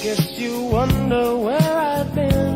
guess you wonder where I've been.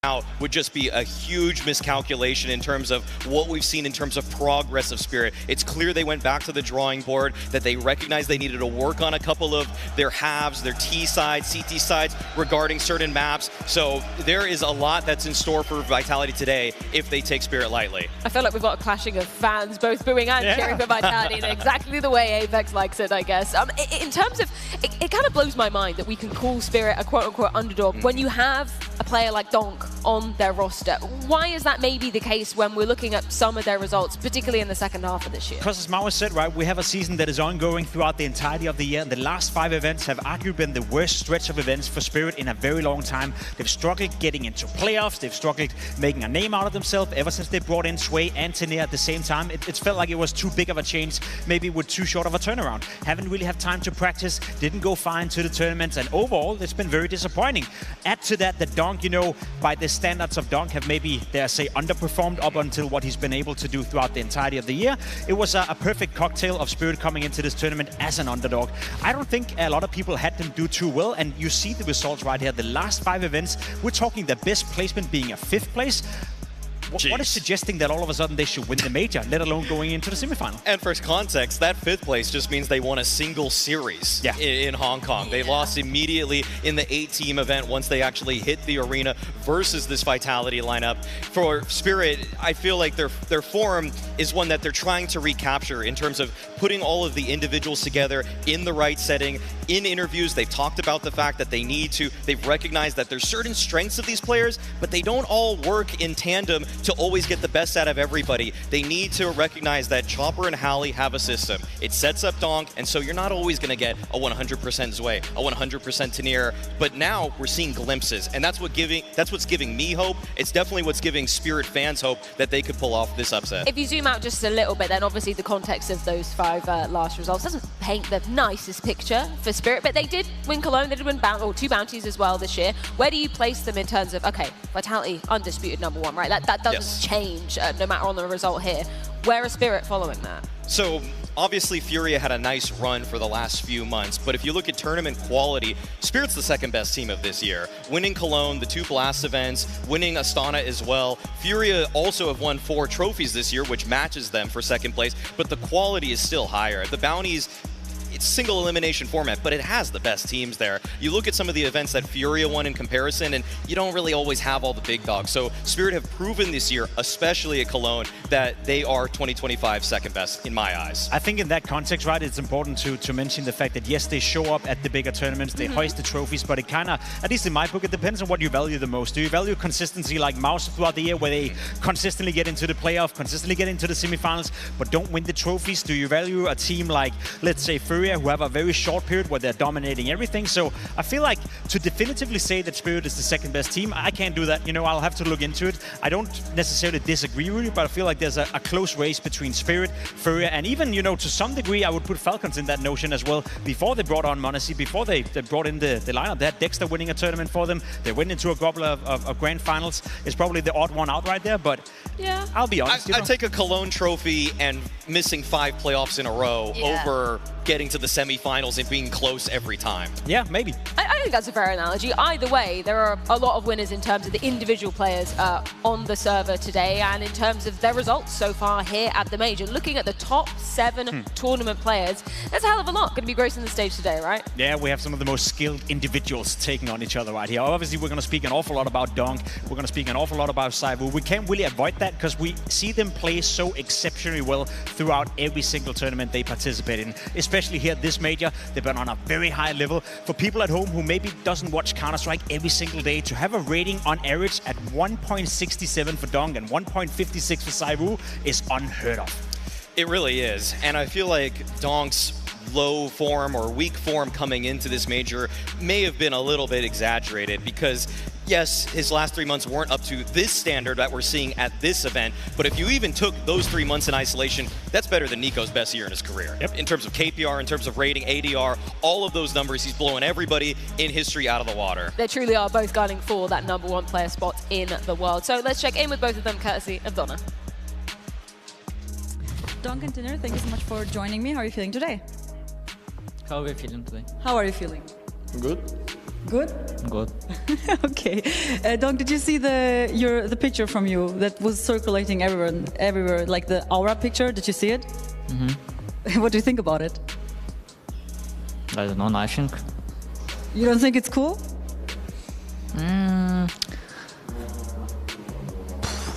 out would just be a huge miscalculation in terms of what we've seen in terms of progress of Spirit. It's clear they went back to the drawing board, that they recognized they needed to work on a couple of their halves, their T sides, CT sides regarding certain maps. So there is a lot that's in store for Vitality today if they take Spirit lightly. I feel like we've got a clashing of fans, both booing and cheering for Vitality in exactly the way Apex likes it, I guess. In terms of, it kind of blows my mind that we can call Spirit a quote-unquote underdog when you have a player like Donk on their roster. Why is that maybe the case when we're looking at some of their results, particularly in the second half of this year? Because as Mauro said, right, we have a season that is ongoing throughout the entirety of the year. The last 5 events have arguably been the worst stretch of events for Spirit in a very long time. They've struggled getting into playoffs. They've struggled making a name out of themselves ever since they brought in Sway and Tenia at the same time. It felt like it was too big of a change, maybe with too short of a turnaround. Haven't really had time to practice, didn't go far into the tournaments, and overall, it's been very disappointing. Add to that Donk, you know, by the standards of Donk, have maybe, dare I say, underperformed up until what he's been able to do throughout the entirety of the year. It was a perfect cocktail of Spirit coming into this tournament as an underdog. I don't think a lot of people had them do too well, and you see the results right here. The last 5 events, we're talking the best placement being a 5th place. What is suggesting that all of a sudden they should win the major, let alone going into the semifinal? And for context, that 5th place just means they won a single series in Hong Kong. They lost immediately in the 8-team event once they actually hit the arena versus this Vitality lineup. For Spirit, I feel like their form is one that they're trying to recapture in terms of putting all of the individuals together in the right setting. In interviews, they've talked about the fact that they've recognized that there's certain strengths of these players, but they don't all work in tandem to always get the best out of everybody. They need to recognize that Chopper and Hallie have a system. It sets up Donk, and so you're not always going to get a 100% Zway, a 100% Tenier, but now we're seeing glimpses, and that's what's giving me hope. It's definitely what's giving Spirit fans hope that they could pull off this upset. If you zoom out just a little bit, then obviously the context of those 5 last results doesn't paint the nicest picture for Spirit, but they did win Cologne, they did win 2 bounties as well this year. Where do you place them in terms of, okay, Vitality, undisputed #1, right? That doesn't change no matter on the result here. Where is Spirit following that? So obviously Furia had a nice run for the last few months, but if you look at tournament quality, Spirit's the 2nd best team of this year. Winning Cologne, the 2 Blast events, winning Astana as well. Furia also have won 4 trophies this year, which matches them for 2nd place, but the quality is still higher. The bounties, it's single elimination format, but it has the best teams there. You look at some of the events that Furia won in comparison, and you don't really always have all the big dogs. So Spirit have proven this year, especially at Cologne, that they are 2025 2nd best in my eyes. I think in that context, right, it's important to mention the fact that yes, they show up at the bigger tournaments, they hoist the trophies, but it kind of, at least in my book, it depends on what you value the most. Do you value consistency like Mouse throughout the year, where they consistently get into the playoff, consistently get into the semifinals, but don't win the trophies? Do you value a team like, let's say, Furia, who have a very short period where they're dominating everything? So I feel like to definitively say that Spirit is the 2nd best team, I can't do that. You know, I'll have to look into it. I don't necessarily disagree with you, but I feel like there's a close race between Spirit, Furia, and even, you know, to some degree, I would put Falcons in that notion as well. Before they brought on Monacy, before they brought in the lineup, they had Dexter winning a tournament for them. They went into a couple of grand finals. It's probably the odd one out right there, but yeah, I'll be honest. I'd take a Cologne trophy and missing 5 playoffs in a row over getting to the semifinals and being close every time. Yeah, maybe. I think that's a fair analogy. Either way, there are a lot of winners in terms of the individual players on the server today, and in terms of their results so far here at the Major. Looking at the top 7 tournament players, that's a hell of a lot going to be gracing the stage today, right? Yeah, we have some of the most skilled individuals taking on each other right here. Obviously, we're going to speak an awful lot about Donk. We're going to speak an awful lot about Saivu. We can't really avoid that because we see them play so exceptionally well throughout every single tournament they participate in, especially here at this Major. They've been on a very high level. For people at home who maybe doesn't watch Counter-Strike every single day, to have a rating on average at 1.67 for Donk and 1.56 for Saivu is unheard of. It really is, and I feel like Donk's low form or weak form coming into this Major may have been a little bit exaggerated because yes, his last 3 months weren't up to this standard that we're seeing at this event, but if you even took those 3 months in isolation, that's better than Nico's best year in his career. In terms of KPR, in terms of rating, ADR, all of those numbers, he's blowing everybody in history out of the water. They truly are both gunning for that #1 player spot in the world. So let's check in with both of them, courtesy of Donna. Donk and Tenier, thank you so much for joining me. How are you feeling today? How are we feeling today? How are you feeling? Good. Good? Good. Okay. Donk, did you see the picture from you that was circulating everywhere, like the aura picture? Did you see it? Mm-hmm. What do you think about it? I don't know, nothing. You don't think it's cool?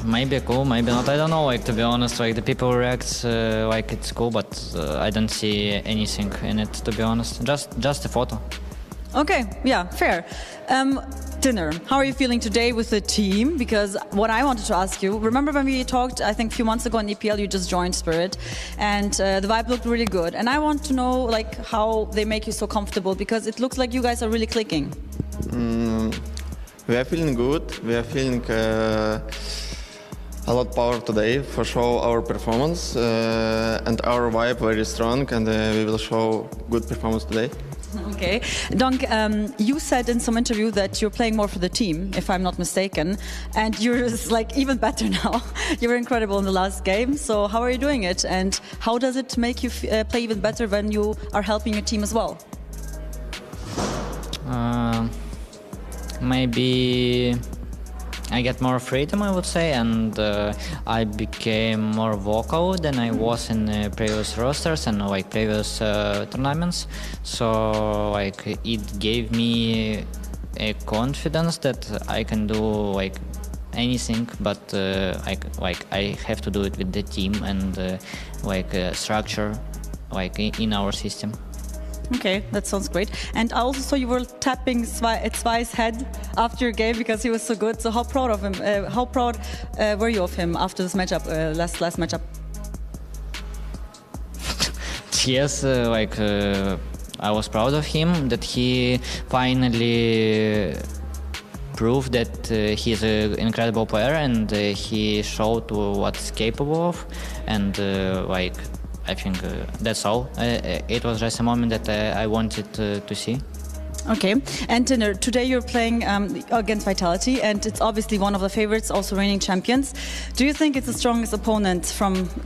Maybe cool, maybe not. I don't know. Like, to be honest, like the people react like it's cool, but I don't see anything in it. To be honest, just a photo. Okay, yeah, fair. Dinner, how are you feeling today with the team? Because what I wanted to ask you, remember when we talked, I think a few months ago in EPL, you just joined Spirit, and the vibe looked really good. And I want to know, like, how they make you so comfortable, because it looks like you guys are really clicking. We are feeling good. We are feeling a lot power today for show our performance, and our vibe very strong, and we will show good performance today. Okay. Donk, you said in some interview that you're playing more for the team, if I'm not mistaken, and you're like even better now. You were incredible in the last game. So how are you doing it, and how does it make you play even better when you are helping your team as well? Maybe I get more freedom, I would say, and I became more vocal than I was in previous rosters and like previous tournaments. So like it gave me a confidence that I can do like anything, but I have to do it with the team and structure like in our system. Okay, that sounds great. And I also saw you were tapping Zwei's head after your game because he was so good. So how proud of him? How proud were you of him after this matchup, last matchup? Yes, I was proud of him that he finally proved that he's an incredible player and he showed what he's capable of, and I think that's all. It was just a moment that I wanted to see. Okay, and today you're playing against Vitality, and it's obviously one of the favorites, also reigning champions. Do you think it's the strongest opponent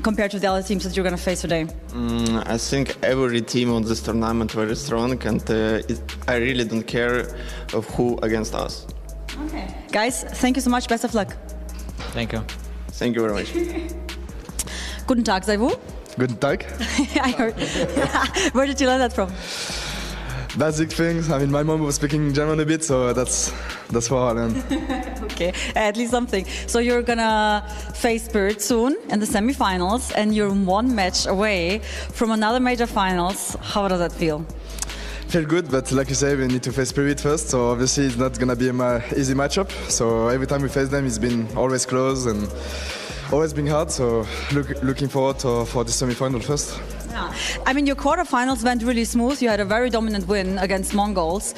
compared to the other teams that you're going to face today? I think every team on this tournament very strong, and I really don't care of who against us. Okay, guys, thank you so much. Best of luck. Thank you. Thank you very much. Guten Tag, sei wo? Guten Tag. I heard. Where did you learn that from? Basic things. I mean, my mom was speaking German a bit, so that's what I learned. Okay, at least something. So you're gonna face Spirit soon in the semi-finals, and you're one match away from another major finals. How does that feel? Feel good, but like you say, we need to face Spirit first, so obviously it's not gonna be an easy matchup. So every time we face them, it's been always close and always been hard, so looking forward for the semi-final first. Yeah. I mean, your quarterfinals went really smooth. You had a very dominant win against Mongols.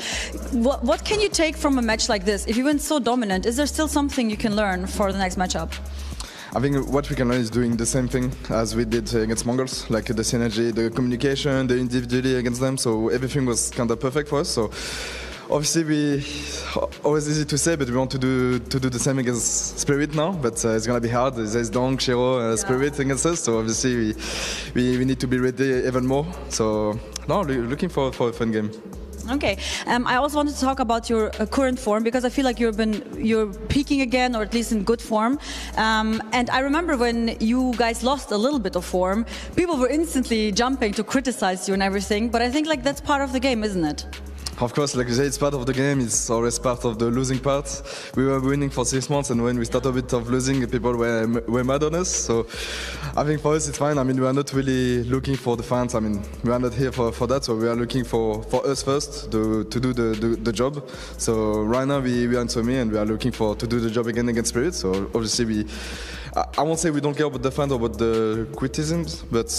What can you take from a match like this? If you went so dominant, is there still something you can learn for the next matchup? I think what we can learn is doing the same thing as we did against Mongols, like the synergy, the communication, the individuality against them, so everything was kind of perfect for us. So obviously, always easy to say, but we want to do the same against Spirit now. But it's gonna be hard. There's Donk, Shiro, Spirit against us, so obviously we need to be ready even more. So no, looking for a fun game. Okay, I also wanted to talk about your current form, because I feel like you're peaking again, or at least in good form. And I remember when you guys lost a little bit of form, people were instantly jumping to criticize you and everything. But I think like that's part of the game, isn't it? Of course, like you say, it's part of the game. It's always part of the losing part. We were winning for 6 months, and when we started a bit of losing, people were mad on us. So I think for us it's fine. I mean, we are not really looking for the fans. I mean, we are not here for that. So we are looking for us first to do the job. So right now we are in Tome, and we are looking to do the job again against Spirit. So obviously I won't say we don't care about the fans or about the criticisms, but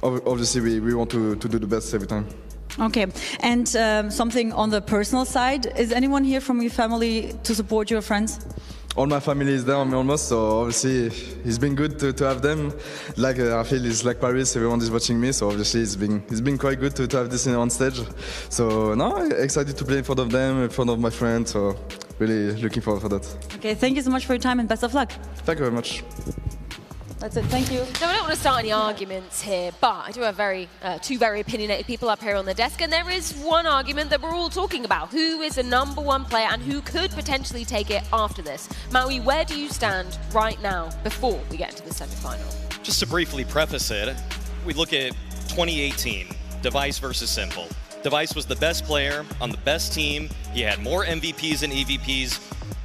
obviously we want to do the best every time. Okay, and something on the personal side, is anyone here from your family to support your friends? All my family is there almost, so obviously it's been good to have them. Like I feel it's like Paris, everyone is watching me, so obviously it's been quite good to have this on stage. So now excited to play in front of them, in front of my friends, so really looking forward for that. Okay, thank you so much for your time and best of luck. Thank you very much. That's it. Thank you. Now, I don't want to start any arguments here, but I do have two very opinionated people up here on the desk, and there is one argument that we're all talking about. Who is the #1 player and who could potentially take it after this? Maui, where do you stand right now before we get into the semi-final? Just to briefly preface it, we look at 2018, Device versus Simple. Device was the best player on the best team. He had more MVPs and EVPs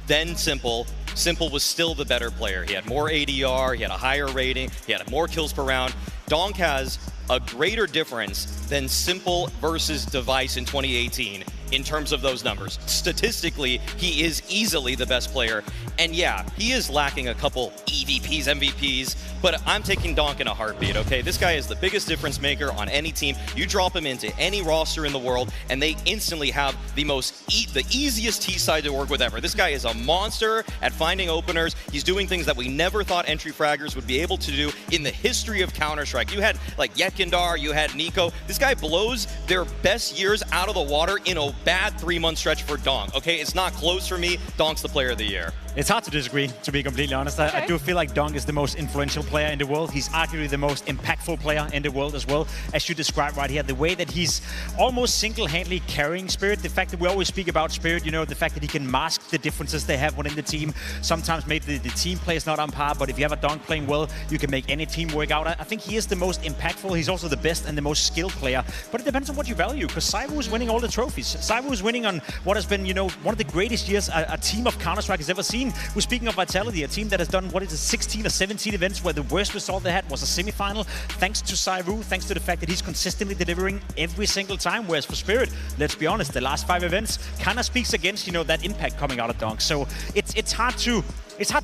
than Simple. Simple was still the better player. He had more ADR, he had a higher rating, he had more kills per round. Donk has a greater difference than Simple versus Device in 2018 in terms of those numbers. Statistically, he is easily the best player. And yeah, he is lacking a couple EVPs, MVPs, but I'm taking Donk in a heartbeat, okay? This guy is the biggest difference maker on any team. You drop him into any roster in the world, and they instantly have the easiest T-side to work with ever. This guy is a monster at finding openers. He's doing things that we never thought entry fraggers would be able to do in the history of Counter-Strike. You had like Yekindar, you had Nico. This guy blows their best years out of the water in a bad 3-month stretch for Donk, okay? It's not close for me. Donk's the player of the year. It's hard to disagree, to be completely honest. I do feel like Donk is the most influential player in the world. He's arguably the most impactful player in the world as well, as you described right here. The way that he's almost single-handedly carrying Spirit, the fact that we always speak about Spirit, you know, the fact that he can mask the differences they have within the team. Sometimes maybe the team play is not on par, but if you have a Donk playing well, you can make any team work out. I think he is the most impactful. He's also the best and the most skilled player, but it depends on what you value, because Saivu is winning all the trophies. Saivu is winning on what has been, you know, one of the greatest years a team of Counter-Strike has ever seen. We're speaking of Vitality, a team that has done, what is it, 16 or 17 events where the worst result they had was a semi-final, thanks to Saivu, thanks to the fact that he's consistently delivering every single time. Whereas for Spirit, let's be honest, the last 5 events kind of speaks against, you know, that impact coming out of Donk. So it's hard to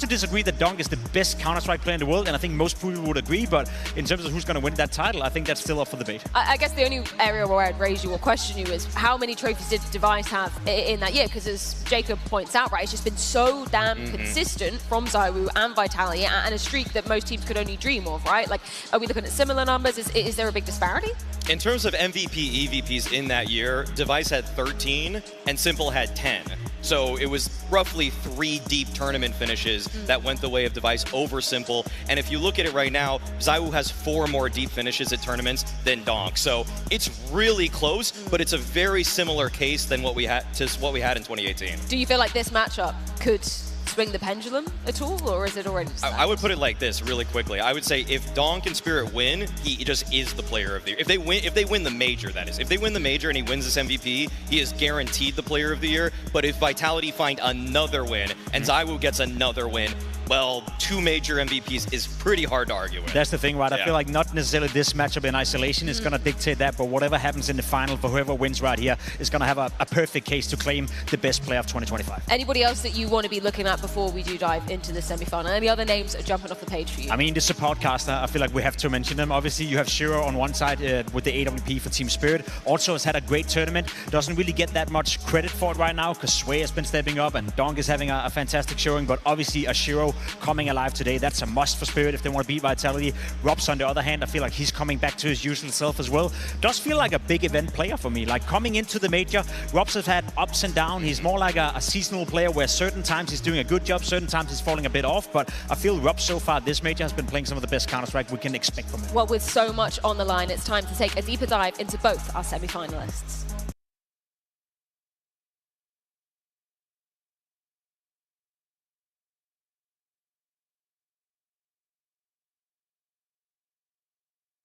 disagree that Donk is the best Counter-Strike player in the world, and I think most people would agree, but in terms of who's going to win that title, I think that's still up for debate. I guess the only area where I'd raise you or question you is how many trophies did Device have in that year? Because as Jacob points out, right, it's just been so damn consistent from Saivu and Vitality, and a streak that most teams could only dream of, right? Like, are we looking at similar numbers? Is there a big disparity? In terms of MVP, EVPs in that year, Device had 13 and Simple had 10. So it was roughly 3 deep tournament finishes that went the way of Device over Simple. And if you look at it right now, Saivu has 4 more deep finishes at tournaments than Donk. So it's really close, but it's a very similar case than what we had in 2018. Do you feel like this matchup could swing the pendulum at all, or is it already decided? I would put it like this really quickly. I would say if Donk and Spirit win, he just is the player of the year. If they win the major, that is. If they win the major and he wins this MVP, he is guaranteed the player of the year. But if Vitality find another win and Saivu gets another win, well, 2 major MVPs is pretty hard to argue with. That's the thing, right? I feel like not necessarily this matchup in isolation is going to dictate that, but whatever happens in the final for whoever wins right here is going to have a perfect case to claim the best player of 2025. Anybody else that you want to be looking at before we do dive into the semi-final? Any other names that are jumping off the page for you? I mean, the support caster, I feel like we have to mention them. Obviously, you have Shiro on one side with the AWP for Team Spirit. Also has had a great tournament. Doesn't really get that much credit for it right now because Sway has been stepping up and Donk is having a fantastic showing, but obviously a Shiro coming alive today, that's a must for Spirit if they want to beat Vitality. Robs, on the other hand, I feel like he's coming back to his usual self as well. Does feel like a big event player for me. Like coming into the major, Robs has had ups and downs. He's more like a seasonal player where certain times he's doing a good job, certain times he's falling a bit off, but I feel Robs so far this major has been playing some of the best Counter-Strike we can expect from him. Well, with so much on the line, it's time to take a deeper dive into both our semi-finalists.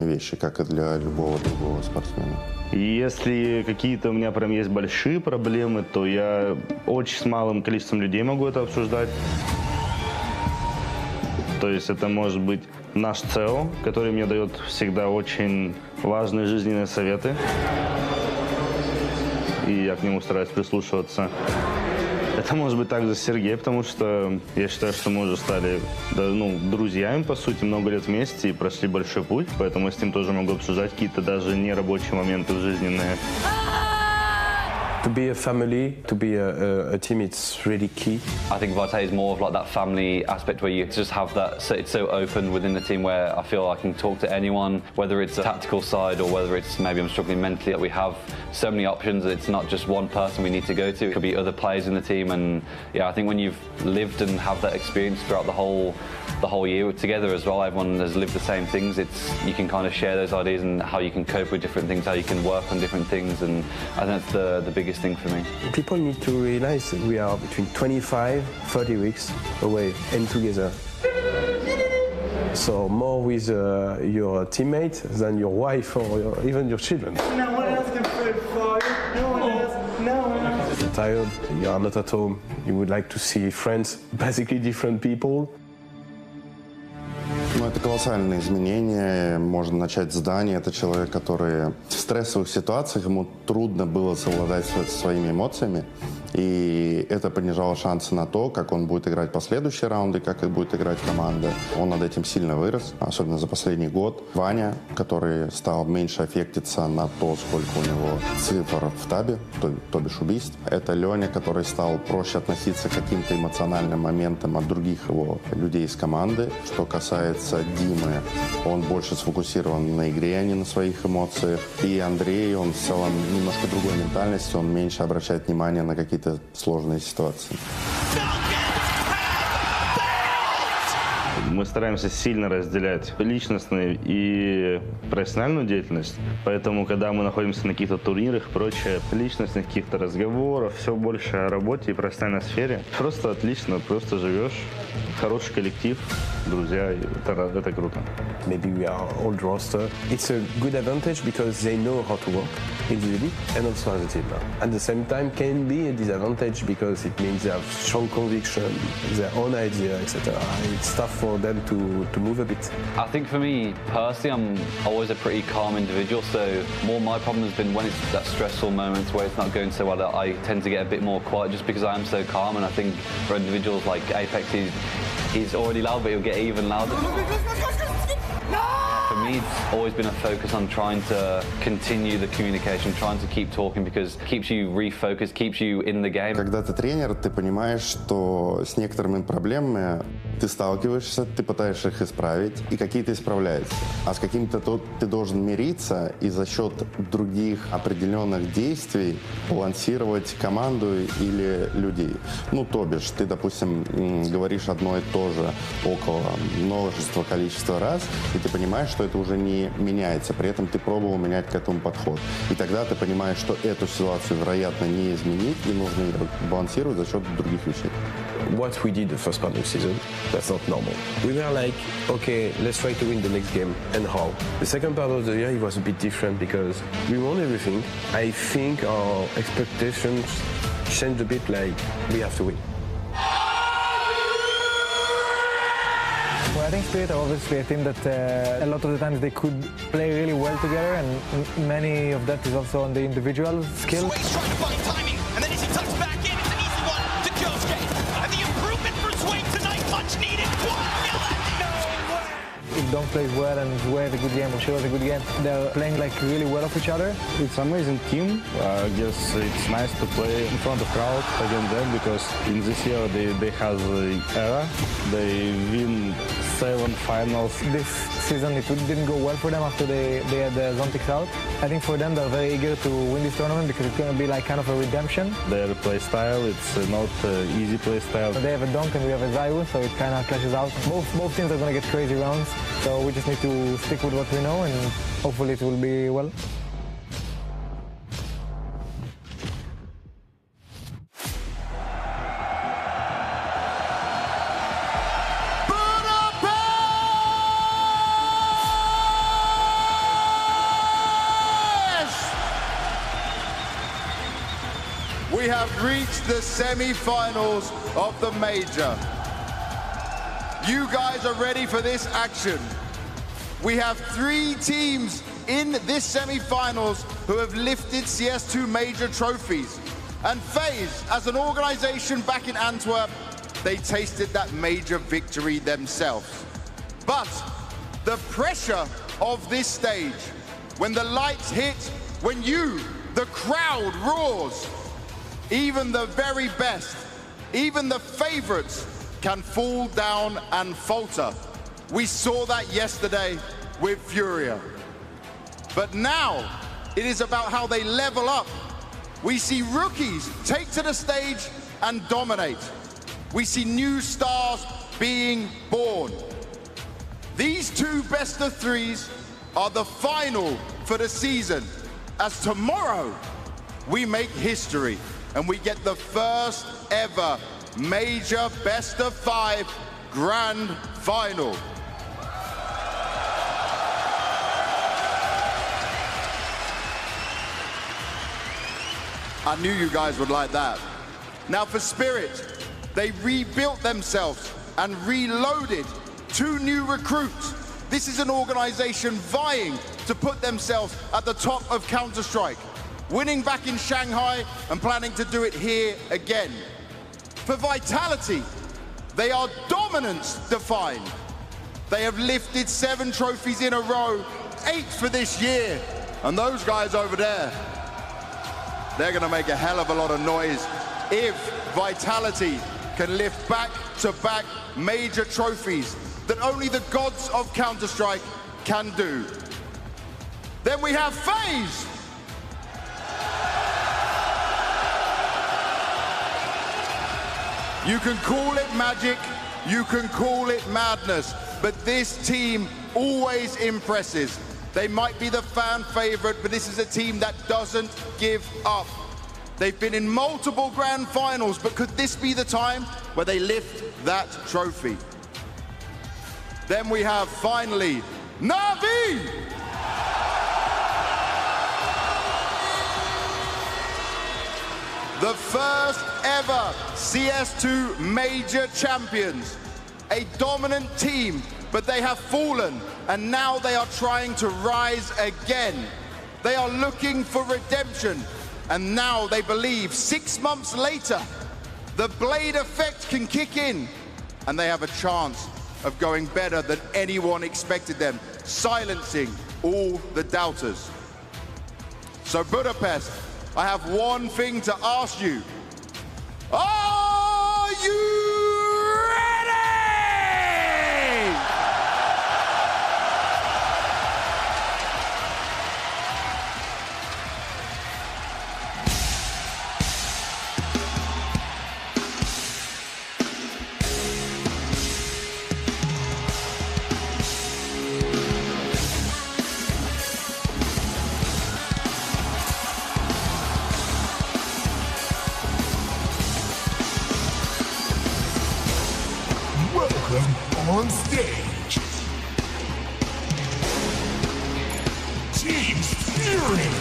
Вещи, как и для любого другого спортсмена. Если какие-то у меня прям есть большие проблемы, то я очень с малым количеством людей могу это обсуждать. То есть это может быть наш ЦЕО, который мне дает всегда очень важные жизненные советы. И я к нему стараюсь прислушиваться. Это может быть также Сергей, потому что я считаю, что мы уже стали друзьями, по сути, много лет вместе и прошли большой путь, поэтому я с ним тоже могу обсуждать какие-то даже нерабочие моменты жизненные. To be a family, to be a team, it's really key. I think Vitality is more of like that family aspect where you just have that, it's so open within the team where I feel I can talk to anyone, whether it's a tactical side or whether it's maybe I'm struggling mentally, that we have so many options. It's not just one person we need to go to. It could be other players in the team, and yeah, I think when you've lived and have that experience throughout the whole the whole year together as well. Everyone has lived the same things. You can kind of share those ideas and how you can cope with different things, how you can work on different things, and I think that's the biggest thing for me. People need to realize that we are between 25, 30 weeks away and together. So more with your teammate than your wife or even your children. No one else can play for you. No one else. No one else. You're tired, you are not at home, you would like to see friends, basically different people. Ну, это колоссальное изменение. Можно начать с Дани. Это человек, который в стрессовых ситуациях, ему трудно было совладать со своими эмоциями. И это понижало шансы на то, как он будет играть последующие раунды, как будет играть команда. Он над этим сильно вырос, особенно за последний год. Ваня, который стал меньше аффектиться на то, сколько у него цифр в табе, то бишь убийств. Это Леня, который стал проще относиться к каким-то эмоциональным моментам от других его людей из команды. Что касается Димы, он больше сфокусирован на игре, а не на своих эмоциях. И Андрей, он в целом немножко другой ментальности, он меньше обращает внимание на какие-то сложные ситуации. Мы стараемся сильно разделять личностную и профессиональную деятельность. Поэтому, когда мы находимся на каких-то турнирах и прочее, личностных каких-то разговоров, все больше о работе и профессиональной сфере. Просто отлично, просто живешь. Хороший коллектив, друзья, это круто. Maybe we are old roster. It's a good advantage because they know how to work individually and also as a team. At the same time, can be a disadvantage because it means they have strong conviction, their own idea, etc. It's tough for them to move a bit. I think for me personally, I'm always a pretty calm individual, so more my problem has been when it's that stressful moments where it's not going so well, I tend to get a bit more quiet just because I am so calm, and I think for individuals like Apex, he's already loud, but he'll get even louder. For me, it's always been a focus on trying to continue the communication, trying to keep talking, because it keeps you refocused, keeps you in the game. Когда ты тренер, ты понимаешь, что с некоторыми проблемами ты сталкиваешься, ты пытаешься их исправить, и какие-то исправляются. А с какими-то ты должен мириться и за счет других определенных действий балансировать команду или людей. Ну, то бишь, ты, допустим, говоришь одно и то же около множества количества раз, и ты понимаешь, что это уже не меняется. При этом ты пробовал менять к этому подход. И тогда ты понимаешь, что эту ситуацию, вероятно, не изменить, и нужно ее балансировать за счет других вещей. What we did the first part of the season, that's not normal. We were like, okay, let's try to win the next game, and how? The second part of the year, it was a bit different because we won everything. I think our expectations changed a bit, like, we have to win. Well, I think Spirit are obviously a team that a lot of the times they could play really well together, and many of that is also on the individual skill. Sway's trying to find timing, and then as he tucks back in, it's an easy one to Josuke. And the improvement for Sway tonight, much needed. If Dong plays well and Sway has a good game or Shiro has a good game, they're playing like really well off each other. It's an amazing team. I guess it's nice to play in front of crowd against them because in this year they have the era. They win 7 finals. This season it didn't go well for them after they had the Zontix out. I think for them they're very eager to win this tournament because it's going to be like kind of a redemption. Their play style, it's not easy play style. They have a Donk and we have a Zayu, so it kind of clashes out. Both teams are going to get crazy rounds, so we just need to stick with what we know and hopefully it will be well. We have reached the semi-finals of the major. You guys are ready for this action. We have 3 teams in this semi-finals who have lifted CS2 major trophies. And FaZe, as an organization back in Antwerp, they tasted that major victory themselves. But the pressure of this stage, when the lights hit, when you, the crowd, roars, even the very best, even the favorites can fall down and falter. We saw that yesterday with Furia. But now, it is about how they level up. We see rookies take to the stage and dominate. We see new stars being born. two best of threes are the final for the season, as tomorrow we make history and we get the first ever major best of 5 grand final. I knew you guys would like that. Now for Spirit, they rebuilt themselves and reloaded 2 new recruits. This is an organization vying to put themselves at the top of Counter-Strike, winning back in Shanghai and planning to do it here again. For Vitality, they are dominance defined. They have lifted 7 trophies in a row, 8 for this year. And those guys over there, they're gonna make a hell of a lot of noise if Vitality can lift back-to-back major trophies that only the gods of Counter-Strike can do. Then we have FaZe. You can call it magic, you can call it madness, but this team always impresses. They might be the fan favorite, but this is a team that doesn't give up. They've been in multiple grand finals, but could this be the time where they lift that trophy? Then we have, finally, Na'Vi! The first ever CS2 major champions. A dominant team, but they have fallen, and now they are trying to rise again. They are looking for redemption, and now they believe 6 months later, the Blade effect can kick in, and they have a chance of going better than anyone expected them, silencing all the doubters. So Budapest, I have one thing to ask you. Are you ready? On stage, Team Spirit.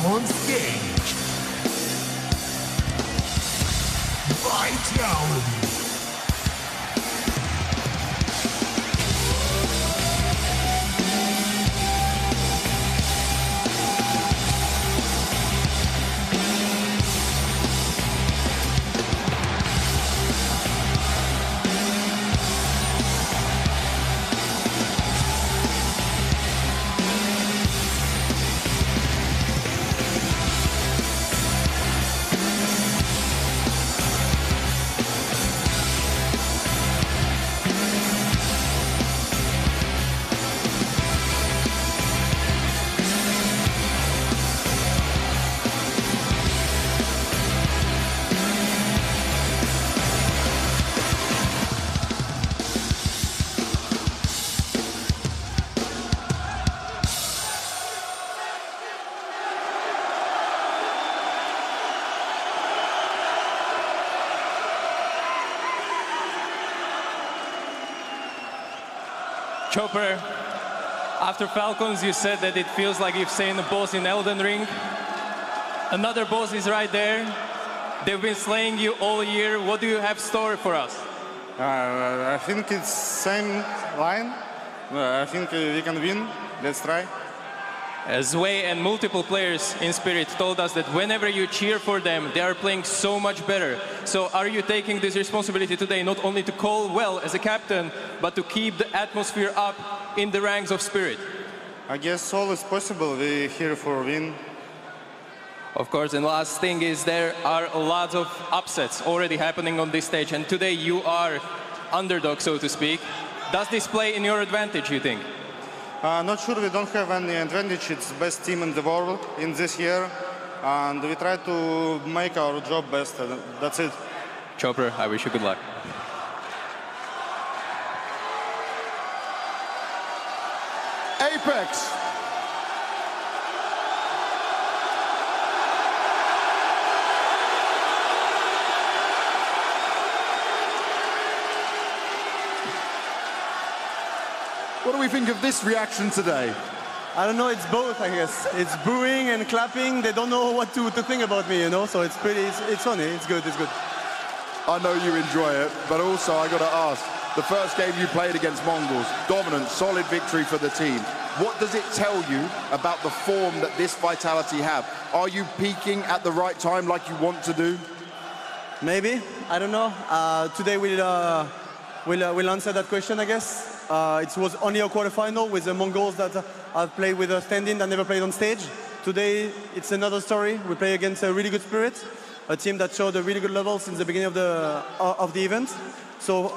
On stage, Vitality. Chopper, after Falcons, you said that it feels like you've seen a boss in Elden Ring. Another boss is right there. They've been slaying you all year. What do you have stored for us? I think it's same line. I think we can win. Let's try. Zway and multiple players in Spirit told us that whenever you cheer for them, they are playing so much better. So are you taking this responsibility today not only to call well as a captain, but to keep the atmosphere up in the ranks of Spirit? I guess all is possible. We're here for a win. Of course, and last thing is there are a lot of upsets already happening on this stage, and today you are underdog, so to speak. Does this play in your advantage, you think? Not sure, we don't have any advantage. It's the best team in the world in this year, and we try to make our job best. That's it. Chopper, I wish you good luck. Apex. What do we think of this reaction today? I don't know, it's both, I guess. It's booing and clapping. They don't know what to think about me, you know, so it's funny, it's good. I know you enjoy it, but also I got to ask, the first game you played against Mongols, dominant, solid victory for the team. What does it tell you about the form that this Vitality have? Are you peaking at the right time like you want to do? Maybe, I don't know. Today we'll answer that question, I guess. It was only a quarterfinal with the Mongols that I've played with a stand-in that never played on stage. Today, it's another story. We play against a really good Spirit, a team that showed a really good level since the beginning of the event. So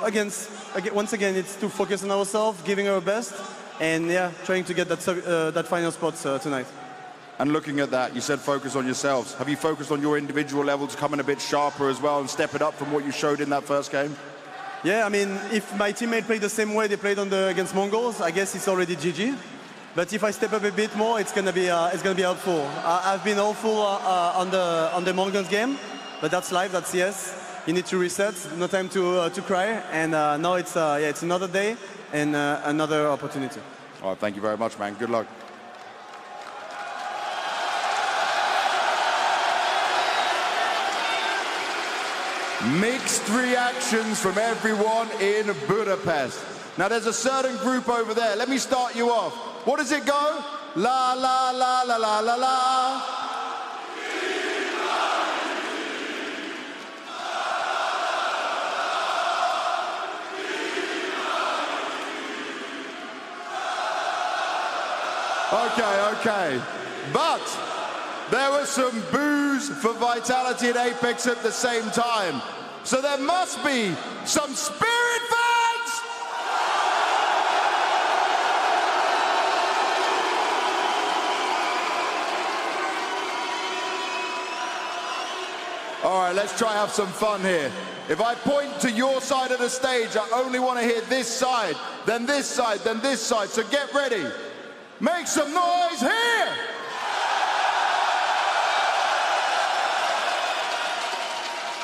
once again, it's to focus on ourselves, giving our best, and yeah, trying to get that final spot tonight. And looking at that, you said focus on yourselves. Have you focused on your individual level to come in a bit sharper as well and step it up from what you showed in that first game? Yeah, I mean, if my teammate played the same way they played against Mongols, I guess it's already GG. But if I step up a bit more, it's gonna be helpful. I've been awful on the Mongols game, but that's life, that's CS. You need to reset, no time to cry, and now it's another day and another opportunity. All right, thank you very much, man. Good luck. Mixed reactions from everyone in Budapest. Now there's a certain group over there. Let me start you off. What does it go? La la la la la la la. Okay. But there was some boos for Vitality and Apex at the same time. So there must be some Spirit fans! All right, let's try have some fun here. If I point to your side of the stage, I only want to hear this side, then this side, then this side. So get ready. Make some noise here!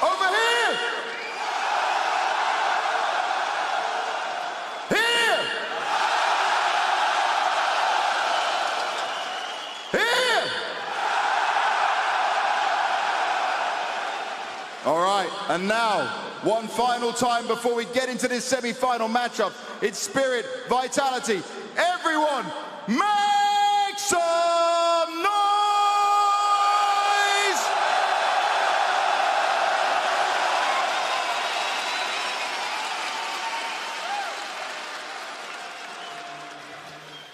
Over here! Here! Here! All right, and now, one final time before we get into this semi-final matchup. It's Spirit, Vitality. Everyone, make some noise!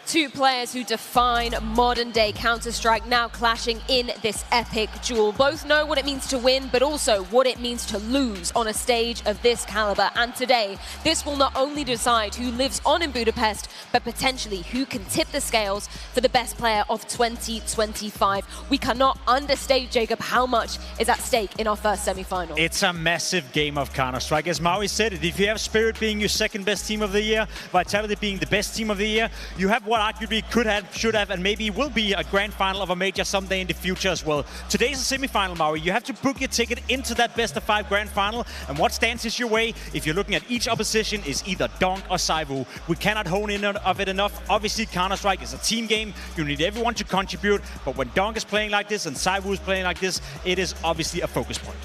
Two players who define modern-day Counter-Strike now clashing in this epic duel. Both know what it means to win, but also what it means to lose on a stage of this caliber. And today, this will not only decide who lives on in Budapest, but potentially who can tip the scales for the best player of 2025. We cannot understate, Jacob, how much is at stake in our first semi-final. It's a massive game of Counter-Strike. As Maui said it, if you have Spirit being your second best team of the year, Vitality being the best team of the year, you have what arguably could have, should have, and maybe will be a grand final of a major someday in the future as well. Today's a semi-final, Mauri. You have to book your ticket into that best-of-5 grand final, and what stands your way, if you're looking at each opposition, is either Donk or ZywOo. We cannot hone in on it enough. Obviously, Counter-Strike is a team game. You need everyone to contribute, but when Donk is playing like this and ZywOo is playing like this, it is obviously a focus point.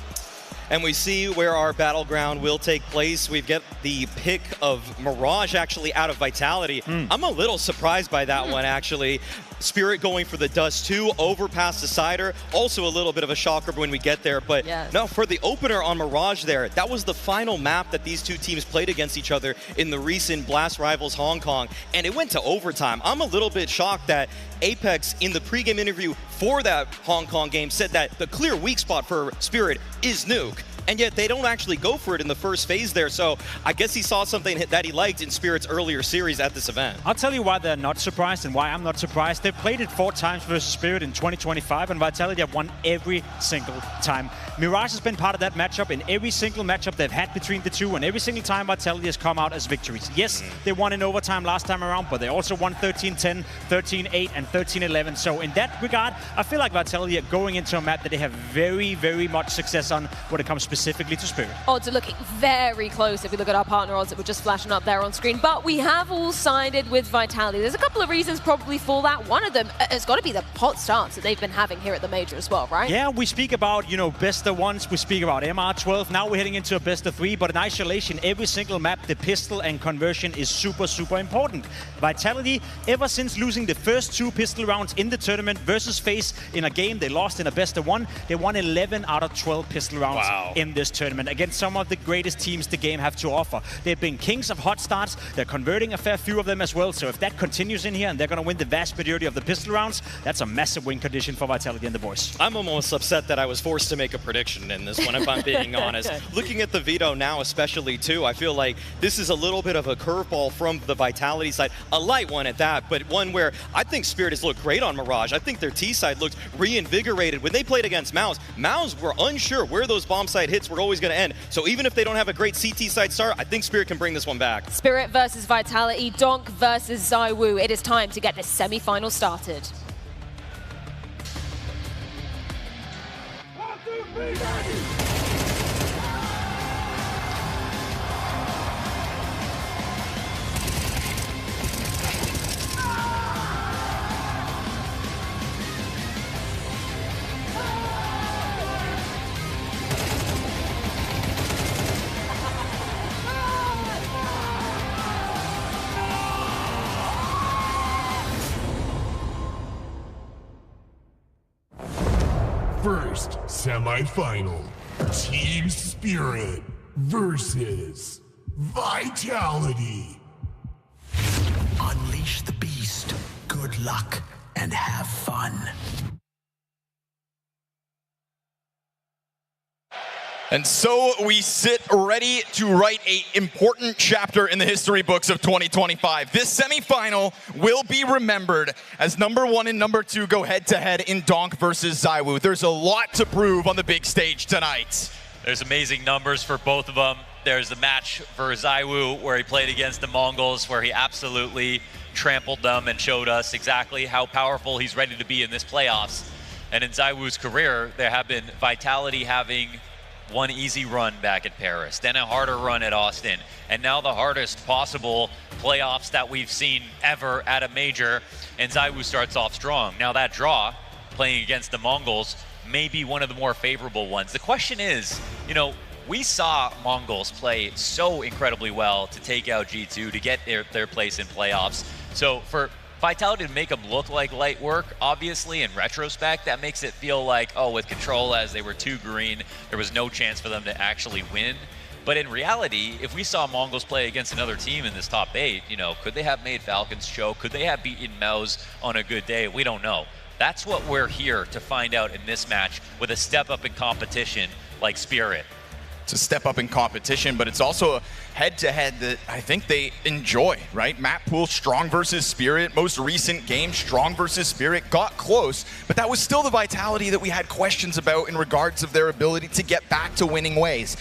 And we see where our battleground will take place. We've got the pick of Mirage actually out of Vitality. I'm a little surprised by that one, actually. Spirit going for the Dust 2 over past Decider. Also a little bit of a shocker when we get there. But no, for the opener on Mirage there, that was the final map that these two teams played against each other in the recent Blast Rivals Hong Kong. And it went to overtime. I'm a little bit shocked that Apex, in the pregame interview for that Hong Kong game, said that the clear weak spot for Spirit is Nuke. And yet they don't actually go for it in the first phase there. So I guess he saw something that he liked in Spirit's earlier series at this event. I'll tell you why they're not surprised and why I'm not surprised. They've played it 4 times versus Spirit in 2025, and Vitality have won every single time. Mirage has been part of that matchup in every single matchup they've had between the two, and every single time Vitality has come out as victories. Yes, they won in overtime last time around, but they also won 13-10, 13-8, and 13-11. So in that regard, I feel like Vitality are going into a map that they have very, very much success on when it comes specifically to Spirit. Odds are looking very close if we look at our partner odds that were just flashing up there on screen. But we have all sided with Vitality. There's a couple of reasons probably for that. One of them has got to be the hot starts that they've been having here at the Major as well, right? Yeah, we speak about, you know, best of ones. We speak about MR12. Now we're heading into a best of 3. But in isolation, every single map, the pistol and conversion is super, super important. Vitality, ever since losing the first 2 pistol rounds in the tournament versus FaZe in a game they lost in a best of 1, they won 11 out of 12 pistol rounds in this tournament against some of the greatest teams the game have to offer. They've been kings of hot starts. They're converting a fair few of them as well. So if that continues in here and they're going to win the vast majority of the pistol rounds, that's a massive win condition for Vitality and the boys. I'm almost upset that I was forced to make a prediction in this one, if I'm being honest. Looking at the veto now, especially too, I feel like this is a little bit of a curveball from the Vitality side. A light one at that, but one where I think Spirit has looked great on Mirage. I think their T side looked reinvigorated. When they played against MOUZ, MOUZ were unsure where those bomb site hits were always going to end. So even if they don't have a great CT side start, I think Spirit can bring this one back. Spirit versus Vitality, Donk versus ZywOo. It is time to get this semi-final started. First semi-final, Team Spirit versus Vitality. Unleash the beast. Good luck and have fun. And so we sit ready to write an important chapter in the history books of 2025. This semifinal will be remembered as number 1 and number 2 go head-to-head in Donk versus ZywOo. There's a lot to prove on the big stage tonight. There's amazing numbers for both of them. There's the match for ZywOo where he played against the Mongols, where he absolutely trampled them and showed us exactly how powerful he's ready to be in this playoffs. And in ZywOo's career, there have been Vitality having one easy run back at Paris, then a harder run at Austin, and now the hardest possible playoffs that we've seen ever at a major, and ZywOo starts off strong. Now that draw, playing against the Mongols, may be one of the more favorable ones. The question is, you know, we saw Mongols play so incredibly well to take out G2 to get their place in playoffs. So for Vitality to make them look like light work, obviously in retrospect, that makes it feel like, oh, with Control as they were too green, there was no chance for them to actually win. But in reality, if we saw Mongols play against another team in this top 8, you know, could they have made Falcons choke? Could they have beaten MOUZ on a good day? We don't know. That's what we're here to find out in this match with a step up in competition like Spirit. It's a step up in competition, but it's also a head-to-head that I think they enjoy, right? Map pool, Strong versus Spirit. Most recent game, Strong versus Spirit, got close, but that was still the Vitality that we had questions about in regards of their ability to get back to winning ways.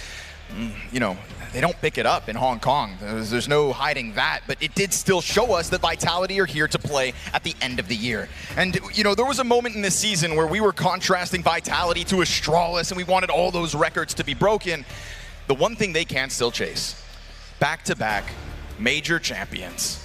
you know, they don't pick it up in Hong Kong. There's no hiding that, but it did still show us that Vitality are here to play at the end of the year. And, you know, there was a moment in this season where we were contrasting Vitality to Astralis, and we wanted all those records to be broken. The one thing they can still chase, back-to-back major champions.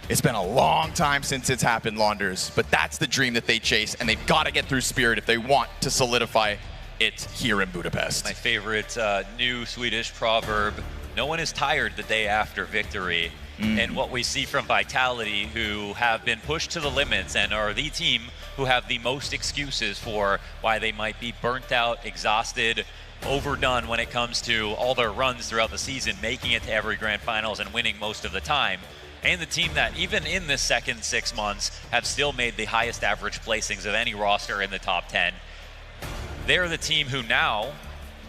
It's been a long time since it's happened, Launders, but that's the dream that they chase, and they've got to get through Spirit if they want to solidify it here in Budapest. My favorite new Swedish proverb, no one is tired the day after victory. And what we see from Vitality, who have been pushed to the limits and are the team who have the most excuses for why they might be burnt out, exhausted, overdone when it comes to all their runs throughout the season, making it to every grand finals and winning most of the time. And the team that, even in the second 6 months, have still made the highest average placings of any roster in the top 10. They're the team who now,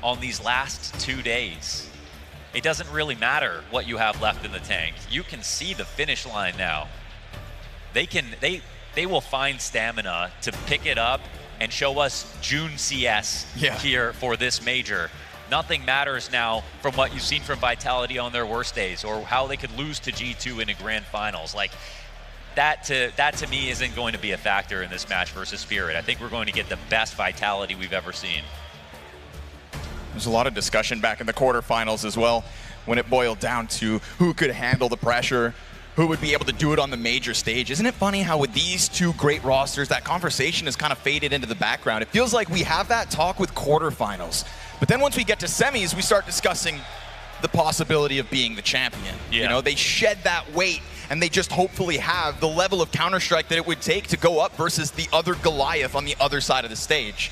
on these last 2 days, it doesn't really matter what you have left in the tank. You can see the finish line now. They will find stamina to pick it up and show us June CS here for this major. Nothing matters now from what you've seen from Vitality on their worst days, or how they could lose to G2 in a grand finals. Like, that to me isn't going to be a factor in this match versus Spirit. I think we're going to get the best Vitality we've ever seen. There's a lot of discussion back in the quarterfinals as well, when it boiled down to who could handle the pressure, who would be able to do it on the major stage. Isn't it funny how with these two great rosters, that conversation has kind of faded into the background? It feels like we have that talk with quarterfinals, but then once we get to semis, we start discussing the possibility of being the champion. You know, they shed that weight, and they just hopefully have the level of Counter-Strike that it would take to go up versus the other Goliath on the other side of the stage.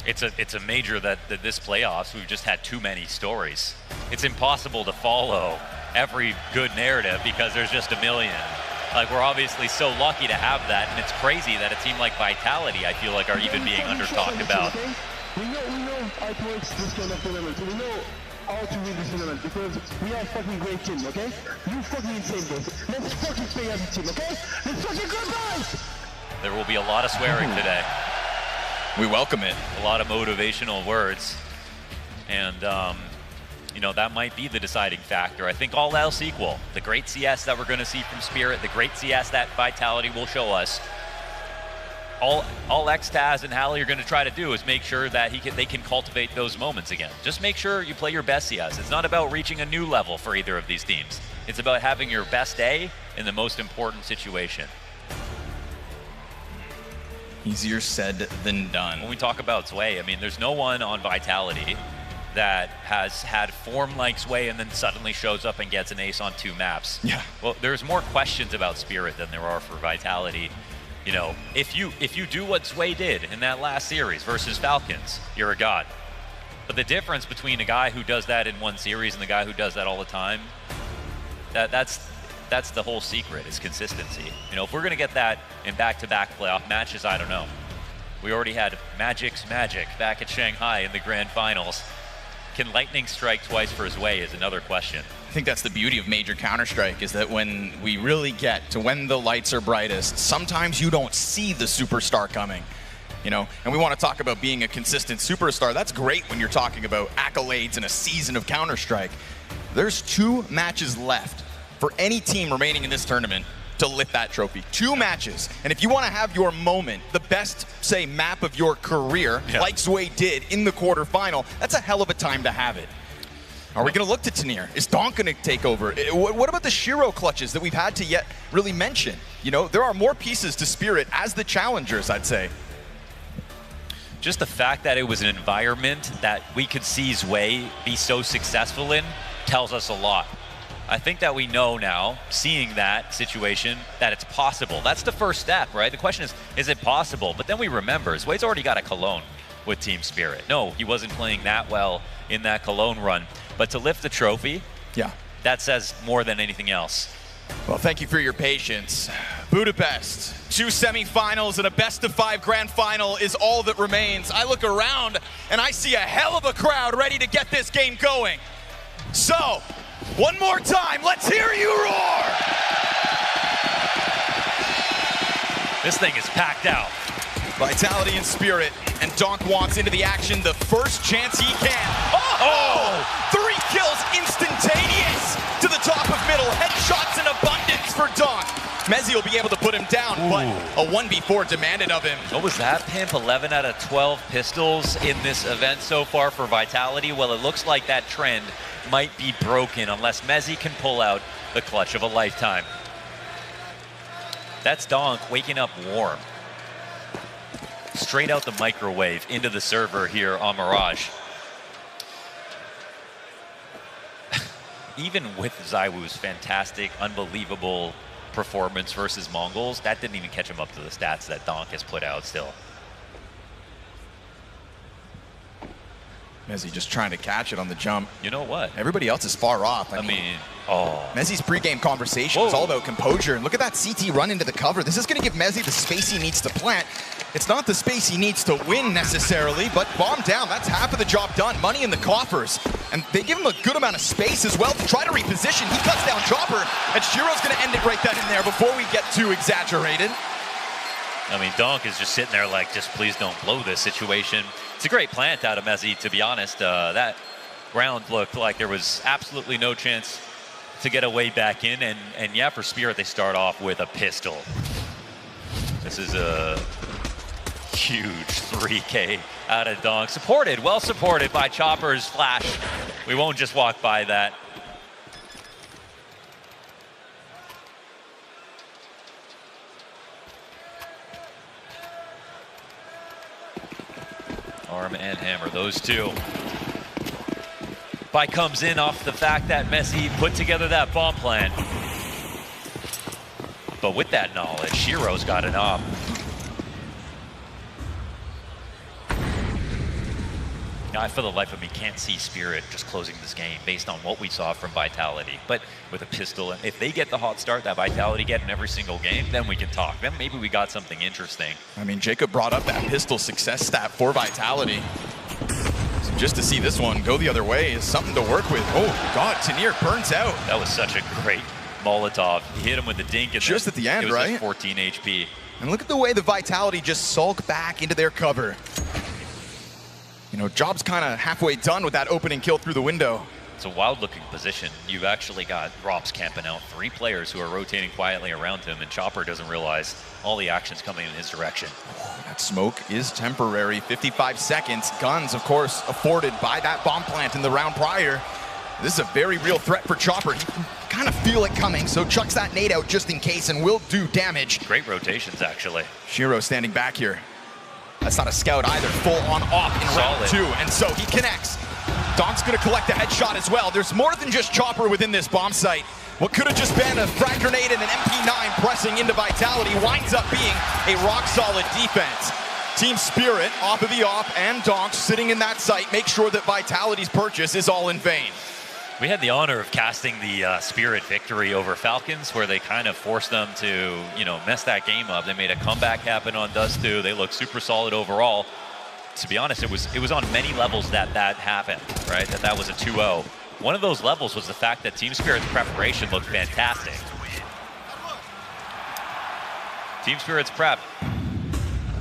It's a major that this playoffs, we've just had too many stories. It's impossible to follow every good narrative because there's just a million. Like, we're obviously so lucky to have that, and it's crazy that a team like Vitality, I feel like, are even being under-talked about. We know how it works, this kind of tournament. We know how to win this tournament because we are a fucking great team, okay? You fucking insane, guys. Let's fucking play as a team, okay? Let's fucking go, guys! There will be a lot of swearing today. We welcome it. A lot of motivational words. And, you know, that might be the deciding factor. I think all else equal, the great CS that we're going to see from Spirit, the great CS that Vitality will show us, all Xtaz and Hallie are going to try to do is make sure that they can cultivate those moments again. Just make sure you play your best CS. It's not about reaching a new level for either of these teams. It's about having your best day in the most important situation. Easier said than done. When we talk about Sway, I mean, there's no one on Vitality that has had form like Sway and then suddenly shows up and gets an ace on 2 maps. Yeah. Well, there's more questions about Spirit than there are for Vitality. You know, if you do what Sway did in that last series versus Falcons, you're a god. But the difference between a guy who does that in one series and the guy who does that all the time, that's the whole secret, is consistency. You know, if we're going to get that in back-to-back playoff matches, I don't know. We already had Magic's Magic back at Shanghai in the grand finals. Can Lightning strike twice for his way is another question. I think that's the beauty of Major Counter-Strike, is that when we really get to when the lights are brightest, sometimes you don't see the superstar coming. You know, and we want to talk about being a consistent superstar. That's great when you're talking about accolades in a season of Counter-Strike. There's 2 matches left for any team remaining in this tournament to lift that trophy. 2 matches. And if you want to have your moment, the best, say, map of your career, like Sway did in the quarterfinal, that's a hell of a time to have it. Are we going to look to Tanir? Is Donk going to take over? What about the Shiro clutches that we've had to yet really mention? You know, there are more pieces to Spirit as the challengers, I'd say. Just the fact that it was an environment that we could see Sway be so successful in tells us a lot. I think that we know now, seeing that situation, that it's possible. That's the first step, right? The question is it possible? But then we remember, Sway's already got a Cologne with Team Spirit. No, he wasn't playing that well in that Cologne run. But to lift the trophy, that says more than anything else. Well, thank you for your patience. Budapest, 2 semifinals and a best-of-5 grand final is all that remains. I look around and I see a hell of a crowd ready to get this game going. So, one more time, let's hear you roar! This thing is packed out. Vitality and Spirit, and Donk wants into the action the first chance he can. Oh! 3 kills down, but a 1v4 demanded of him. What was that, Pimp? 11 out of 12 pistols in this event so far for Vitality. Well, it looks like that trend might be broken unless Mezzi can pull out the clutch of a lifetime. That's Donk waking up warm. Straight out the microwave into the server here on Mirage. Even with ZywOo's fantastic, unbelievable performance versus Mongols, that didn't even catch him up to the stats that Donk has put out still. Mezzi just trying to catch it on the jump. You know what? Everybody else is far off. I mean, Mezzi's pregame conversation is all about composure. And look at that CT run into the cover. This is going to give Mezzi the space he needs to plant. It's not the space he needs to win necessarily, but bomb down, that's half of the job done. Money in the coffers. And they give him a good amount of space as well to try to reposition. He cuts down Chopper, and Shiro's going to end it right then and there before we get too exaggerated. I mean, Donk is just sitting there like, just please don't blow this situation. It's a great plant out of Mezzi, to be honest. That round looked like there was absolutely no chance to get a way back in. And yeah, for Spirit, they start off with a pistol. This is a huge 3K out of Donk. Supported, well supported by Chopper's flash. We won't just walk by that. Arm and hammer, those two. By comes in off the fact that Mezzi put together that bomb plan. But with that knowledge, Shiro's got it up. I, for the life of me, can't see Spirit just closing this game based on what we saw from Vitality. But with a pistol, if they get the hot start that Vitality get in every single game, then we can talk. Then maybe we got something interesting. I mean, Jacob brought up that pistol success stat for Vitality. So just to see this one go the other way is something to work with. Oh, God, Tenier burns out. That was such a great Molotov. He hit him with the dink. And just at the end, it was right? Just 14 HP. And look at the way the Vitality just sulk back into their cover. You know, job's kind of halfway done with that opening kill through the window. It's a wild-looking position. You've actually got Robs camping out 3 players who are rotating quietly around him, and Chopper doesn't realize all the action's coming in his direction. That smoke is temporary. 55 seconds. Guns, of course, afforded by that bomb plant in the round prior. This is a very real threat for Chopper. He can kind of feel it coming, so chucks that nade out just in case and will do damage. Great rotations, actually. Shiro standing back here. That's not a scout either. Full on off in round 2, and so he connects. Donk's gonna collect a headshot as well. There's more than just Chopper within this bomb site. What could have just been a frag grenade and an MP9 pressing into Vitality winds up being a rock-solid defense. Team Spirit off of the off, and Donk sitting in that site make sure that Vitality's purchase is all in vain. We had the honor of casting the Spirit victory over Falcons, where they kind of forced them to, you know, mess that game up. They made a comeback happen on Dust 2. They looked super solid overall. To be honest, it was on many levels that happened, right? That was a 2-0. One of those levels was the fact that Team Spirit's preparation looked fantastic. Team Spirit's prep,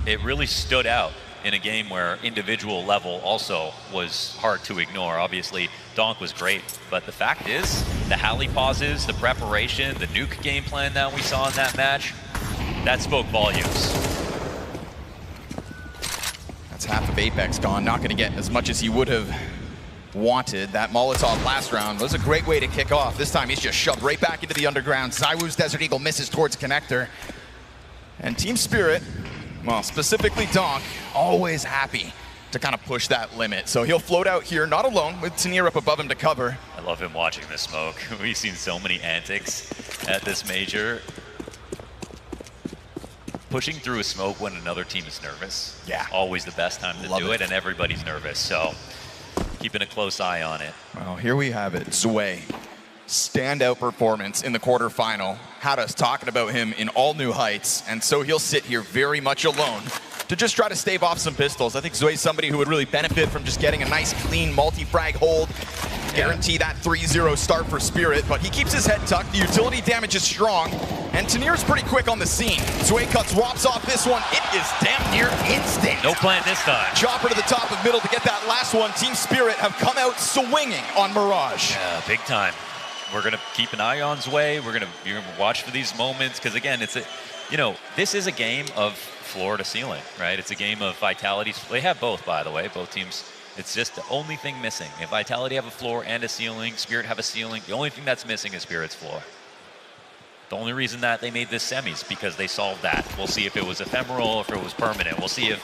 it really stood out in a game where individual level also was hard to ignore. Obviously, Donk was great, but the fact is, the Halley pauses, the preparation, the nuke game plan that we saw in that match, that spoke volumes. That's half of Apex gone, not gonna get as much as he would have wanted. That Molotov last round was a great way to kick off. This time he's just shoved right back into the underground. ZywOo's Desert Eagle misses towards connector. And Team Spirit, well, specifically Donk, always happy to kind of push that limit. So he'll float out here, not alone, with Tenier up above him to cover. I love him watching this smoke. We've seen so many antics at this major. Pushing through a smoke when another team is nervous. Yeah. Always the best time to do it, and everybody's nervous. So keeping a close eye on it. Well, here we have it. Zwei, standout performance in the quarterfinal. Had us talking about him in all new heights, and so he'll sit here very much alone to just try to stave off some pistols. I think Zue's somebody who would really benefit from just getting a nice, clean, multi-frag hold. Guarantee that 3-0 start for Spirit, but he keeps his head tucked. The utility damage is strong, and Tenier's pretty quick on the scene. Zwei cuts Robs off this one. It is damn near instant. No plant this time. Chopper to the top of middle to get that last one. Team Spirit have come out swinging on Mirage. Yeah, big time. We're gonna keep an eye on Zwei. You're gonna watch for these moments, because again, You know, this is a game of floor to ceiling, right? It's a game of Vitality. They have both, by the way, both teams. It's just the only thing missing. If Vitality have a floor and a ceiling, Spirit have a ceiling, the only thing that's missing is Spirit's floor. The only reason that they made this semis, because they solved that. We'll see if it was ephemeral, if it was permanent. We'll see if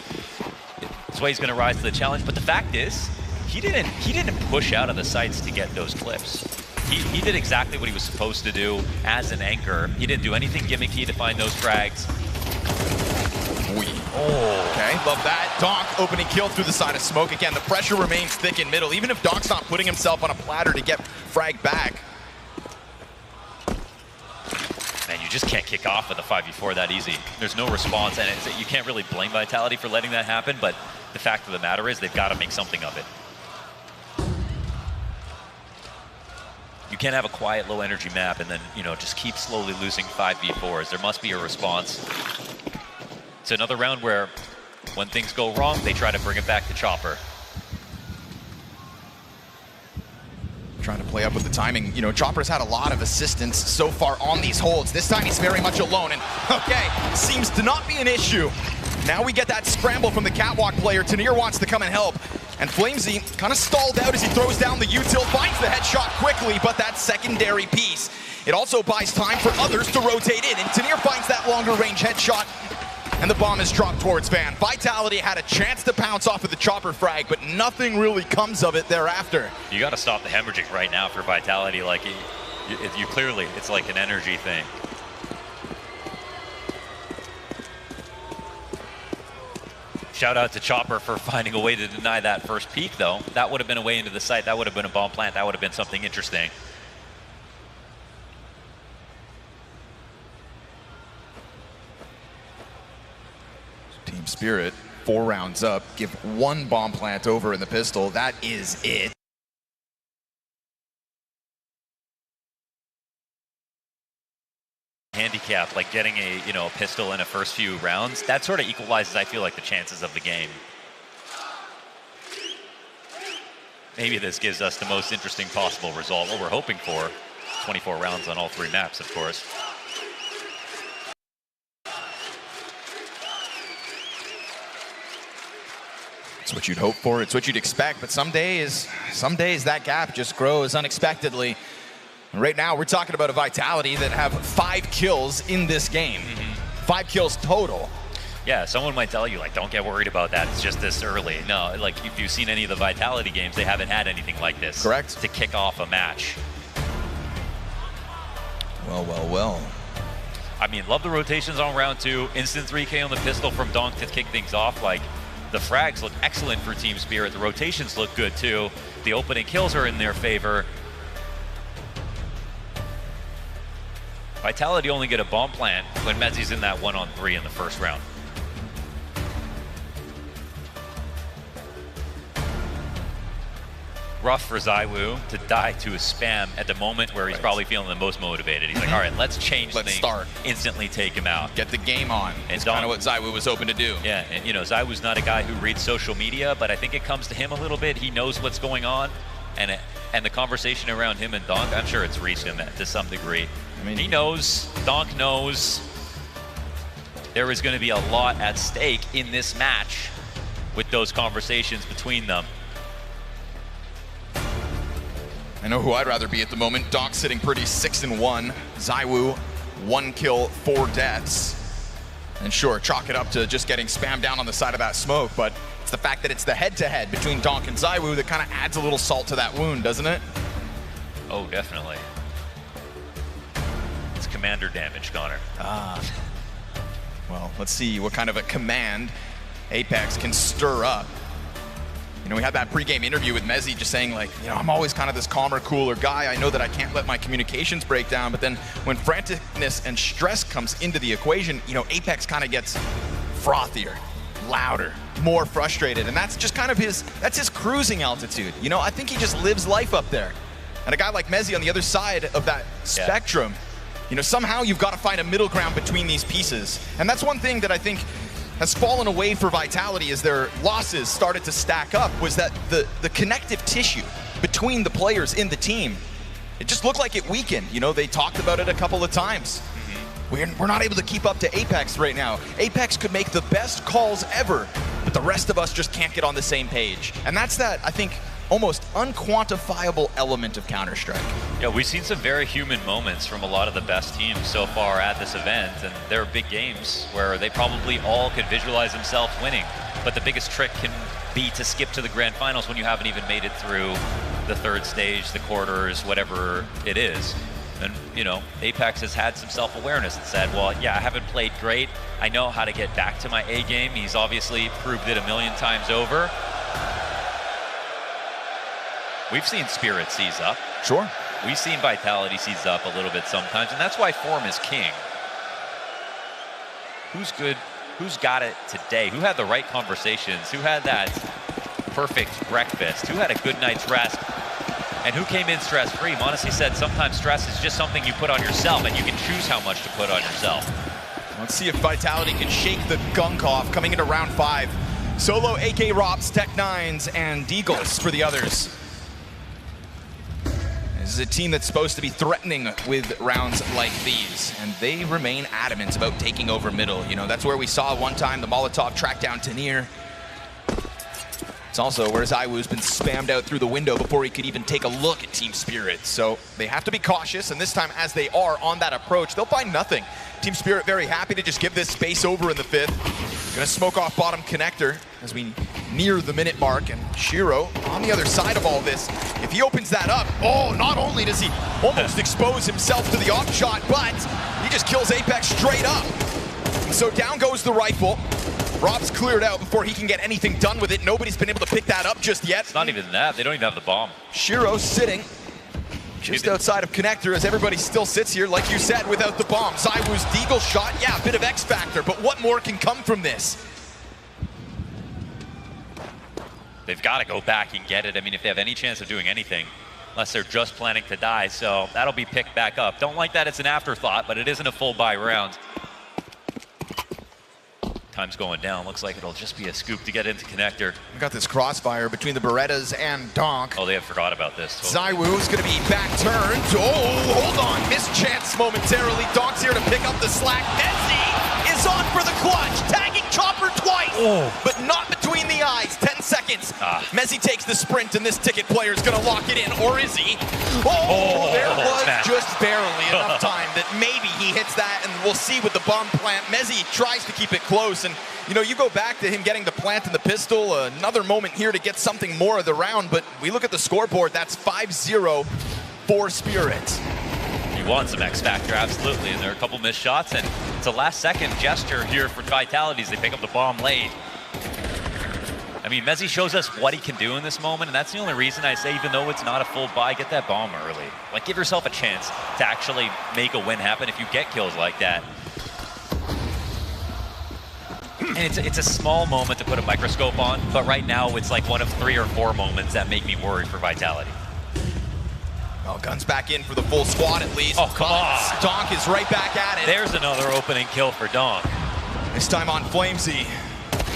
Zway's going to rise to the challenge. But the fact is, he didn't push out of the sights to get those clips. He did exactly what he was supposed to do as an anchor. He didn't do anything gimmicky to find those frags. Okay, love that. Donk opening kill through the side of smoke. Again, the pressure remains thick in middle, even if Donk's not putting himself on a platter to get frag back. Man, you just can't kick off with a 5v4 that easy. There's no response, and you can't really blame Vitality for letting that happen, but the fact of the matter is they've got to make something of it. You can't have a quiet, low-energy map and then, you know, just keep slowly losing 5v4s. There must be a response. It's another round where, when things go wrong, they try to bring it back to Chopper. Trying to play up with the timing. You know, Chopper's had a lot of assistance so far on these holds. This time he's very much alone, and okay, seems to not be an issue. Now we get that scramble from the catwalk player. Tanir wants to come and help, and Flamesy kind of stalled out as he throws down the util, finds the headshot quickly, but that secondary piece, it also buys time for others to rotate in, and Tanir finds that longer range headshot, and the bomb is dropped towards Van. Vitality had a chance to pounce off of the Chopper frag, but nothing really comes of it thereafter. You got to stop the hemorrhaging right now for Vitality. Like, you clearly, it's like an energy thing. Shout out to Chopper for finding a way to deny that first peek, though. That would have been a way into the site. That would have been a bomb plant. That would have been something interesting. Team Spirit, 4 rounds up, give 1 bomb plant over in the pistol. That is it. Handicap, like getting a a pistol in a first few rounds, that sort of equalizes, I feel like, the chances of the game. Maybe this gives us the most interesting possible result. What we're hoping for, 24 rounds on all 3 maps, of course. It's what you'd hope for, it's what you'd expect, but some days that gap just grows unexpectedly. And right now, we're talking about a Vitality that have 5 kills in this game. 5 kills total. Yeah, someone might tell you, like, don't get worried about that, it's just this early. No, like, if you've seen any of the Vitality games, they haven't had anything like this. Correct. To kick off a match. Well, well, well. I mean, love the rotations on round 2. Instant 3K on the pistol from Donk to kick things off. Like, the frags look excellent for Team Spirit. The rotations look good, too. The opening kills are in their favor. Vitality only get a bomb plant when Mezzi's in that 1-on-3 in the first round. Rough for ZywOo to die to a spam at the moment where he's probably feeling the most motivated. He's like, all right, let's change things. Start. Instantly take him out. Get the game on. It's kind of what ZywOo was hoping to do. Yeah, and ZywOo's not a guy who reads social media, but I think it comes to him a little bit. He knows what's going on, and the conversation around him and Donk, I'm sure it's reached him to some degree. I mean, he knows, Donk knows, there is going to be a lot at stake in this match with those conversations between them. I know who I'd rather be at the moment. Donk sitting pretty 6-1. ZywOo, 1 kill, 4 deaths. And sure, chalk it up to just getting spammed down on the side of that smoke, but it's the fact that it's the head-to-head between Donk and ZywOo that kind of adds a little salt to that wound, doesn't it? Oh, definitely. It's commander damage, Connor. Well, let's see what kind of a command Apex can stir up. We had that pregame interview with Mezzi just saying, like, I'm always kind of this calmer, cooler guy. I know that I can't let my communications break down, but then when franticness and stress comes into the equation, Apex kind of gets frothier, louder, more frustrated, and that's just kind of his cruising altitude. I think he just lives life up there. And a guy like Mezzi on the other side of that spectrum, somehow you've got to find a middle ground between these pieces. And that's one thing that I think has fallen away for Vitality as their losses started to stack up, was that the connective tissue between the players in the team, it just looked like it weakened. They talked about it a couple of times. we're not able to keep up to Apex right now. Apex could make the best calls ever, but the rest of us just can't get on the same page. And that's that, I think, almost unquantifiable element of Counter-Strike. Yeah, we've seen some very human moments from a lot of the best teams so far at this event, and there are big games where they probably all could visualize themselves winning. But the biggest trick can be to skip to the grand finals when you haven't even made it through the third stage, the quarters, whatever it is. And, you know, Apex has had some self-awareness and said, well, yeah, I haven't played great. I know how to get back to my A game. He's obviously proved it a million times over. We've seen Spirit seize up. Sure. We've seen Vitality seize up a little bit sometimes, and that's why form is king. Who's good? Who's got it today? Who had the right conversations? Who had that perfect breakfast? Who had a good night's rest? And who came in stress-free? Monacy said sometimes stress is just something you put on yourself, and you can choose how much to put on yourself. Let's see if Vitality can shake the gunk off coming into round 5. Solo, AK Rops, Tech9s, and Deagles for the others. This is a team that's supposed to be threatening with rounds like these, and they remain adamant about taking over middle. You know, that's where we saw one time the Molotov track down Tanir. It's also where ZywOo's been spammed out through the window before he could even take a look at Team Spirit. So they have to be cautious, and this time as they are on that approach, they'll find nothing. Team Spirit very happy to just give this space over in the 5th. Gonna smoke off bottom connector as we near the minute mark, and Shiro on the other side of all this. If he opens that up, oh, not only does he almost expose himself to the off shot, but he just kills Apex straight up. So down goes the rifle. Rob's cleared out before he can get anything done with it. Nobody's been able to pick that up just yet. It's not even that. They don't even have the bomb. Shiro sitting just outside of connector as everybody still sits here, like you said, without the bomb. ZywOo's Deagle shot, yeah, a bit of X factor, but what more can come from this? They've got to go back and get it. I mean, if they have any chance of doing anything, unless they're just planning to die. So that'll be picked back up. Don't like that it's an afterthought, but it isn't a full buy round. Time's going down. Looks like it'll just be a scoop to get into connector. We got this crossfire between the Berettas and Donk. Oh, they have forgot about this. Totally. ZywOo's going to be back turned. Oh, hold on. Mischance momentarily. Donk's here to pick up the slack. Mezzi is on for the clutch. Tagging Chopper twice, but not between the eyes. 10 seconds. Mezzi takes the sprint, and this ticket player is going to lock it in. Or is he? Oh, there was just barely enough time that maybe he hits that, and we'll see with the bomb plant. Mezzi tries to keep it close. And, you know, you go back to him getting the plant and the pistol, another moment here to get something more of the round, but we look at the scoreboard, that's 5-0 for Spirit. You want some X Factor, absolutely, and there are a couple missed shots, and it's a last-second gesture here for Vitalities. They pick up the bomb late. I mean, Mezzi shows us what he can do in this moment, and that's the only reason I say, even though it's not a full buy, get that bomb early. Like, give yourself a chance to actually make a win happen if you get kills like that. And it's a small moment to put a microscope on, but right now it's like one of 3 or 4 moments that make me worried for Vitality. Well, guns back in for the full squad at least. Oh, come on. Donk is right back at it. There's another opening kill for Donk. This time on Flamesy.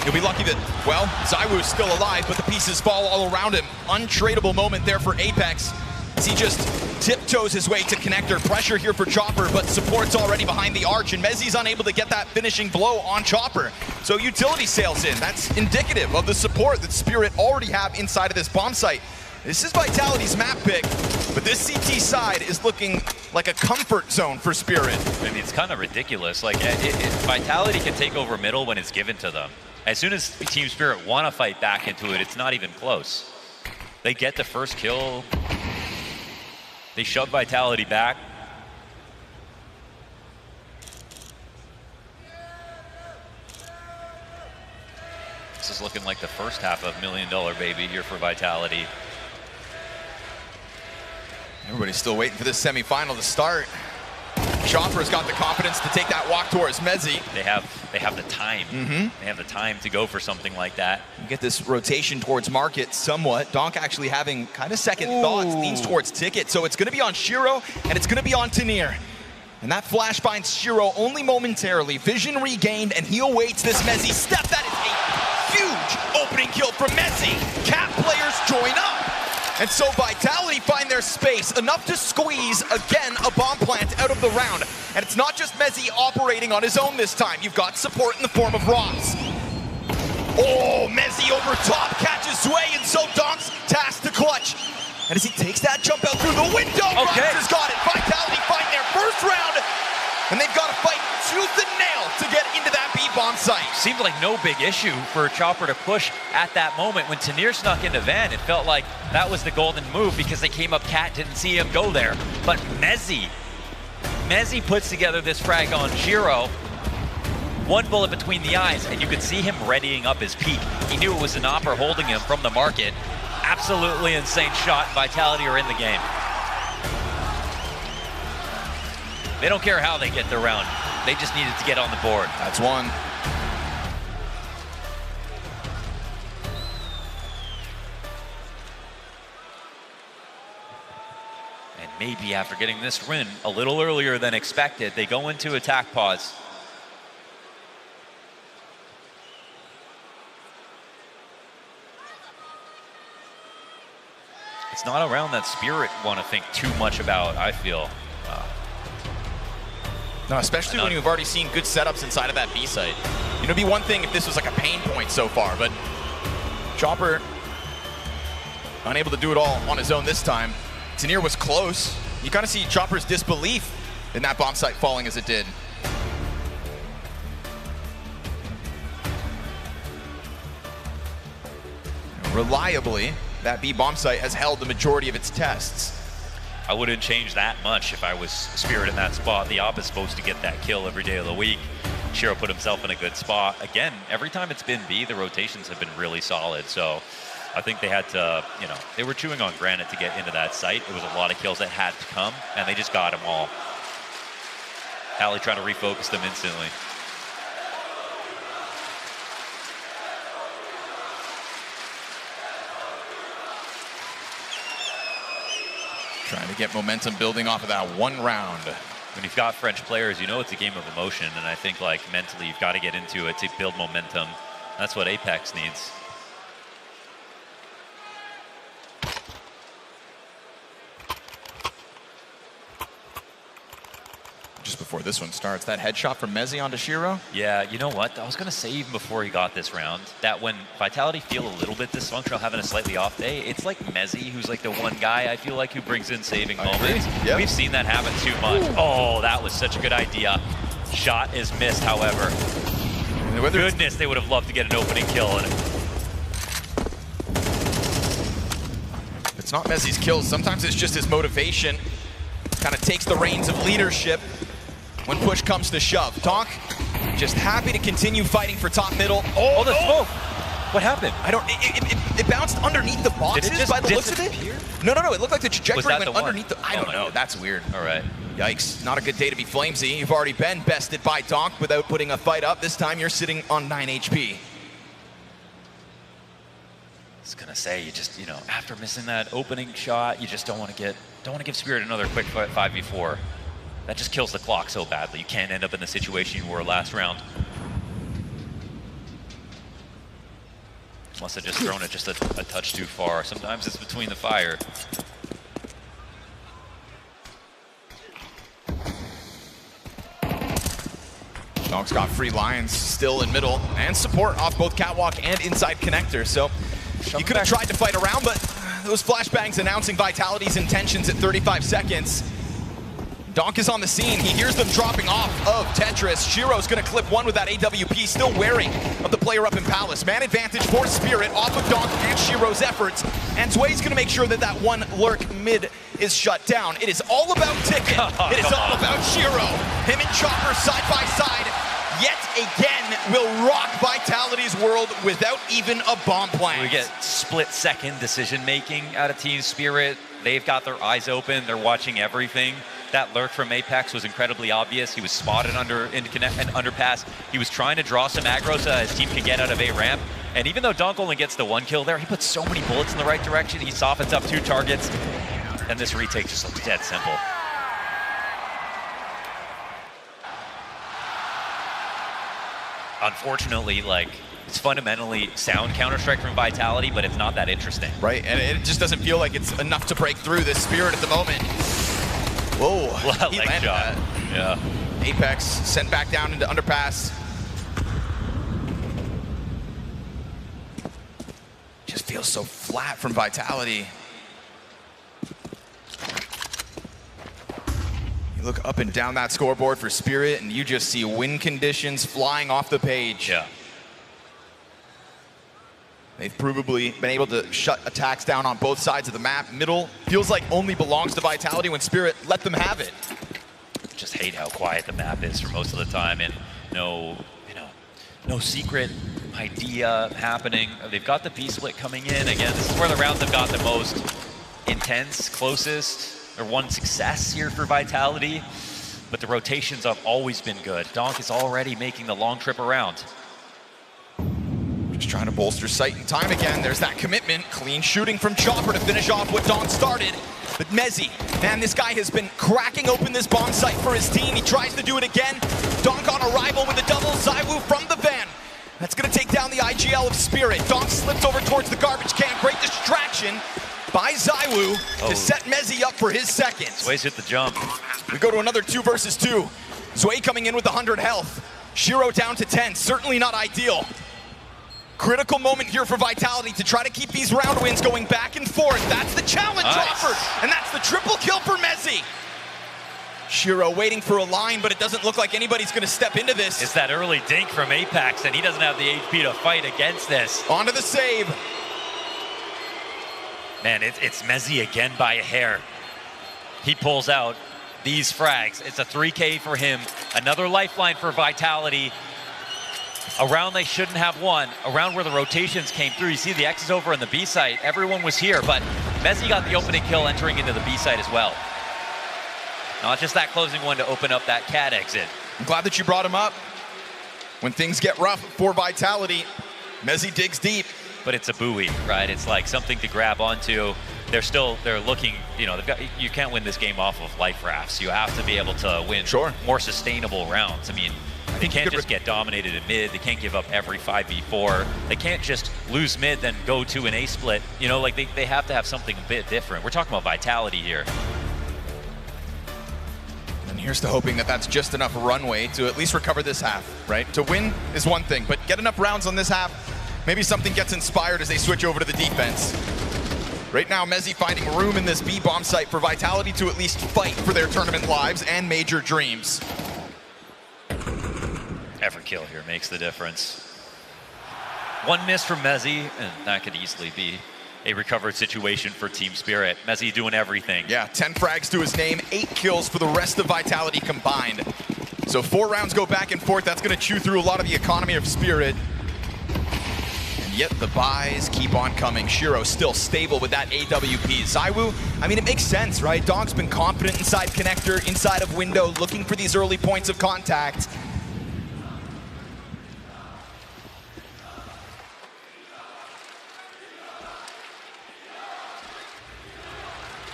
He'll be lucky that, well, ZywOo's still alive, but the pieces fall all around him. Untradeable moment there for Apex as he just tiptoes his way to connector. Pressure here for Chopper, but support's already behind the arch, and Mezzi's unable to get that finishing blow on Chopper. So utility sails in. That's indicative of the support that Spirit already have inside of this bomb site. This is Vitality's map pick, but this CT side is looking like a comfort zone for Spirit. I mean, it's kind of ridiculous. Like, Vitality can take over middle when it's given to them. As soon as Team Spirit want to fight back into it, it's not even close. They get the first kill. They shove Vitality back. This is looking like the first half of $1 Million Baby here for Vitality. Everybody's still waiting for this semifinal to start. Chopper's got the confidence to take that walk towards Mezzi. They have the time. They have the time to go for something like that. You get this rotation towards market somewhat. Donk actually having kind of second thoughts, leans towards ticket. So it's going to be on Shiro, and it's going to be on Tanir. And that flash finds Shiro only momentarily. Vision regained, and he awaits this Mezzi step. That is a huge opening kill from Mezzi. Cap players join up. And so Vitality find their space, enough to squeeze, again, a bomb plant out of the round. And it's not just Mezzi operating on his own this time. You've got support in the form of Ross. Oh, Mezzi over top, catches Zway, and so Donk's tasked to clutch. And as he takes that jump out through the window, Ross has got it. Vitality find their first round, and they've got to fight tooth and nail to get into that B-bomb site. Seemed like no big issue for Chopper to push at that moment. When Tanir snuck into Van, it felt like that was the golden move because they came up Cat, didn't see him go there. But Mezzi puts together this frag on Shiro. One bullet between the eyes, and you could see him readying up his peak. He knew it was an opera holding him from the market. Absolutely insane shot. Vitality are in the game. They don't care how they get the round. They just needed to get on the board. That's one. And maybe after getting this win a little earlier than expected, they go into attack pause. It's not around that Spirit want to think too much about, I feel. No, especially when you've already seen good setups inside of that B site. You know, it'd be one thing if this was like a pain point so far, but Chopper unable to do it all on his own this time. Tanir was close. You kind of see Chopper's disbelief in that bomb site falling as it did. Reliably, that B bomb site has held the majority of its tests. I wouldn't change that much if I was Spirit in that spot. The op is supposed to get that kill every day of the week. Shiro put himself in a good spot. Again, every time it's been B, the rotations have been really solid. So I think they had to, you know, they were chewing on granite to get into that site. It was a lot of kills that had to come, and they just got them all. Hallie trying to refocus them instantly. Trying to get momentum building off of that one round. When you've got French players, you know it's a game of emotion, and I think like mentally you've got to get into it to build momentum. That's what Apex needs. Just before this one starts, that headshot from Mezzi onto Shiro. Yeah, you know what? I was going to say even before he got this round, that when Vitality feel a little bit dysfunctional, having a slightly off day, it's like Mezzi, who's like the one guy I feel like who brings in saving moments. Yep. We've seen that happen too much. Oh, that was such a good idea. Shot is missed, however. Goodness, they would have loved to get an opening kill. And it's not Mezzi's kills. Sometimes it's just his motivation. Kind of takes the reins of leadership when push comes to shove. Donk just happy to continue fighting for top middle. Oh, the smoke. What happened? I don't, it bounced underneath the boxes by the looks of it. No, it looked like the trajectory went underneath the, I don't know, that's weird. All right. Yikes, not a good day to be flamesy. You've already been bested by Donk without putting a fight up. This time you're sitting on 9 HP. I was gonna say, you just, you know, after missing that opening shot, you just don't want to give Spirit another quick 5v4. That just kills the clock so badly. You can't end up in the situation you were last round. Must have just thrown it just a touch too far. Sometimes it's between the fire. Donk's got free lines still in middle and support off both catwalk and inside connector. So you could have tried to fight around, but those flashbangs announcing Vitality's intentions at 35 seconds. Donk is on the scene. He hears them dropping off of Tetris. Shiro's going to clip one with that AWP, still wary of the player up in Palace. Man advantage for Spirit off of Donk and Shiro's efforts. And Zway's going to make sure that that one lurk mid is shut down. It is all about Ticket. It is all about Shiro. Him and Chopper side by side. Yet again will rock Vitality's world without even a bomb plant. We get split-second decision-making out of Team Spirit. They've got their eyes open. They're watching everything. That lurk from Apex was incredibly obvious. He was spotted in an underpass. He was trying to draw some aggro so his team could get out of A ramp. And even though Donk only gets the one kill there, he puts so many bullets in the right direction. He softens up 2 targets. And this retake just looks dead simple. Unfortunately, like, It's fundamentally sound Counter-Strike from Vitality, but it's not that interesting. Right, and it just doesn't feel like it's enough to break through this Spirit at the moment. Whoa, he leg landed shot. that. Yeah. Apex sent back down into underpass. Just feels so flat from Vitality. You look up and down that scoreboard for Spirit, and you just see win conditions flying off the page. Yeah. They've provably been able to shut attacks down on both sides of the map. Middle feels like only belongs to Vitality when Spirit let them have it. Just hate how quiet the map is for most of the time, and no secret idea happening. They've got the B split coming in. Again, this is where the rounds have got the most intense, closest. Or one success here for Vitality, but the rotations have always been good. Donk is already making the long trip around. Just trying to bolster sight and time again. There's that commitment. Clean shooting from Chopper to finish off what Donk started. But Mezzi, man, this guy has been cracking open this bomb site for his team. He tries to do it again. Donk on arrival with a double. ZywOo from the van. That's going to take down the IGL of Spirit. Donk slips over towards the garbage can. Great distraction by ZywOo to set Mezzi up for his second. Sway's hit the jump. We go to another 2 versus 2. Sway coming in with 100 health. Shiro down to 10. Certainly not ideal. Critical moment here for Vitality to try to keep these round wins going back and forth. That's the challenge offered, and that's the triple kill for Mezzi. Shiro waiting for a line, but it doesn't look like anybody's going to step into this. It's that early dink from Apex, and he doesn't have the HP to fight against this. Onto the save. Man, it's Mezzi again by a hair. He pulls out these frags. It's a 3K for him. Another lifeline for Vitality. A round they shouldn't have won. A round where the rotations came through. You see the X is over on the B site. Everyone was here, but Mezzi got the opening kill entering into the B site as well. Not just that closing one to open up that cat exit. I'm glad that you brought him up. When things get rough for Vitality, Mezzi digs deep. But it's a buoy, right? It's like something to grab onto. They're looking, you can't win this game off of life rafts. You have to be able to win more sustainable rounds. I mean, they can't just get dominated in mid. They can't give up every 5v4. They can't just lose mid, then go to an A split. Like they have to have something a bit different. We're talking about Vitality here. And here's to hoping that that's just enough runway to at least recover this half, right? To win is one thing, but get enough rounds on this half, maybe something gets inspired as they switch over to the defense. Right now, Mezzi finding room in this B bomb site for Vitality to at least fight for their tournament lives and major dreams. Every kill here makes the difference. One miss from Mezzi, and that could easily be a recovered situation for Team Spirit. Mezzi doing everything. Yeah, 10 frags to his name, 8 kills for the rest of Vitality combined. So 4 rounds go back and forth. That's going to chew through a lot of the economy of Spirit. And yet the buys keep on coming. Shiro still stable with that AWP. ZywOo, I mean, it makes sense, right? Dog's been confident inside connector, inside of window, looking for these early points of contact.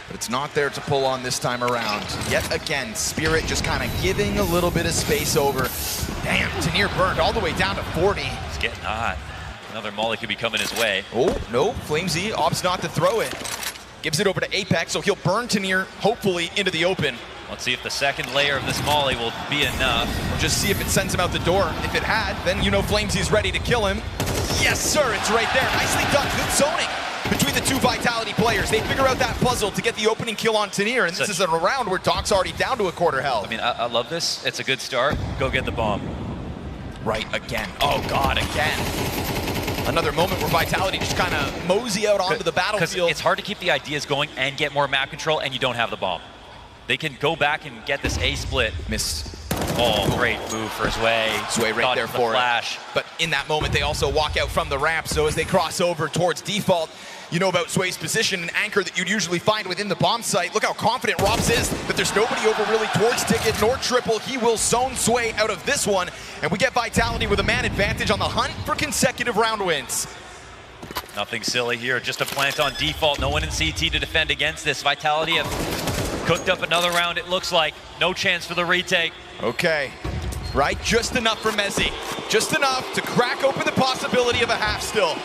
But it's not there to pull on this time around. Yet again, Spirit just kind of giving a little bit of space over. Damn, Tanir burned all the way down to 40. He's getting hot. Another molly could be coming his way. Oh, no, FlameZ opts not to throw it. Gives it over to Apex, so he'll burn Tanir, hopefully, into the open. Let's see if the second layer of this molly will be enough. We'll just see if it sends him out the door. If it had, then you know FlameZ's ready to kill him. Yes, sir, it's right there. Nicely done, good zoning between the two Vitality players. They figure out that puzzle to get the opening kill on Tanir, and this is a round where Donk's already down to a quarter health. I mean, I love this. It's a good start. Go get the bomb. Right, again. Oh, God, again. Another moment where Vitality just kind of mosey out onto the battlefield. Because it's hard to keep the ideas going and get more map control, and you don't have the bomb. They can go back and get this A split. Missed. Oh, great move for Sway. Sway right there for flash. It. But in that moment, they also walk out from the ramp, so as they cross over towards default, you know about Sway's position, an anchor that you'd usually find within the bomb site. Look how confident Robs is that there's nobody over really towards Ticket nor Triple. He will zone Sway out of this one, and we get Vitality with a man advantage on the hunt for consecutive round wins. Nothing silly here, just a plant on default. No one in CT to defend against this. Vitality have cooked up another round, it looks like. No chance for the retake. Okay. right? Just enough for Mezzi. Just enough to crack open the possibility of a half still.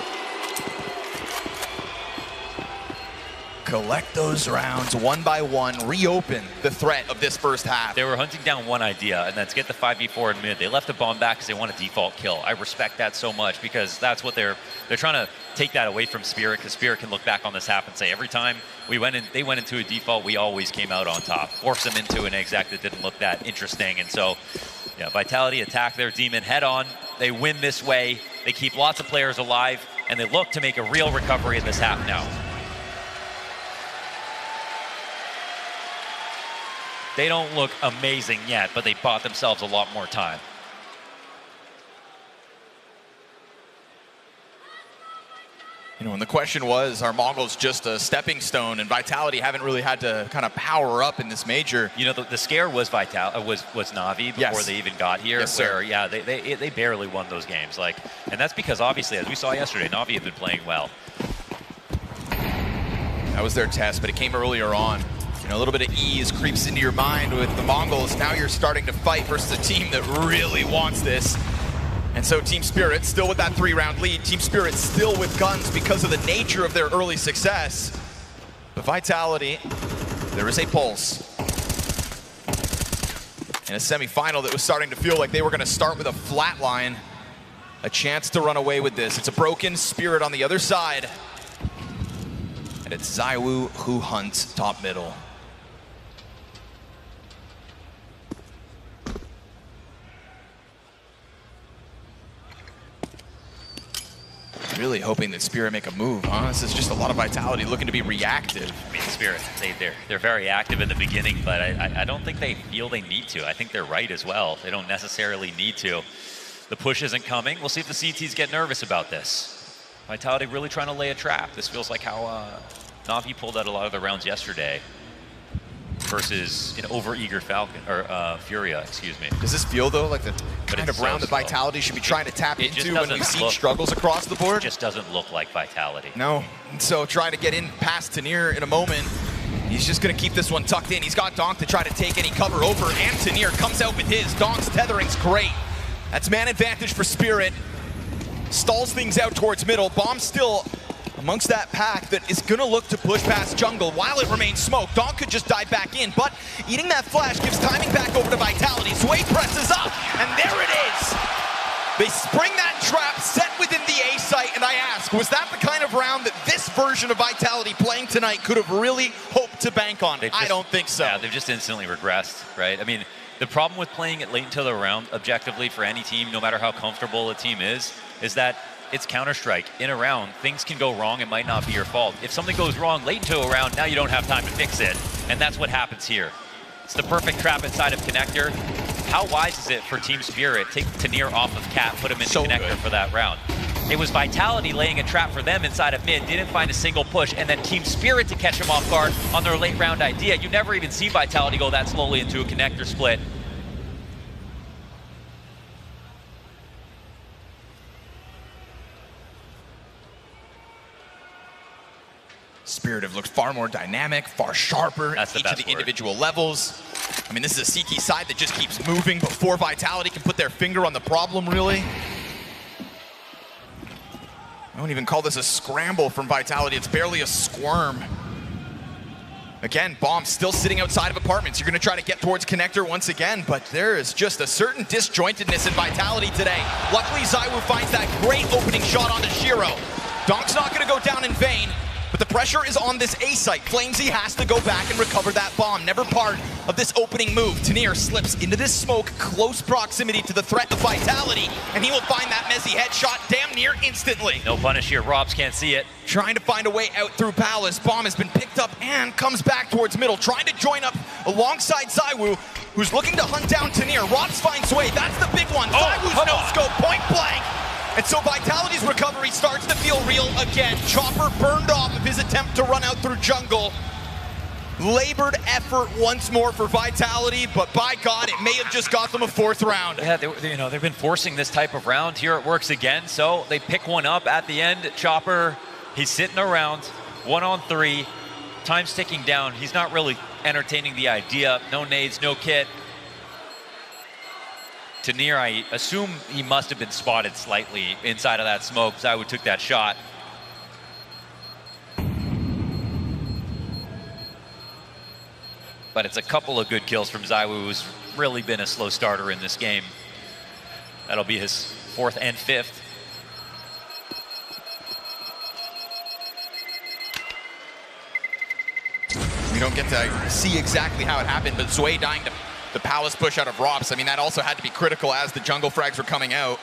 Collect those rounds one by one, reopen the threat of this first half. They were hunting down one idea, and that's get the 5v4 in mid. They left the bomb back because they want a default kill. I respect that so much because that's what they're trying to take that away from Spirit, because Spirit can look back on this half and say every time they went into a default, we always came out on top. Force them into an exec that didn't look that interesting, and so yeah, Vitality attack their demon head on. They win this way. They keep lots of players alive, and they look to make a real recovery in this half now. They don't look amazing yet, but they bought themselves a lot more time. You know, and the question was, are Mongols just a stepping stone, and Vitality haven't really had to kind of power up in this major? You know, the scare was was Na'Vi before they even got here. Yes, sir. Where, yeah, they barely won those games. Like, and that's because obviously, as we saw yesterday, Na'Vi have been playing well. That was their test, but it came earlier on. You know, a little bit of ease creeps into your mind with the Mongols. Now you're starting to fight versus a team that really wants this. And so Team Spirit still with that 3-round lead. Team Spirit still with guns because of the nature of their early success. But Vitality, there is a pulse. In a semifinal that was starting to feel like they were going to start with a flat line. A chance to run away with this. It's a broken Spirit on the other side. And it's ZywOo who hunts top middle. Really hoping that Spirit make a move, huh? This is just a lot of Vitality looking to be reactive. I mean, Spirit, they're very active in the beginning, but I don't think they feel they need to. I think they're right as well. They don't necessarily need to. The push isn't coming. We'll see if the CTs get nervous about this. Vitality really trying to lay a trap. This feels like how Na'Vi pulled out a lot of the rounds yesterday versus an over-eager Falcon, or Furia, excuse me. Does this feel, though, like the kind of round that Vitality should be trying to tap into when we've seen struggles across the board? It just doesn't look like Vitality. No, and so trying to get in past Tanir in a moment. He's just going to keep this one tucked in. He's got Donk to try to take any cover over, and Tanir comes out with his. Donk's tethering's great. That's man advantage for Spirit. Stalls things out towards middle. Bomb still amongst that pack that is going to look to push past jungle while it remains smoke. Donk could just dive back in, but eating that flash gives timing back over to Vitality. Sway presses up, and there it is. They spring that trap set within the A site, and I ask, was that the kind of round that this version of Vitality playing tonight could have really hoped to bank on? I don't think so. Yeah, they've just instantly regressed, right? I mean, the problem with playing it late into the round, objectively, for any team, no matter how comfortable a team is that it's Counter-Strike. In a round, things can go wrong. It might not be your fault. If something goes wrong late into a round, now you don't have time to fix it. And that's what happens here. It's the perfect trap inside of Connector. How wise is it for Team Spirit? Take Tanir off of Cat, put him into Connector for that round. It was Vitality laying a trap for them inside of mid, didn't find a single push, and then Team Spirit to catch him off guard on their late round idea. You never even see Vitality go that slowly into a Connector split. Spirit have looked far more dynamic, far sharper at each of the individual levels. I mean, this is a CT side that just keeps moving before Vitality can put their finger on the problem, really. I don't even call this a scramble from Vitality. It's barely a squirm. Again, Bomb still sitting outside of apartments. You're going to try to get towards Connector once again, but there is just a certain disjointedness in Vitality today. Luckily, ZywOo finds that great opening shot onto Shiro. Donk's not going to go down in vain. But the pressure is on this A site. Flamesy has to go back and recover that bomb. Never part of this opening move. Tanir slips into this smoke, close proximity to the threat of Vitality, and he will find that Mezzi headshot damn near instantly. No punish here. Robs can't see it. Trying to find a way out through Palace. Bomb has been picked up and comes back towards middle, trying to join up alongside ZywOo, who's looking to hunt down Tanir. Robs finds way. That's the big one. ZywOo's no-scope, point blank. And so Vitality's recovery starts to feel real again. Chopper burned off of his attempt to run out through jungle. Labored effort once more for Vitality, but by God, it may have just got them a fourth round. Yeah, they've been forcing this type of round. Here it works again, so they pick one up at the end. Chopper, he's sitting around, 1-on-3, time's ticking down. He's not really entertaining the idea. No nades, no kit. Tanir, I assume he must have been spotted slightly inside of that smoke. Zywoo took that shot. But it's a couple of good kills from Zywoo, who's really been a slow starter in this game. That'll be his 4th and 5th. We don't get to see exactly how it happened, but Zwei dying to the palace push out of Rops. I mean, that also had to be critical as the jungle frags were coming out.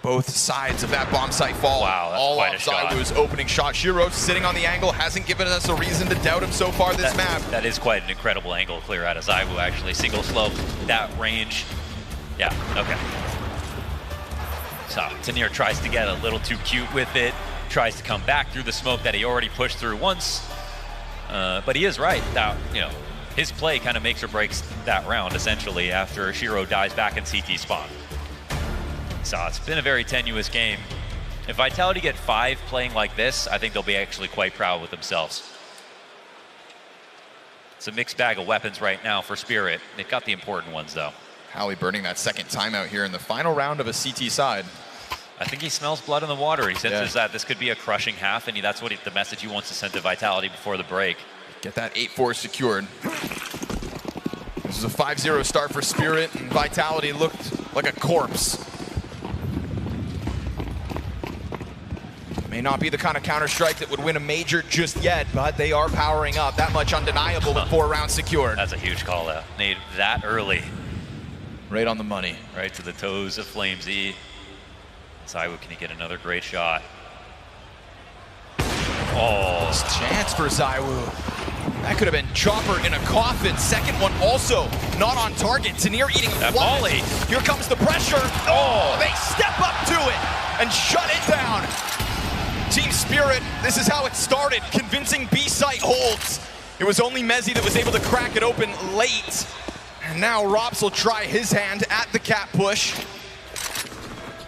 Both sides of that bomb site fall. Wow, that's all quite off a shot. Zywoo's opening shot. Shiro sitting on the angle hasn't given us a reason to doubt him so far this map. That is quite an incredible angle clear out of Zywoo, actually. Single slope, that range. Yeah, okay. So Tanir tries to get a little too cute with it, tries to come back through the smoke that he already pushed through once. But he is right. That, you know, his play kind of makes or breaks that round, essentially, after Shiro dies back in CT spawn. So it's been a very tenuous game. If Vitality get 5 playing like this, I think they'll be actually quite proud with themselves. It's a mixed bag of weapons right now for Spirit. They've got the important ones, though. Howie burning that second timeout here in the final round of a CT side. I think he smells blood in the water. He senses that this could be a crushing half, and that's what the message he wants to send to Vitality before the break. Get that 8-4 secured. This is a 5-0 start for Spirit, and Vitality looked like a corpse. May not be the kind of Counter-Strike that would win a major just yet, but they are powering up. That much undeniable with 4 rounds secured. That's a huge call out. Need that early. Right on the money. Right to the toes of Flamesy. Zywoo, can he get another great shot? Oh. Chance for Zywoo. That could have been Chopper in a coffin. Second one also not on target. Tanir eating that volley. Here comes the pressure. Oh, they step up to it and shut it down. Team Spirit, this is how it started. Convincing B-site holds. It was only Mezzy that was able to crack it open late. And now Rops will try his hand at the cap push.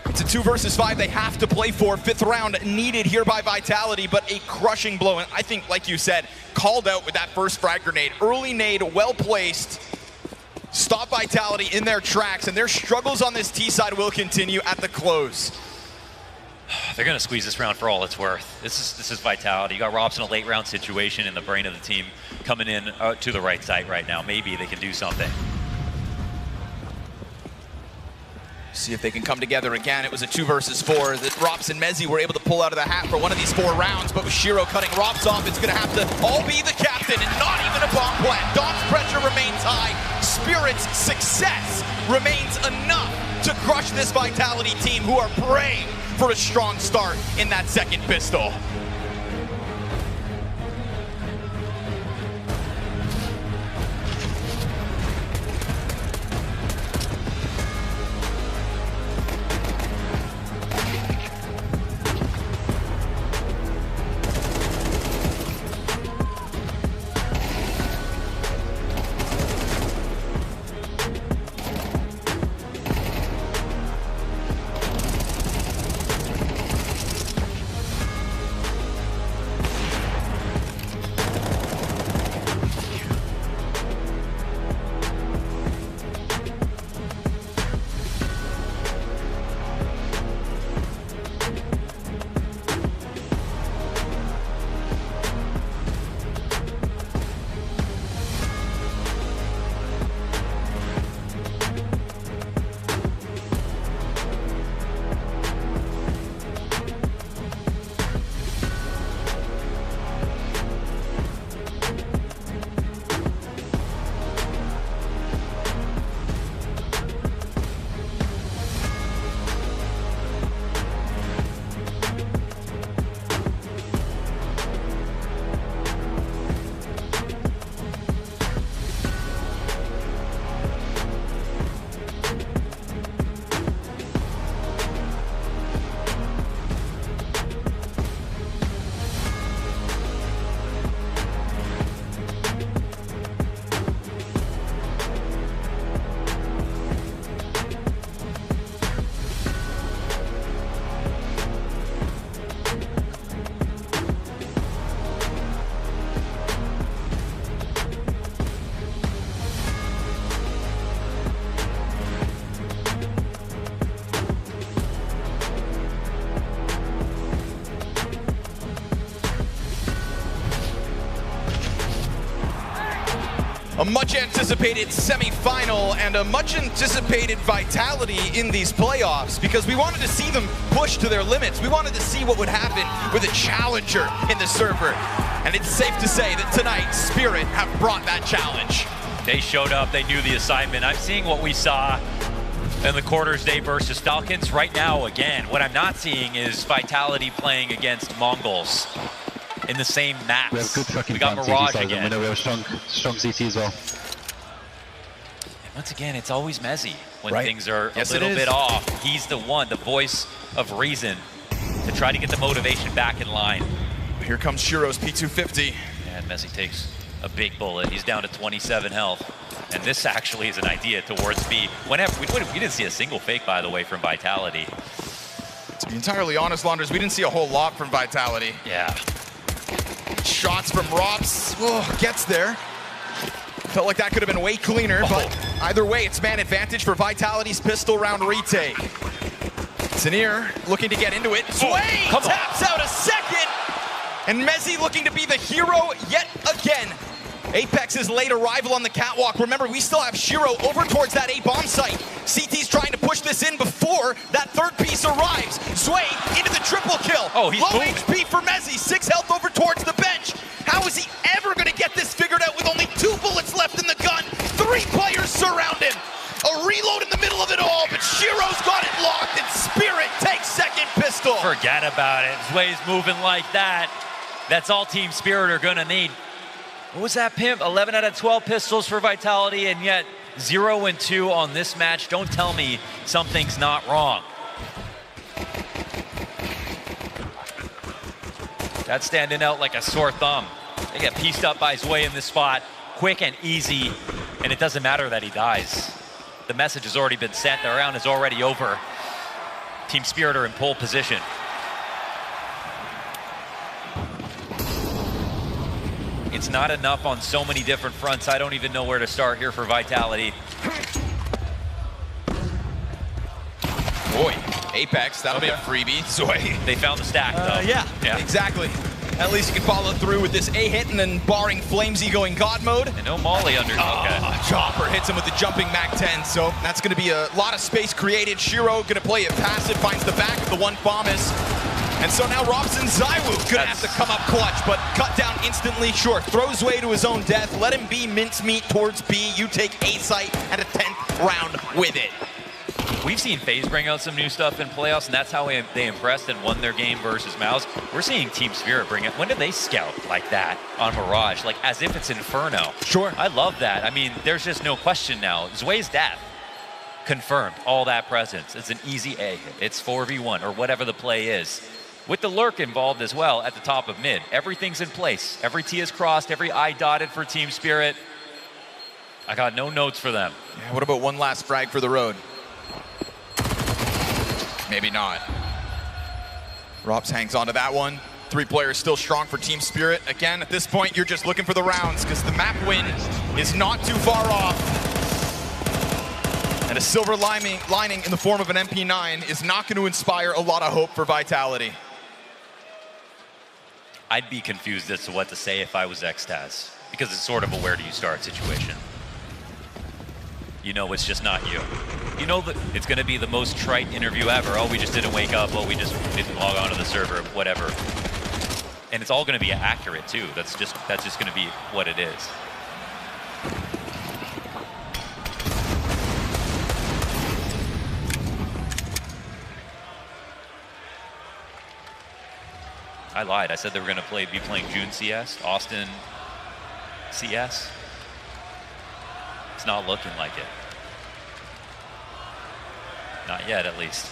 It's a 2 versus 5 they have to play for. 5th round needed here by Vitality, but a crushing blow. And I think, like you said, called out with that first frag grenade. Early nade, well placed. Stop Vitality in their tracks, and their struggles on this T side will continue at the close. They're going to squeeze this round for all it's worth. This is Vitality. You got Robs in a late round situation in the brain of the team coming in to the right side right now. Maybe they can do something. See if they can come together again. It was a 2 versus 4 that Rops and Mezzy were able to pull out of the hat for one of these 4 rounds, but with Shiro cutting Rops off, it's going to have to all be the captain and not even a bomb plant. Dawn's pressure remains high. Spirit's success remains enough to crush this Vitality team, who are praying for a strong start in that second pistol. A much anticipated semi-final and a much anticipated vitality in these playoffs because we wanted to see them push to their limits. We wanted to see what would happen with a challenger in the server. And it's safe to say that tonight, Spirit have brought that challenge. They showed up, they knew the assignment. I'm seeing what we saw in the quarters day versus Falcons right now again. What I'm not seeing is Vitality playing against Mongols in the same maps. We have good fucking We got Mirage again. We know we have a strong CT as well. And once again, it's always Mezzy when Right. things are Yes, a little it is. bit off. He's the one, the voice of reason to try to get the motivation back in line. Here comes Shiro's P250. And Mezzy takes a big bullet. He's down to 27 health. And this actually is an idea towards B. Whenever we didn't see a single fake, by the way, from Vitality. To be entirely honest, Launders, we didn't see a whole lot from Vitality. Yeah. Shots from Robs, gets there. Felt like that could have been way cleaner, but either way, it's man advantage for Vitality's pistol round retake. Sneer looking to get into it. Sway taps out a second, and Mezzy looking to be the hero yet again. Apex's late arrival on the catwalk. Remember, we still have Shiro over towards that A-bomb site. CT's trying to push this in before that third piece arrives. Sway into the triple kill. Oh, he's low moving. HP for Mezzy. 6 health over towards the bench. How is he ever going to get this figured out with only 2 bullets left in the gun? 3 players surround him. A reload in the middle of it all, but Shiro's got it locked, and Spirit takes second pistol. Forget about it. Sway's moving like that. That's all Team Spirit are going to need. What was that, Pimp? 11 out of 12 pistols for Vitality, and yet 0 and 2 on this match. Don't tell me something's not wrong. That's standing out like a sore thumb. They get pieced up by Sway in this spot, quick and easy, and it doesn't matter that he dies. The message has already been sent. The round is already over. Team Spirit are in pole position. It's not enough on so many different fronts. I don't even know where to start here for Vitality. Boy, Apex, that'll be a freebie. Sway. They found the stack, though. Yeah, exactly. At least you can follow through with this A hit and then barring Flamesy going God mode. And no Molly under. Okay. Chopper hits him with the jumping Mac-10, so that's going to be a lot of space created. Shiro going to play it passive, finds the back of the one Bombus. And so now Robson Zaiwu going to have to come up clutch, but cut down instantly. Sure, throws way to his own death. Let him be mincemeat towards B. You take A site at a 10th round with it. We've seen FaZe bring out some new stuff in playoffs, and that's how they impressed and won their game versus Mouse. We're seeing Team Spirit bring it. When did they scout like that on Mirage? Like, as if it's Inferno. Sure. I love that. I mean, there's just no question now. Zway's death confirmed all that presence. It's an easy A hit. It's 4v1 or whatever the play is. With the lurk involved as well at the top of mid. Everything's in place. Every T is crossed, every I dotted for Team Spirit. I got no notes for them. Yeah, what about one last frag for the road? Maybe not. Robs hangs on to that one. 3 players still strong for Team Spirit. Again, at this point, you're just looking for the rounds because the map win is not too far off. And a silver lining in the form of an MP9 is not going to inspire a lot of hope for Vitality. I'd be confused as to what to say if I was Xtaz, because it's sort of a where do you start situation. You know it's just not you. You know that it's going to be the most trite interview ever. Oh, we just didn't wake up. Oh, we just didn't log on to the server, whatever. And it's all going to be accurate too. That's just going to be what it is. I lied. I said they were going to be playing June CS, Austin CS. It's not looking like it. Not yet, at least.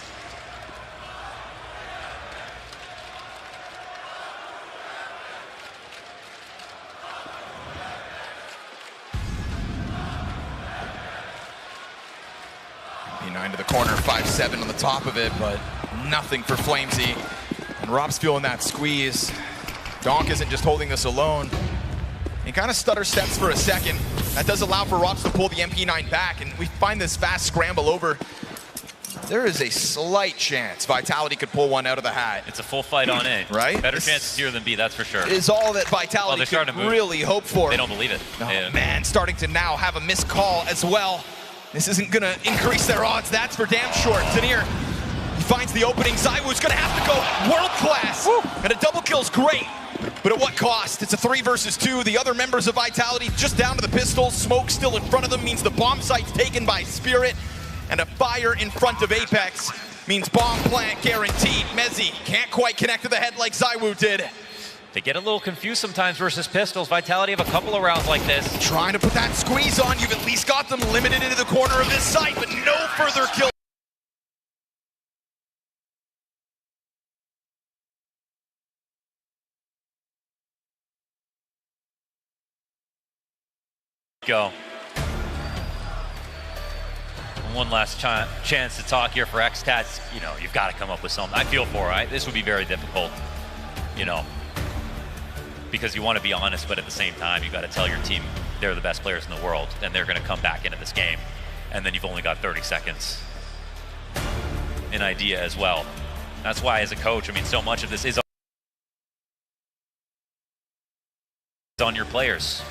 P9 to the corner, 5-7 on the top of it, but nothing for Flamesy. And Rob's feeling that squeeze. Donk isn't just holding this alone. He kind of stutter steps for a second. That does allow for Robs to pull the MP9 back, and we find this fast scramble over There is a slight chance Vitality could pull one out of the hat. It's a full fight on A. Right? Better chances here than B, that's for sure. Is all that Vitality could really hope for. They don't believe it. Oh, man, starting to now have a missed call as well. This isn't going to increase their odds, that's for damn sure. Tanir, he finds the opening. ZywOo's going to have to go world class. And a double kill's great. But at what cost? It's a 3 versus 2. The other members of Vitality just down to the pistols. Smoke still in front of them means the bomb site's taken by Spirit. And a fire in front of Apex means bomb plant guaranteed. Mezzi can't quite connect to the head like ZywOo did. They get a little confused sometimes versus pistols. Vitality have a couple of rounds like this. Trying to put that squeeze on. You've at least got them limited into the corner of this site, but no further kill. Go. One last chance to talk here for XTats. You know, you've got to come up with something. I feel for it. This would be very difficult, you know, because you want to be honest, but at the same time, you got to tell your team they're the best players in the world, and they're going to come back into this game. And then you've only got 30 seconds. An idea as well. That's why, as a coach, I mean, so much of this is on your players.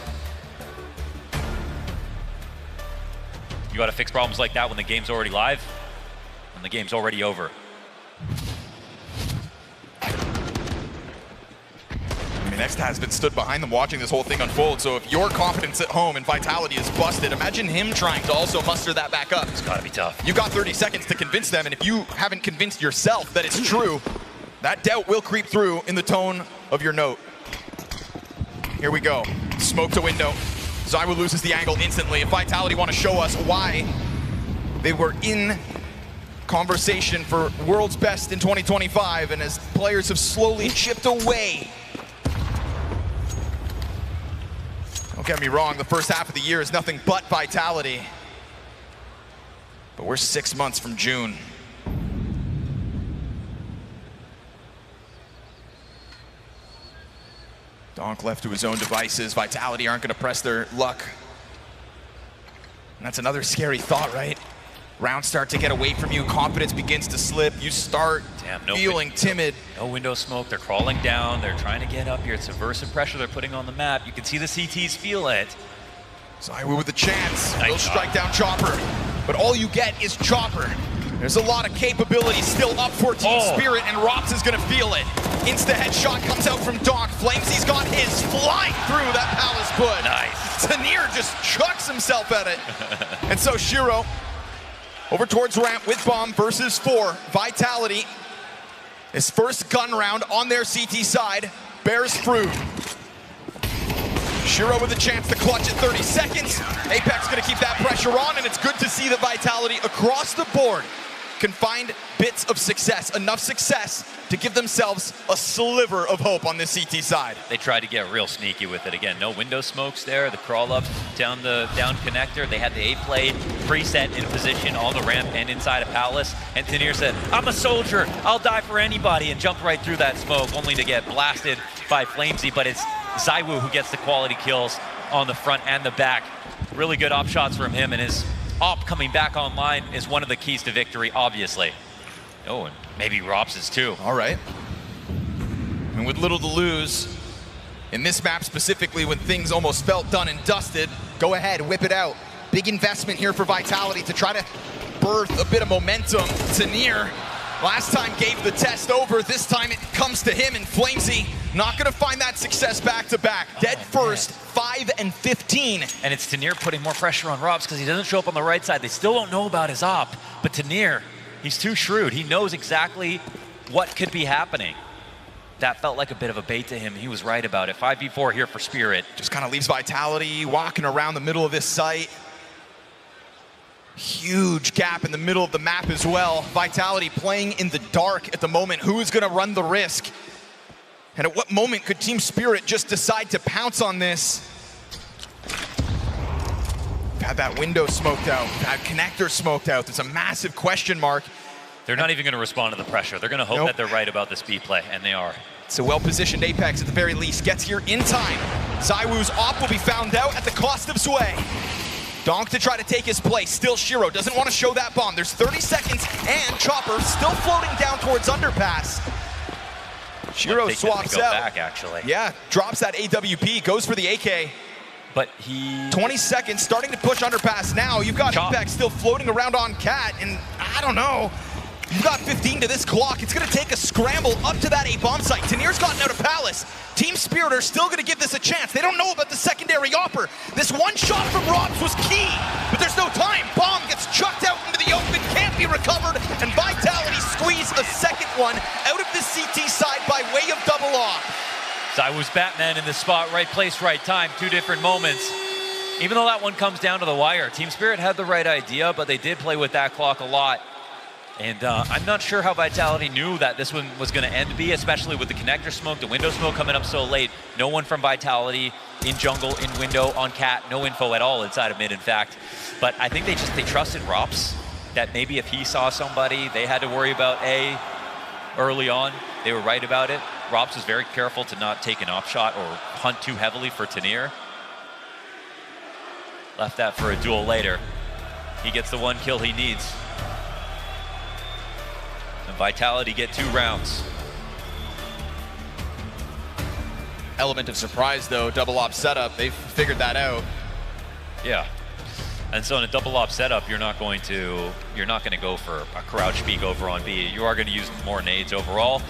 You got to fix problems like that when the game's already live, when the game's already over. I mean, XTAT has been stood behind them watching this whole thing unfold, so if your confidence at home and Vitality is busted, imagine him trying to also muster that back up. It's got to be tough. You got 30 seconds to convince them, and if you haven't convinced yourself that it's true, that doubt will creep through in the tone of your note. Here we go. Smoke to window. ZywOo loses the angle instantly. If Vitality want to show us why they were in conversation for world's best in 2025, and as players have slowly chipped away. Don't get me wrong, the first half of the year is nothing but Vitality. But we're 6 months from June. Donk left to his own devices. Vitality aren't going to press their luck. And that's another scary thought, right? Rounds start to get away from you. Confidence begins to slip. You start feeling timid. No window smoke. They're crawling down. They're trying to get up here. It's subversive pressure they're putting on the map. You can see the CTs feel it. ZywOo with a chance. They'll strike down Chopper. But all you get is Chopper. There's a lot of capability still up for Team Spirit, and Rops is going to feel it. Insta headshot comes out from Donk. Flamesy's got his flying through that Palace put. Nice. Tanir just chucks himself at it. And so Shiro over towards ramp with bomb versus 4. Vitality. His first gun round on their CT side bears fruit. Shiro with a chance to clutch at 30 seconds. Apex going to keep that pressure on, and it's good to see that Vitality across the board can find bits of success, enough success to give themselves a sliver of hope on this CT side. They tried to get real sneaky with it. Again, no window smokes there. The crawl up down the down connector. They had the A play preset in position on the ramp and inside of Palace. And Tanir said, I'm a soldier. I'll die for anybody, and jumped right through that smoke, only to get blasted by Flamesy. But it's ZywOo who gets the quality kills on the front and the back. Really good op shots from him, and his op coming back online is one of the keys to victory, obviously. Oh, and maybe Rops's too. All right. And with little to lose, in this map specifically, when things almost felt done and dusted, go ahead, whip it out. Big investment here for Vitality to try to birth a bit of momentum. Tanir, last time gave the test over. This time it comes to him, and Flamesy not going to find that success back-to-back. Dead first, 5 and 15. And it's Tanir putting more pressure on Robs because he doesn't show up on the right side. They still don't know about his op, but Tanir, he's too shrewd. He knows exactly what could be happening. That felt like a bit of a bait to him. He was right about it. 5v4 here for Spirit. Just kind of leaves Vitality walking around the middle of this site. Huge gap in the middle of the map as well. Vitality playing in the dark at the moment. Who is going to run the risk? And at what moment could Team Spirit just decide to pounce on this? Had that window smoked out, that connector smoked out. There's a massive question mark. They're not even going to respond to the pressure. They're going to hope that they're right about the speed play, and they are. It's a well-positioned Apex at the very least. Gets here in time. ZywOo's op will be found out at the cost of Sway. Donk to try to take his place. Still Shiro doesn't want to show that bomb. There's 30 seconds and Chopper still floating down towards underpass. Shiro swaps out. Back, actually. Yeah, drops that AWP, goes for the AK. But he... 20 seconds, starting to push underpass now. You've got Apex still floating around on Cat, and I don't know. You've got 15 to this clock. It's going to take a scramble up to that A-bomb site. Tanir's gotten out of Palace. Team Spirit are still going to give this a chance. They don't know about the secondary offer. This one shot from Robs was key, but there's no time. Bomb gets chucked out into the open, can't be recovered, and Vitality squeeze a second one out of the CT side by way of double off. Zywoo's Batman in the spot, right place, right time, 2 different moments. Even though that one comes down to the wire, Team Spirit had the right idea, but they did play with that clock a lot. And I'm not sure how Vitality knew that this one was going to end B, especially with the connector smoke, the window smoke coming up so late. No one from Vitality in jungle, in window, on Cat, no info at all inside of mid, in fact. But I think they trusted Rops, that maybe if he saw somebody they had to worry about A early on, they were right about it. Rops was very careful to not take an op shot or hunt too heavily for Tanir. Left that for a duel later. He gets the 1 kill he needs. And Vitality get 2 rounds. Element of surprise though, double op setup, they've figured that out. Yeah. And so in a double op setup, you're not going to go for a crouch peek over on B. You are going to use more nades overall.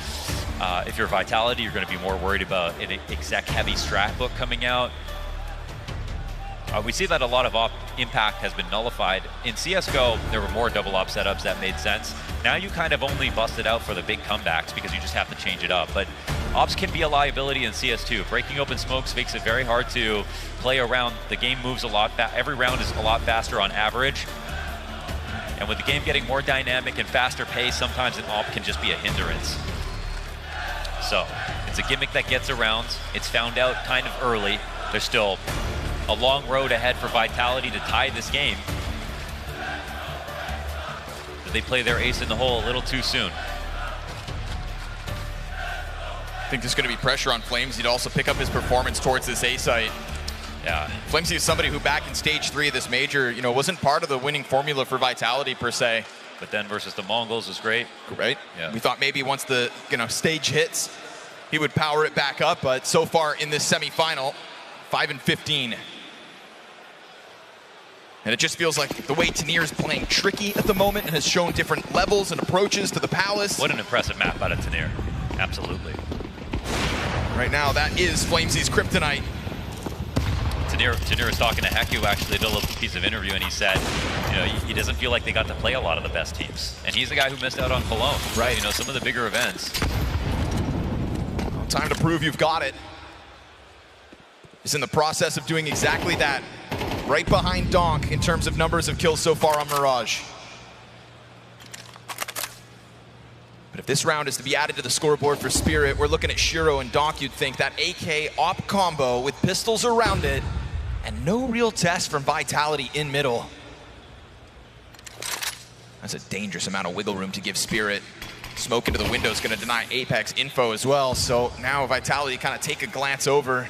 If you're Vitality, you're going to be more worried about an exec heavy strat book coming out. We see that a lot of op impact has been nullified. In CSGO, there were more double op setups that made sense. Now you kind of only bust it out for the big comebacks because you just have to change it up. But ops can be a liability in CS2. Breaking open smokes makes it very hard to play around. The game moves a lot every round is a lot faster on average. And with the game getting more dynamic and faster pace, sometimes an op can just be a hindrance. So it's a gimmick that gets around. It's found out kind of early. There's still a long road ahead for Vitality to tie this game. Did they play their ace in the hole a little too soon? I think there's going to be pressure on Flamesy to also pick up his performance towards this A site. Yeah. Flamesy is somebody who back in stage 3 of this major, wasn't part of the winning formula for Vitality per se. But then versus the Mongols was great. Right? Yeah. We thought maybe once the stage hits, he would power it back up, but so far in this semifinal, 5-15. And it just feels like the way Tanir is playing tricky at the moment and has shown different levels and approaches to the Palace. What an impressive map out of Tanir. Absolutely. Right now, that is Flamesy's kryptonite. Tanir was talking to Heku actually, did a little piece of interview, and he said, he doesn't feel like they got to play a lot of the best teams. And he's the guy who missed out on Cologne. Right. Some of the bigger events. Time to prove you've got it. He's in the process of doing exactly that. Right behind Donk in terms of numbers of kills so far on Mirage. But if this round is to be added to the scoreboard for Spirit, we're looking at Shiro and Donk, you'd think. That AK op combo with pistols around it, and no real test from Vitality in middle. That's a dangerous amount of wiggle room to give Spirit. Smoke into the window is going to deny Apex info as well, so now Vitality kind of take a glance over.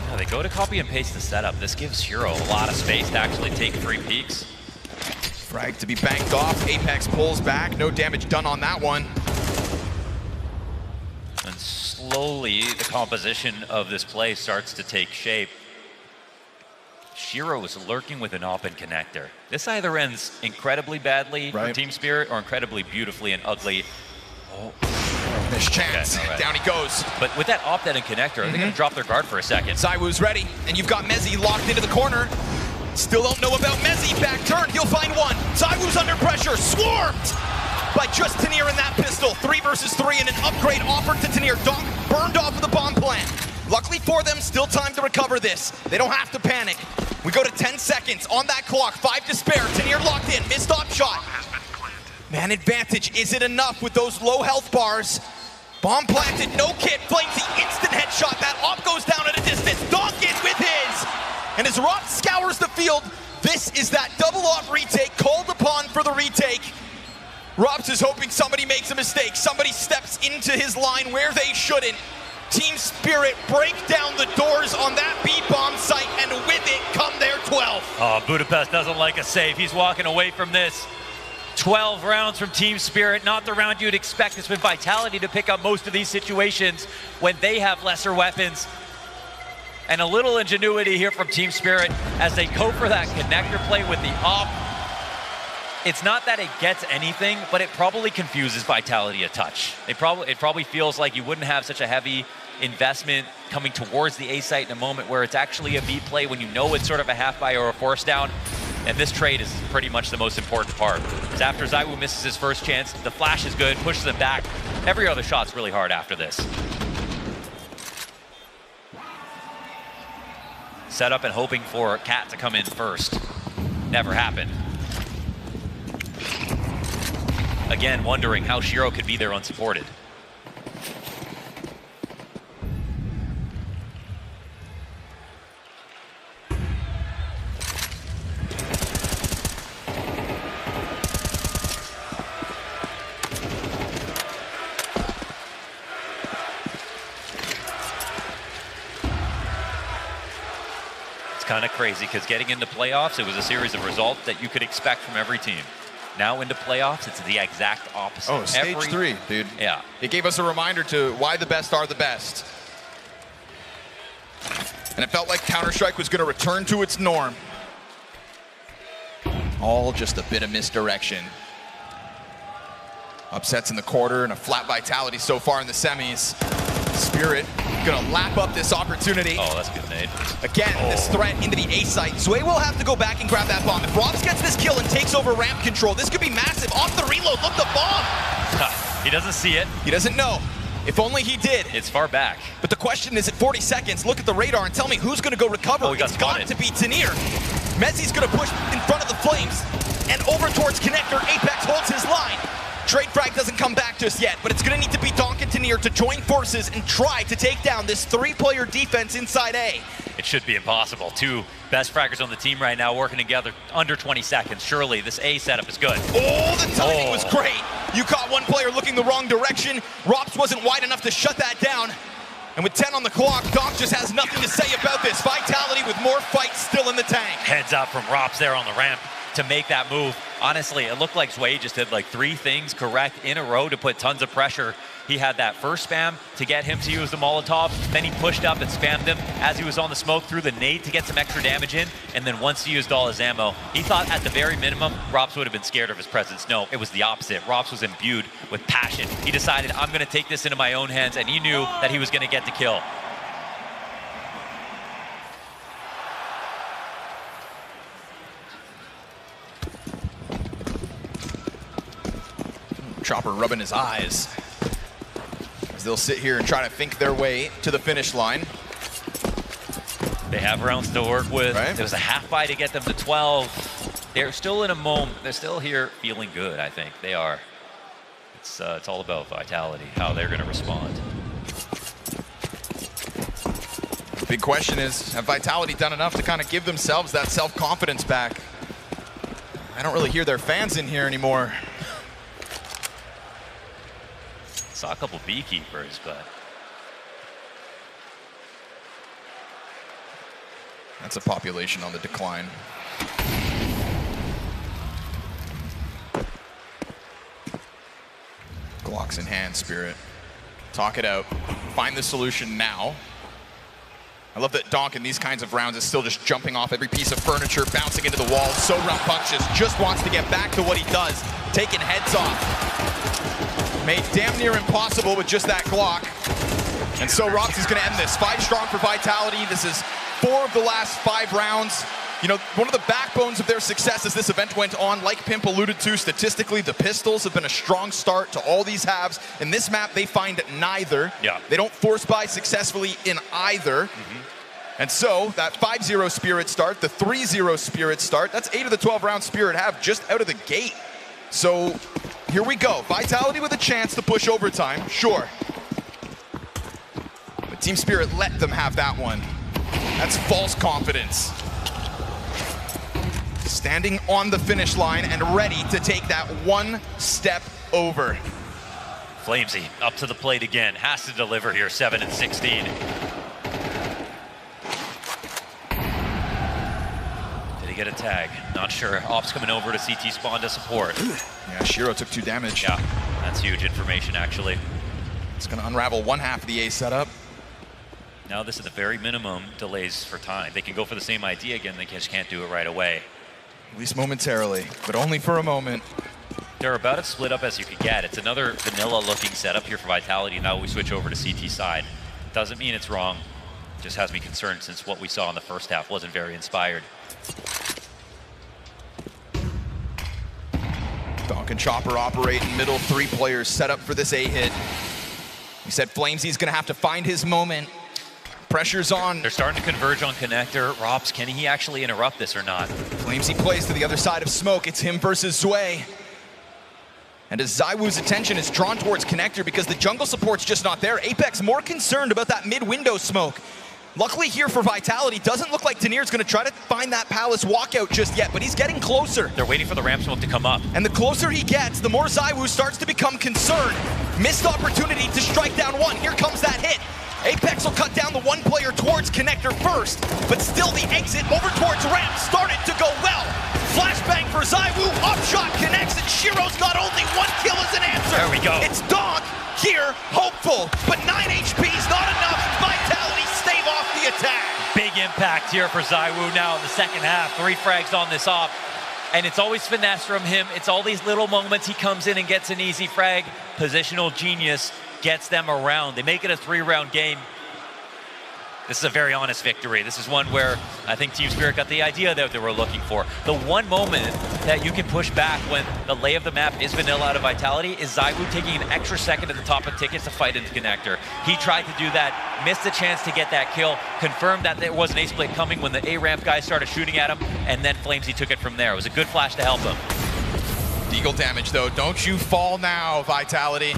Yeah, they go to copy and paste the setup. This gives Shiro a lot of space to actually take 3 peeks. Frag to be banked off. Apex pulls back. No damage done on that one. And slowly, the composition of this play starts to take shape. Shiro is lurking with an open connector. This either ends incredibly badly for Team Spirit or incredibly beautifully and ugly. Oh. Missed chance. Okay, right. Down he goes. But with that op-dead and connector, they're going to drop their guard for a second. Zywoo's ready, and you've got Mezzy locked into the corner. Still don't know about Mezzy. Back turn, he'll find one. Zywoo's under pressure, swarmed by just Tanir and that pistol. 3 versus 3, and an upgrade offered to Tanir. Donk burned off of the bomb plant. Luckily for them, still time to recover this. They don't have to panic. We go to 10 seconds on that clock, 5 to spare. Tanir locked in, missed op shot. Man advantage, is it enough with those low health bars? Bomb planted, no kit, Flamesy, instant headshot. That op goes down at a distance. Donk in with his. And as Rob scours the field, this is that double op retake, called upon for the retake. Robs is hoping somebody makes a mistake. Somebody steps into his line where they shouldn't. Team Spirit break down the doors on that B-bomb site, and with it come their 12th. Oh, Budapest doesn't like a save. He's walking away from this. 12 rounds from Team Spirit, not the round you'd expect. It's been Vitality to pick up most of these situations when they have lesser weapons. And a little ingenuity here from Team Spirit as they go for that connector play with the op. It's not that it gets anything, but it probably confuses Vitality a touch. It probably feels like you wouldn't have such a heavy investment coming towards the A site in a moment where it's actually a B play when you know it's sort of a half buy or a force down. And this trade is pretty much the most important part. Because after ZywOo misses his first chance, the flash is good, pushes him back. Every other shot's really hard after this. Set up and hoping for Cat to come in first. Never happened. Again, wondering how Shiro could be there unsupported. Kind of crazy because getting into playoffs, it was a series of results that you could expect from every team. Now into playoffs, it's the exact opposite. Oh, stage 3, dude. Yeah. It gave us a reminder to why the best are the best. And it felt like Counter-Strike was going to return to its norm. All just a bit of misdirection. Upsets in the quarter and a flat Vitality so far in the semis. Spirit gonna lap up this opportunity. Oh, that's a good nade. Again, this threat into the A site. Zwei will have to go back and grab that bomb. If Robs gets this kill and takes over ramp control, this could be massive. Off the reload, look the bomb. He doesn't see it. He doesn't know. If only he did. It's far back. But the question is, at 40 seconds, look at the radar and tell me who's gonna go recover. Oh, it's got to be Tanir. Mezzi's gonna push in front of the flames and over towards connector. Apex holds his line. Trade frag doesn't come back just yet, but it's going to need to be Donk and Tanir to join forces and try to take down this 3-player defense inside A. It should be impossible. Two best fraggers on the team right now working together under 20 seconds. Surely this A setup is good. Oh, the timing was great. You caught one player looking the wrong direction. Rops wasn't wide enough to shut that down. And with 10 on the clock, Donk just has nothing to say about this. Vitality with more fight still in the tank. Heads up from Rops there on the ramp to make that move. Honestly, it looked like Zwei just did like 3 things correct in a row to put tons of pressure. He had that first spam to get him to use the Molotov, then he pushed up and spammed him as he was on the smoke through the nade to get some extra damage in, and then once he used all his ammo, he thought at the very minimum, Rops would have been scared of his presence. No, it was the opposite. Rops was imbued with passion. He decided, I'm gonna take this into my own hands, and he knew that he was gonna get the kill. Chopper rubbing his eyes as they'll sit here and try to think their way to the finish line. They have rounds to work with. Right. There was a half buy to get them to 12. They're still in a moment. They're still here feeling good, I think. They are. It's all about Vitality, how they're going to respond. Big question is, have Vitality done enough to kind of give themselves that self-confidence back? I don't really hear their fans in here anymore. Saw a couple beekeepers, but that's a population on the decline. Glocks in hand, Spirit. Talk it out. Find the solution now. I love that Donk in these kinds of rounds is still just jumping off every piece of furniture, bouncing into the wall, so rambunctious, just wants to get back to what he does, taking heads off. Made damn near impossible with just that Glock. And so Rops is going to end this. 5 strong for Vitality. This is 4 of the last 5 rounds. You know, one of the backbones of their success as this event went on, like Pimp alluded to, statistically, the Pistols have been a strong start to all these halves. In this map, they find neither. Yeah. They don't force buy successfully in either. And so, that 5-0 Spirit start, the 3-0 Spirit start, that's 8 of the 12 rounds Spirit have just out of the gate. So, here we go. Vitality with a chance to push overtime, sure. But Team Spirit let them have that one. That's false confidence. Standing on the finish line and ready to take that one step over. Flamesy up to the plate again. Has to deliver here, 7 and 16. Did he get a tag. Not sure. Ops coming over to CT spawn to support. Yeah, Shiro took 2 damage. Yeah, that's huge information, actually. It's going to unravel one half of the A setup. Now this is the very minimum delays for time. They can go for the same idea again, they just can't do it right away. At least momentarily, but only for a moment. They're about as split up as you could get. It's another vanilla-looking setup here for Vitality. Now we switch over to CT side. Doesn't mean it's wrong. Just has me concerned since what we saw in the first half wasn't very inspired. Donk and Chopper operate in middle, 3 players set up for this A hit. We said Flamesy's gonna have to find his moment. Pressure's on. They're starting to converge on connector. Rops, can he actually interrupt this or not? Flamesy plays to the other side of smoke. It's him versus Zwei. And as ZywOo's attention is drawn towards connector because the jungle support's just not there, Apex more concerned about that mid-window smoke. Luckily here for Vitality, doesn't look like Tanir's gonna try to find that Palace walkout just yet, but he's getting closer. They're waiting for the ramp smoke to come up. And the closer he gets, the more ZywOo starts to become concerned. Missed opportunity to strike down one. Here comes that hit. Apex will cut down the 1 player towards connector first, but still the exit over towards ramp started to go well. Flashbang for ZywOo, upshot connects, and Shiro's got only 1 kill as an answer. There we go. It's Donk here, hopeful, but 9 HP's not enough. Vitality stave off the attack. Big impact here for ZywOo now in the second half. 3 frags on this op. And it's always finesse from him. It's all these little moments he comes in and gets an easy frag. Positional genius gets them around. They make it a 3-round game. This is a very honest victory. This is one where I think Team Spirit got the idea that they were looking for. The one moment that you can push back when the lay of the map is vanilla out of Vitality is ZywOo taking an extra second at the top of tickets to fight into connector. He tried to do that, missed a chance to get that kill, confirmed that there was an ace split coming when the A-ramp guys started shooting at him, and then Flamesy took it from there. It was a good flash to help him. Deagle damage though, don't you fall now, Vitality.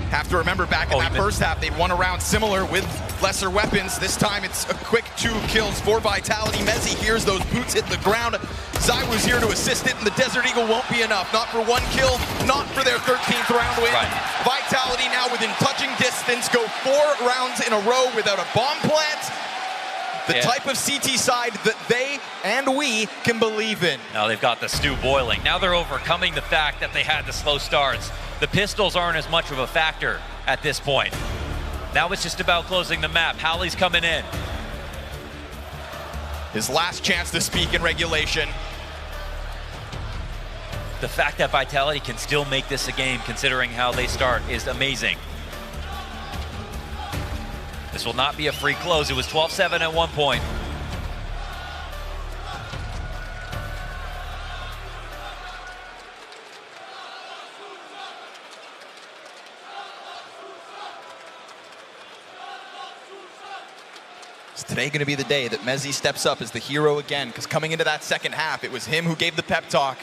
Have to remember back in that first half, they'd won a round similar with lesser weapons. This time it's a quick 2 kills for Vitality. Mezzy hears those boots hit the ground. ZywOo's here to assist it, and the Desert Eagle won't be enough. Not for 1 kill, not for their 13th round win. Right. Vitality now within touching distance, go 4 rounds in a row without a bomb plant. The type of CT side that they and we can believe in. Now they've got the stew boiling. Now they're overcoming the fact that they had the slow starts. The pistols aren't as much of a factor at this point. Now it's just about closing the map. Howley's coming in. His last chance to speak in regulation. The fact that Vitality can still make this a game, considering how they start, is amazing. This will not be a free close. It was 12-7 at one point. Is today going to be the day that Mezzy steps up as the hero again? Because coming into that second half, it was him who gave the pep talk.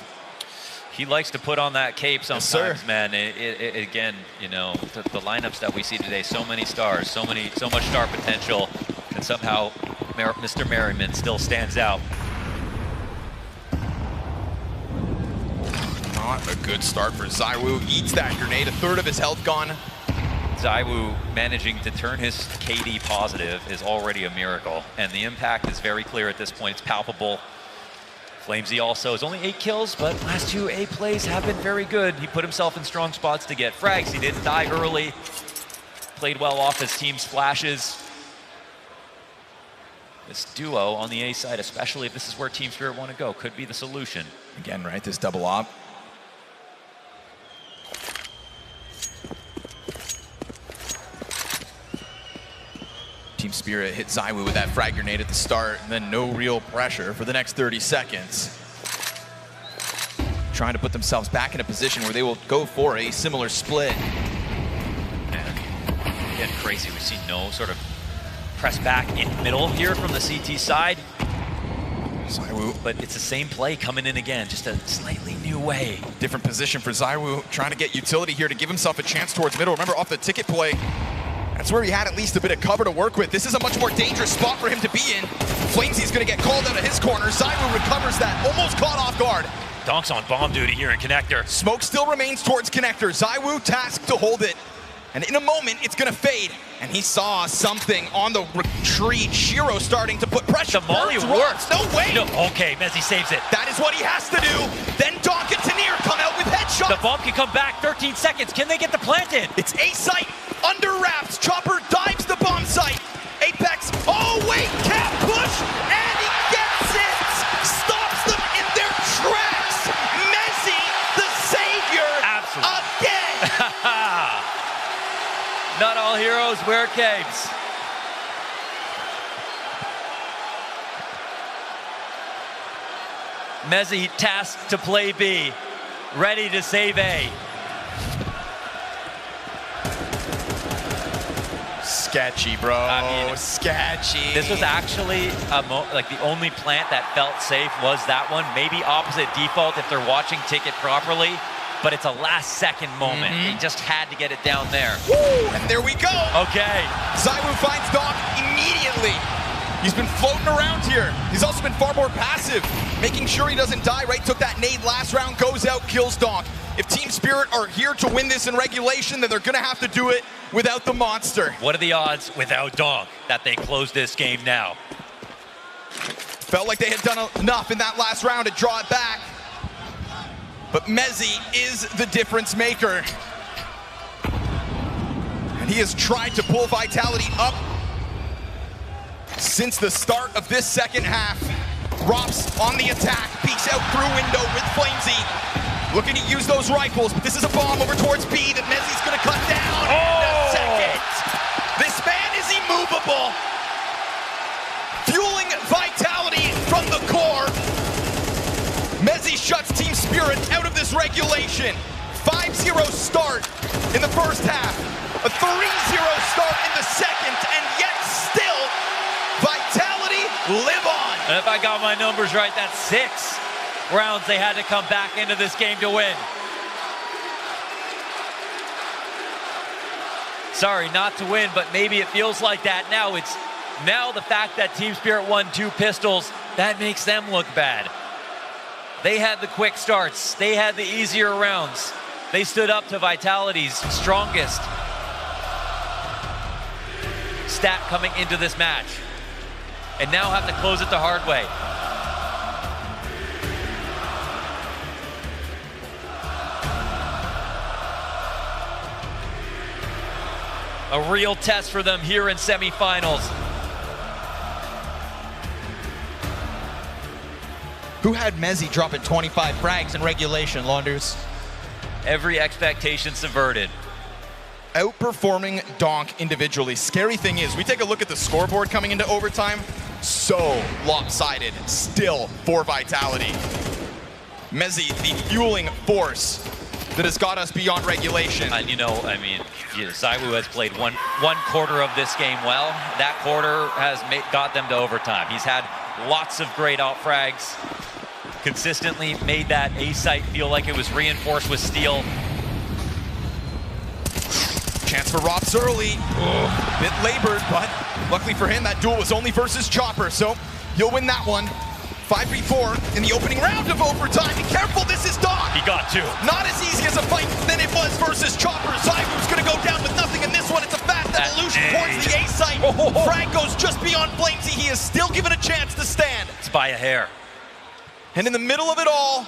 He likes to put on that cape sometimes, yes, man. Again, you know, the lineups that we see today, so many stars, so much star potential, and somehow Mr. Merriman still stands out. Not a good start for ZywOo. Eats that grenade, a third of his health gone. ZywOo managing to turn his KD positive is already a miracle, and the impact is very clear at this point. It's palpable. Flamesy also is only 8 kills, but last 2 A plays have been very good. He put himself in strong spots to get frags. He didn't die early. Played well off his team's flashes. This duo on the A side, especially if this is where Team Spirit want to go, could be the solution. Again, right, this double op. Team Spirit hit ZywOo with that frag grenade at the start, and then no real pressure for the next 30 seconds. Trying to put themselves back in a position where they will go for a similar split. And again, crazy. We've seen no sort of press back in middle here from the CT side. ZywOo. But it's the same play coming in again, just a slightly new way. Different position for ZywOo, trying to get utility here to give himself a chance towards middle. Remember, off the ticket play, that's where he had at least a bit of cover to work with. This is a much more dangerous spot for him to be in. Flamesy's gonna get called out of his corner. ZywOo recovers that, almost caught off guard. Donk's on bomb duty here in connector. Smoke still remains towards connector. ZywOo tasked to hold it. And in a moment, it's going to fade. And he saw something on the retreat. Shiro starting to put pressure. The molly works. No way. No, okay, Mezzi saves it. That is what he has to do. Then Donk and Tanir come out with headshots. The bomb can come back 13 seconds. Can they get the plant in? It's A-site under wraps. Chopper dives the bomb site. Apex, oh wait, can't push, and he gets it! Stops them in their tracks! Messi, the savior, again! Not all heroes wear capes. Messi tasked to play B, ready to save A. Sketchy, bro. I mean, sketchy. This was actually like the only plant that felt safe was that one. Maybe opposite default if they're watching Ticket properly, but it's a last-second moment. They just had to get it down there. Woo! And there we go. Okay. ZywOo finds Donk immediately. He's been floating around here. He's also been far more passive, making sure he doesn't die, right? Took that nade last round, goes out, kills Donk. If Team Spirit are here to win this in regulation, then they're going to have to do it without the monster. What are the odds without Donk that they close this game now? Felt like they had done enough in that last round to draw it back. But Mezzi is the difference maker. And he has tried to pull Vitality up since the start of this second half. Rops on the attack, peeks out through window with Flamesy. Looking to use those rifles, but this is a bomb over towards B that Mezzi's gonna cut down in a second. This man is immovable. Fueling Vitality from the core. Mezzi shuts Team Spirit out of this regulation. 5-0 start in the first half. A 3-0 start in the second, and yet still, Vitality live on. And if I got my numbers right, that's 6 rounds they had to come back into this game to win. Sorry, not to win, but maybe it feels like that now. It's now the fact that Team Spirit won 2 pistols, that makes them look bad. They had the quick starts. They had the easier rounds. They stood up to Vitality's strongest stat coming into this match. And now have to close it the hard way. A real test for them here in semifinals. Who had Mezzi dropping 25 frags in regulation, Launders? Every expectation subverted. Outperforming Donk individually. Scary thing is, we take a look at the scoreboard coming into overtime. So lopsided still for Vitality. Mezzi, the fueling force that has got us beyond regulation. And you know, I mean, ZywOo has played one quarter of this game well. That quarter has got them to overtime. He's had lots of great out frags. Consistently made that A site feel like it was reinforced with steel. Chance for Rops early. Bit labored, but luckily for him, that duel was only versus Chopper, so he'll win that one. 5v4 in the opening round of overtime. Be careful, this is Donk. He got 2. Not as easy as a fight than it was versus Chopper. ZywOo's gonna go down with nothing in this one. It's a fast evolution towards the A site. Frag goes just beyond Flamesy. He is still given a chance to stand. It's by a hair. And in the middle of it all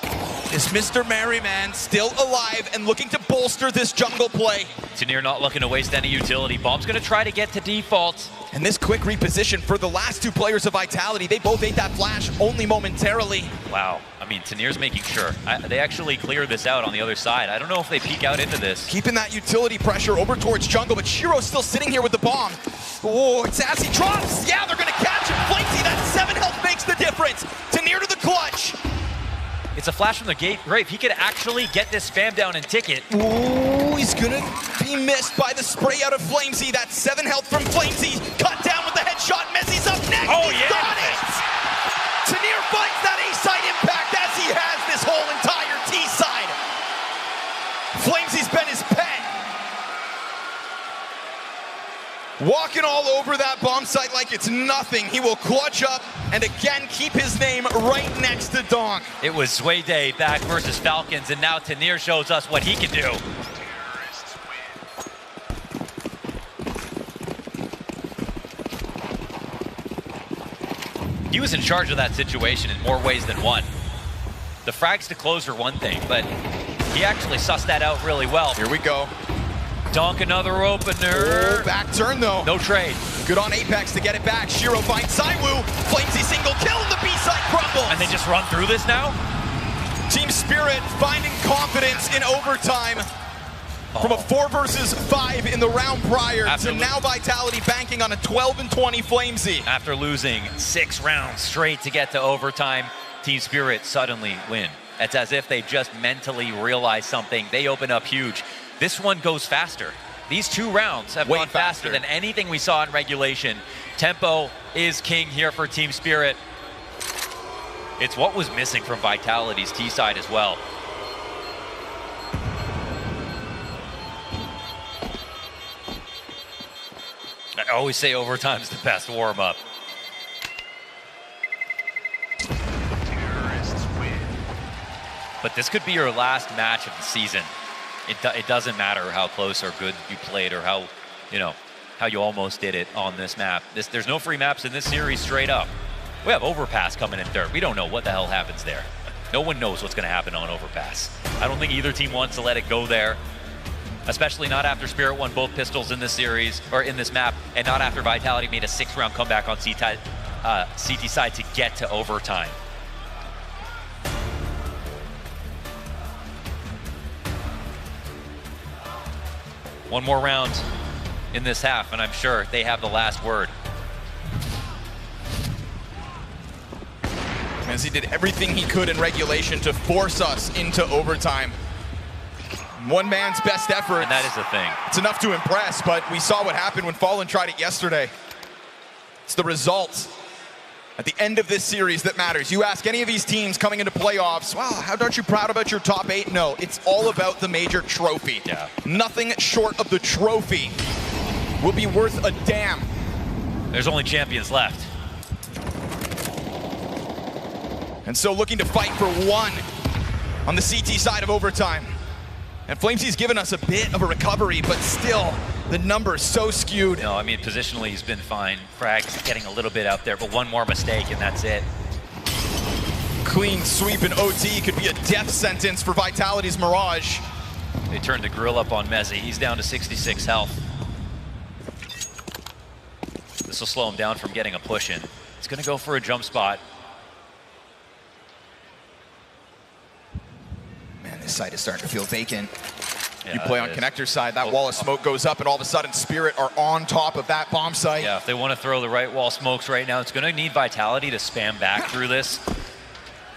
is Mr. Merryman, still alive and looking to bolster this jungle play. Tanir not looking to waste any utility. Bomb's gonna try to get to default. And this quick reposition for the last 2 players of Vitality, they both ate that flash only momentarily. Wow, I mean, Tanir's making sure. They actually cleared this out on the other side. I don't know if they peek out into this. Keeping that utility pressure over towards jungle, but Shiro's still sitting here with the bomb. Oh, it's as he drops. Yeah, they're gonna catch him. Flamesy, that 7 health makes the difference. Tanir to the clutch. It's a flash from the gate. Great, he could actually get this spam down and Ticket. Ooh, he's gonna be missed by the spray out of Flamesy. That 7 health from Flamesy. Cut down with the headshot. Mezzi's up next. Oh, He's yeah. got it. Tanir finds that A-side impact as he has this whole entire T-side. Flamesy's been his pet. Walking all over that bomb site like it's nothing. He will clutch up and again keep his name right next to Donk. It was Sway Day back versus Falcons, and now Tanir shows us what he can do. He was in charge of that situation in more ways than one. The frags to close are one thing, but he actually sussed that out really well. Here we go. Donk another opener. Oh, back turn though. No trade. Good on Apex to get it back. Shiro finds Zywoo. Flamesy single kill and the B-side crumbles. And they just run through this now? Team Spirit finding confidence in overtime. From a 4 versus 5 in the round prior to now Vitality banking on a 12-20 Flamesy. After losing 6 rounds straight to get to overtime, Team Spirit suddenly win. It's as if they just mentally realized something. They open up huge. This one goes faster. These 2 rounds have gone faster than anything we saw in regulation. Tempo is king here for Team Spirit. It's what was missing from Vitality's T side as well. I always say overtime's the best warm-up. But this could be your last match of the season. It doesn't matter how close or good you played or how, how you almost did it on this map. There's no free maps in this series straight up. We have Overpass coming in third. We don't know what the hell happens there. No one knows what's going to happen on Overpass. I don't think either team wants to let it go there. Especially not after Spirit won both pistols in this series, or in this map, and not after Vitality made a 6-round comeback on CT side to get to overtime. One more round in this half, and I'm sure they have the last word. As he did everything he could in regulation to force us into overtime. One man's best effort. And that is the thing. It's enough to impress, but we saw what happened when Fallen tried it yesterday. It's the result at the end of this series that matters. You ask any of these teams coming into playoffs, wow, how aren't you proud about your top 8? No, it's all about the major trophy. Yeah. Nothing short of the trophy will be worth a damn. There's only champions left. And so looking to fight for 1 on the CT side of overtime. And Flamesy's given us a bit of a recovery, but still, the numbers so skewed. No, I mean, positionally, he's been fine. Frag's getting a little bit out there, but one more mistake, and that's it. Clean sweep in OT could be a death sentence for Vitality's Mirage. They turned the grill up on Mezzi. He's down to 66 health. This will slow him down from getting a push in. He's going to go for a jump spot. This site is starting to feel vacant. Yeah, you play on connector side, that wall of smoke goes up, and all of a sudden Spirit are on top of that bomb site. Yeah, if they want to throw the right wall smokes right now, it's going to need Vitality to spam back through this.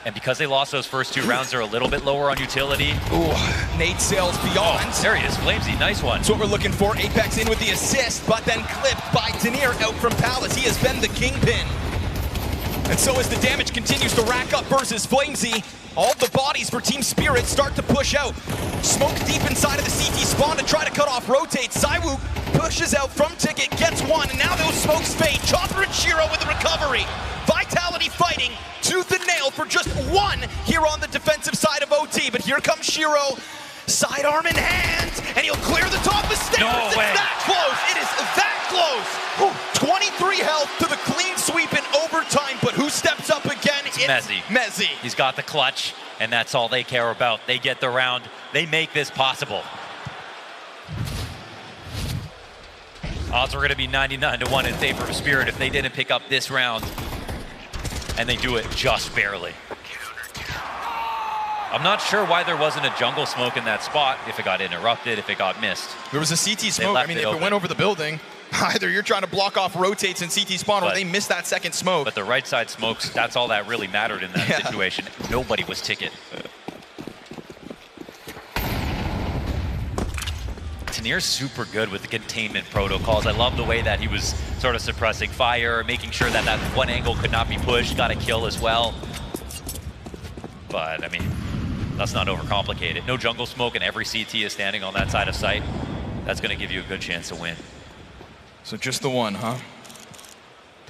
And because they lost those first 2 rounds, they're a little bit lower on utility. Ooh, Nate sails beyond. Oh, there he is, Flamesy, nice one. That's what we're looking for. Apex in with the assist, but then clipped by Denier out from Palace. He has been the kingpin. And so as the damage continues to rack up versus Flamesy, all the bodies for Team Spirit start to push out. Smoke deep inside of the CT spawn to try to cut off rotates. Zywoo pushes out from Ticket, gets 1, and now those smokes fade. Chopper and Shiro with the recovery. Vitality fighting tooth and nail for just 1 here on the defensive side of OT. But here comes Shiro, sidearm in hand, and he'll clear the top of the stairs. No way. It's that close. It is that close. Ooh, 23 health to the clean sweep in overtime, but who steps up again? It's Mezzi. He's got the clutch, and that's all they care about. They get the round. They make this possible. Odds were going to be 99-1 in favor of Spirit if they didn't pick up this round. And they do it just barely. I'm not sure why there wasn't a jungle smoke in that spot, if it got interrupted, if it got missed. There was a CT smoke. I mean, if it went over the building, either you're trying to block off rotates in CT spawn, or they missed that second smoke. But the right side smokes, that's all that really mattered in that situation. Nobody was Ticket. Tenier's super good with the containment protocols. I love the way that he was sort of suppressing fire, making sure that that one angle could not be pushed, got a kill as well. But, I mean, let's not overcomplicate it. No jungle smoke and every CT is standing on that side of sight. That's going to give you a good chance to win. So just the 1, huh?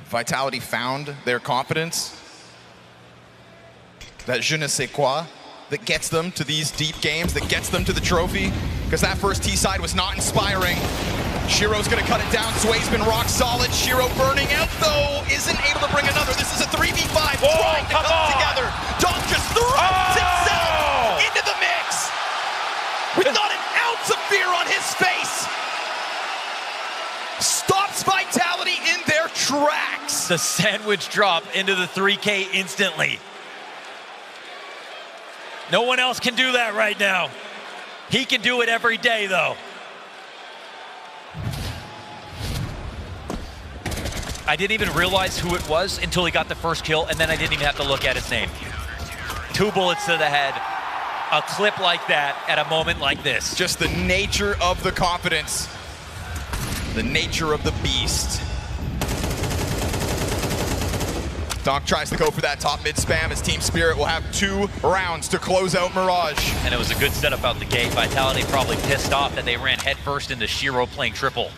Vitality found their confidence. That je ne sais quoi that gets them to these deep games, that gets them to the trophy. Because that first T-side was not inspiring. Shiro's gonna cut it down. Sway's been rock solid. Shiro burning out though, isn't able to bring another. This is a 3v1. It's a sandwich drop into the 3K instantly. No one else can do that right now. He can do it every day, though. I didn't even realize who it was until he got the first kill, and then I didn't even have to look at his name. 2 bullets to the head. A clip like that at a moment like this. Just the nature of the confidence. The nature of the beast. Donk tries to go for that top mid spam as Team Spirit will have 2 rounds to close out Mirage. And it was a good setup out the gate. Vitality probably pissed off that they ran headfirst into Shiro playing triple.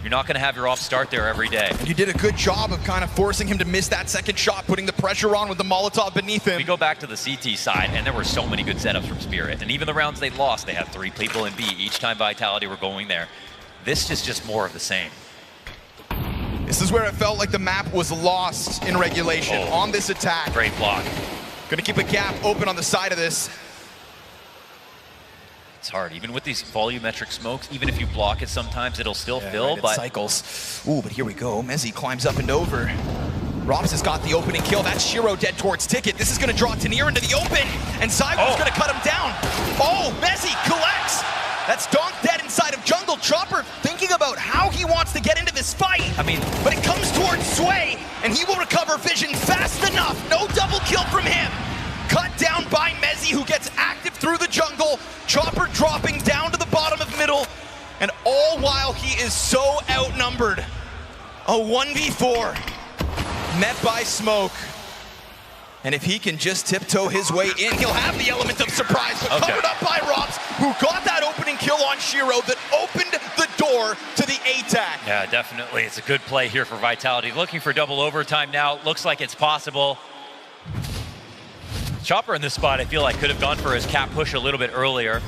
You're not going to have your off start there every day. And you did a good job of kind of forcing him to miss that second shot, putting the pressure on with the Molotov beneath him. We go back to the CT side, and there were so many good setups from Spirit. And even the rounds they lost, they had 3 people in B each time Vitality were going there. This is just more of the same. This is where it felt like the map was lost in regulation on this attack. Great block. Gonna keep a gap open on the side of this. It's hard, even with these volumetric smokes, even if you block it sometimes, it'll still fill, right, but... it cycles. Ooh, but here we go. Mezzi climbs up and over. Robs has got the opening kill. That's Shiro dead towards Ticket. This is gonna draw Tanir into the open, and Zywoo's gonna cut him down. Oh, Mezzi collects! That's Donk dead inside of jungle. Chopper thinking about how he wants to get into this fight. I mean, but it comes towards Sway, and he will recover vision fast enough. No double kill from him. Cut down by Mezzi, who gets active through the jungle. Chopper dropping down to the bottom of middle, and all while he is so outnumbered. A 1v4 met by smoke. And if he can just tiptoe his way in, he'll have the element of surprise, but covered up by Robs, who got that opening kill on Shiro that opened the door to the A-tag. Yeah, definitely. It's a good play here for Vitality. Looking for double overtime now. Looks like it's possible. Chopper in this spot, I feel like, could have gone for his cap push a little bit earlier.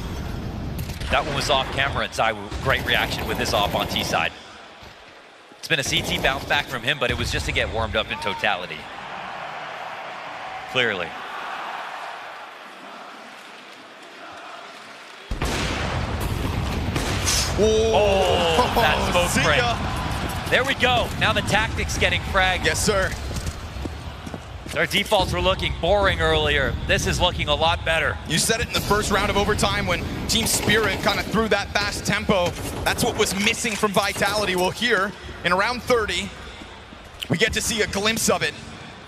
That one was off camera, and Zywoo, great reaction with his off on T side. It's been a CT bounce back from him, but it was just to get warmed up in totality. Clearly. Oh, that smoke break. There we go. Now the tactics getting fragged. Yes, sir. Their defaults were looking boring earlier. This is looking a lot better. You said it in the first round of overtime when Team Spirit kind of threw that fast tempo. That's what was missing from Vitality. Well, here in round 30, we get to see a glimpse of it.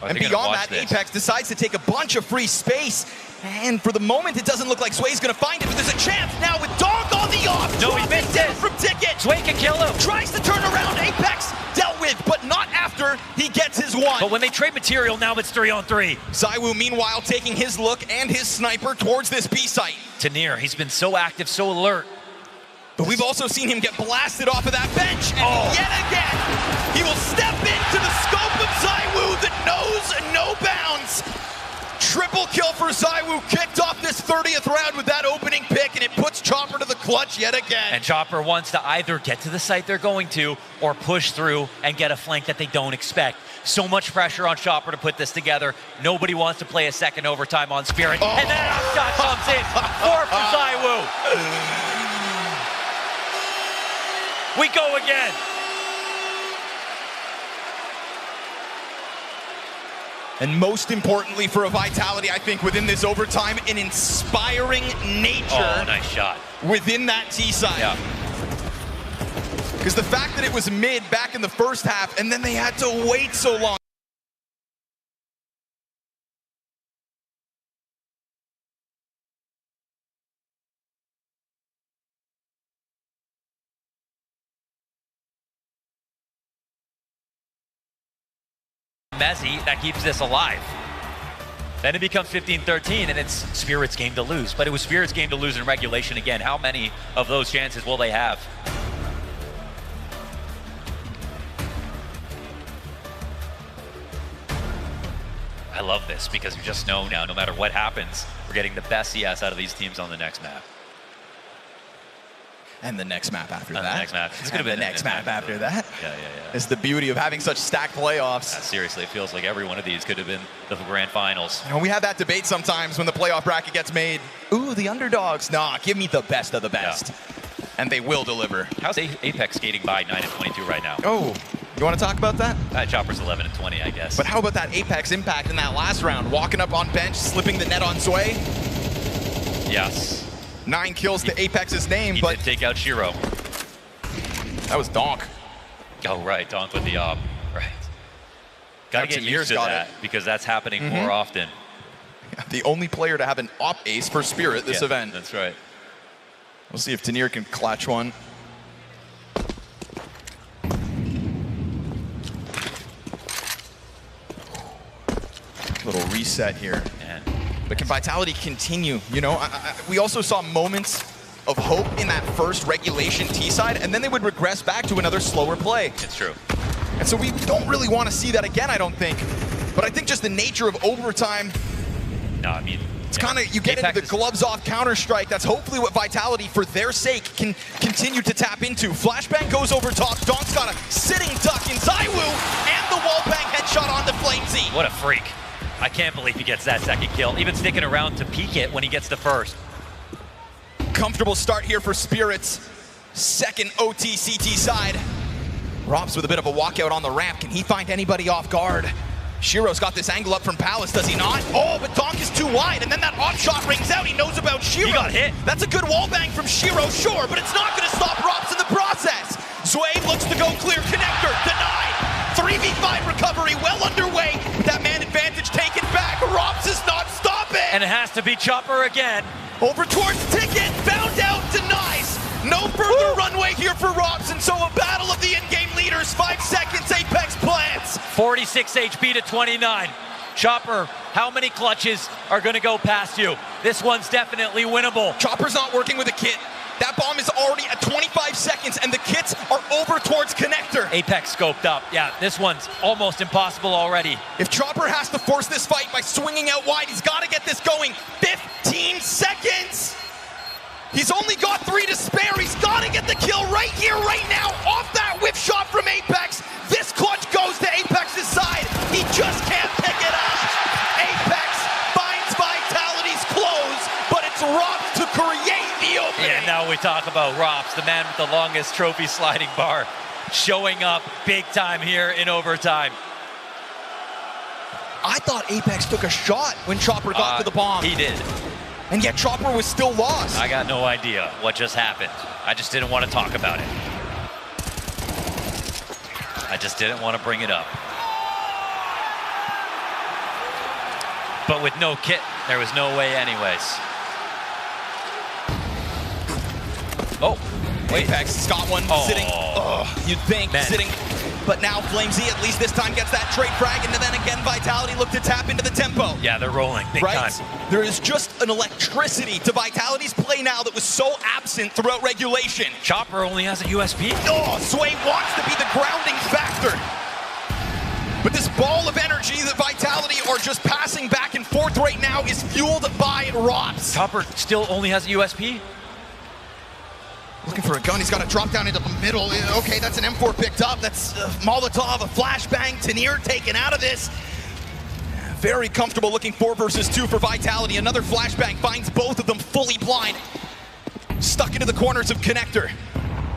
And beyond that, Apex decides to take a bunch of free space. And for the moment, it doesn't look like Sway's gonna find it, but there's a chance now with Donk on the off. No, he missed it from Ticket. Sway can kill him. Tries to turn around. Apex dealt with, but not after he gets his one. But when they trade material, now it's 3-on-3. Zywoo, meanwhile, taking his look and his sniper towards this B site. Tanir, he's been so active, so alert. But we've also seen him get blasted off of that bench, and yet again, he will step into the scope of Zywoo that knows no bounds. Triple kill for Zywoo, kicked off this 30th round with that opening pick, and it puts Chopper to the clutch yet again. And Chopper wants to either get to the site they're going to, or push through and get a flank that they don't expect. So much pressure on Chopper to put this together. Nobody wants to play a second overtime on Spirit. And that shot comes in, 4 for Zywoo. We go again. And most importantly for a Vitality, I think, within this overtime, an inspiring nature. Oh, nice shot. Within that T side. Yeah. Because the fact that it was mid back in the first half, and then they had to wait so long. Mezzi, that keeps this alive. Then it becomes 15-13, and it's Spirit's game to lose. But it was Spirit's game to lose in regulation again. How many of those chances will they have? I love this because you just know now, no matter what happens, we're getting the best CS out of these teams on the next map. And the next map after that. The next map. It's going to be the next map after that. Yeah. It's the beauty of having such stacked playoffs. Yeah, seriously, it feels like every one of these could have been the grand finals. You know, we have that debate sometimes when the playoff bracket gets made. Ooh, the underdogs. Nah, give me the best of the best. Yeah. And they will deliver. How's Apex skating by 9-22 right now? Oh, You want to talk about that? Chopper's 11 and 20, I guess. But how about that Apex impact in that last round? Walking up on bench, slipping the net on Sway. Yes. 9 kills to Apex's name, He but did take out Shiro. that was Donk. Oh, right, Donk with the right. Gotta get used to that because that's happening more often. The only player to have an op ace for Spirit this event. That's right. We'll see if Tanir can clutch one. Little reset here. Man. But can Vitality continue? You know, we also saw moments of hope in that first regulation T-side, and then they would regress back to another slower play. It's true. And so we don't really want to see that again, I don't think. But I think just the nature of overtime, no, I mean, it's kind of, you get into the gloves off Counter-Strike. That's hopefully what Vitality, for their sake, can continue to tap into. Flashbang goes over top. Donk's got a sitting duck in Zywoo, and the wallbang headshot onto Flamesy. What a freak. I can't believe he gets that second kill, even sticking around to peek it when he gets the first. Comfortable start here for Spirits. Second OT CT side. Robs with a bit of a walkout on the ramp. Can he find anybody off guard? Shiro's got this angle up from Palace, does he not? Oh, but Donk is too wide, and then that off shot rings out. He knows about Shiro. He got hit. That's a good wallbang from Shiro, sure, but it's not going to stop Robs in the process. Zway looks to go clear. Connector denied. 3v5 recovery well underway. That man advantage taken back. Robs is not stopping. And it has to be Chopper again. Over towards Ticket. Found out. Denies. No further runway here for Robs, and so a battle of the in-game leaders. 5 seconds. Apex plants. 46 HP to 29. Chopper, how many clutches are going to go past you? This one's definitely winnable. Chopper's not working with a kit. That bomb is already at 25 seconds, and the kits are over towards Connector. Apex scoped up. Yeah, this one's almost impossible already. If Chopper has to force this fight by swinging out wide, he's got to get this going. 15 seconds! He's only got 3 to spare. He's got to get the kill right here, right now, off that whip shot from Apex. This clutch goes to Apex's side. He just can't pick it up. Apex finds Vitality's close, but it's Robs to create the opening. And now we talk about Robs, the man with the longest trophy sliding bar, showing up big time here in overtime. I thought Apex took a shot when Chopper got to the bomb. He did. And yet Chopper was still lost. I got no idea what just happened. I just didn't want to talk about it. I just didn't want to bring it up. But with no kit, there was no way anyways. Oh, wait. Apex has got one sitting. You'd think sitting. But now Flamesy at least this time gets that trade frag, and then again Vitality look to tap into the tempo. Yeah, they're rolling big time. There is just an electricity to Vitality's play now that was so absent throughout regulation. Chopper only has a USP. Oh, Sway wants to be the grounding factor. But this ball of energy that Vitality are just passing back and forth right now is fueled by Robs. Chopper still only has a USP? Looking for a gun, he's got to drop down into the middle. Okay, that's an M4 picked up. That's Molotov, a flashbang. Tanir taken out of this. Very comfortable looking 4 versus 2 for Vitality. Another flashbang finds both of them fully blind. Stuck into the corners of Connector.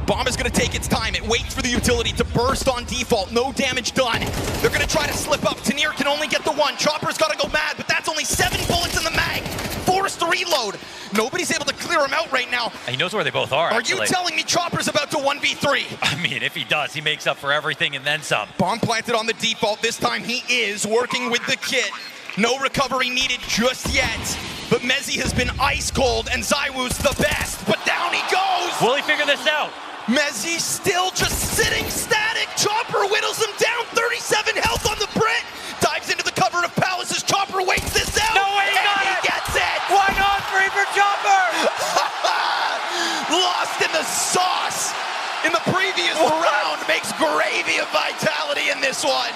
Bomb is going to take its time. It waits for the utility to burst on default. No damage done. They're going to try to slip up. Tanir can only get the 1. Chopper's got to go mad, but that's only 7 bullets in the mag. Forced to reload. Nobody's able to clear him out right now. He knows where they both are, actually. Are you telling me Chopper's about to 1v3? I mean, if he does, he makes up for everything and then some. Bomb planted on the default. This time he is working with the kit. No recovery needed just yet. But Mezzy has been ice cold, and Zywoo's the best. But down he goes. Will he figure this out? Mezzy still just sitting static. Chopper whittles him down. 37 health on the Brit. Dives into the cover of Palace's. Chopper waits this out. No way, he gets it. Why not? 3 for Chopper. Lost in the sauce in the previous round. Makes gravy of Vitality in this one.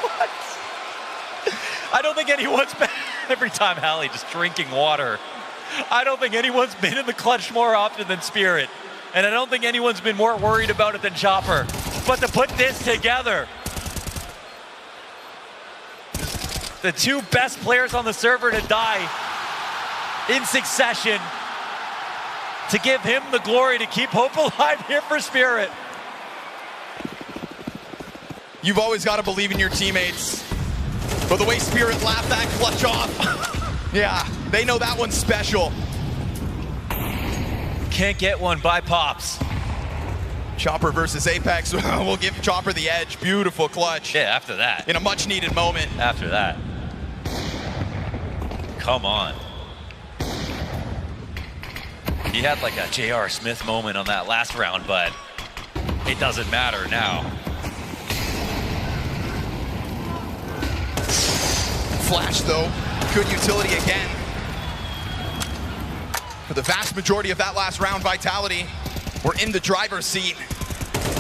What? I don't think anyone's been, every time Hallie just drinking water. I don't think anyone's been in the clutch more often than Spirit. And I don't think anyone's been more worried about it than Chopper. But to put this together, the 2 best players on the server to die in succession, to give him the glory to keep hope alive here for Spirit. You've always got to believe in your teammates. But the way Spirit laughed that clutch off, yeah, they know that one's special. Can't get one by Pops. Chopper versus Apex. We'll give Chopper the edge. Beautiful clutch. Yeah, after that. In a much needed moment. After that. Come on. He had like a J.R. Smith moment on that last round, but it doesn't matter now. Flash though, good utility again. For the vast majority of that last round, Vitality were in the driver's seat.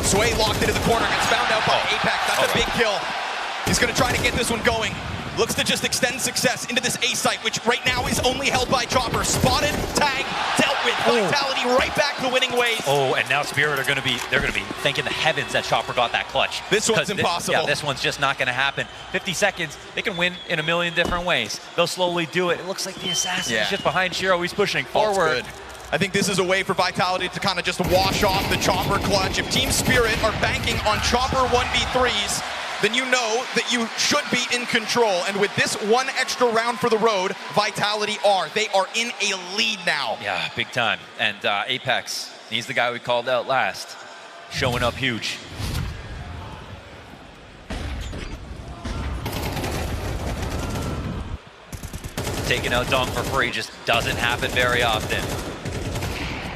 Sway locked into the corner, gets found out by Apex. That's a big kill. He's gonna try to get this one going. Looks to just extend success into this A site, which right now is only held by Chopper. Spotted, tagged, dealt with. Vitality right back to winning ways. Oh, and now Spirit are they're gonna be thanking the heavens that Chopper got that clutch. This one's impossible. Yeah, this one's just not gonna happen. 50 seconds, they can win in a million different ways. They'll slowly do it. It looks like the assassin is just behind Shiro. He's pushing forward. I think this is a way for Vitality to kind of just wash off the Chopper clutch. If Team Spirit are banking on Chopper 1v3s, then you know that you should be in control. And with this one extra round for the road, Vitality are. They are in a lead now. Yeah, big time. And Apex, he's the guy we called out last. Showing up huge. Taking out Dong for free just doesn't happen very often.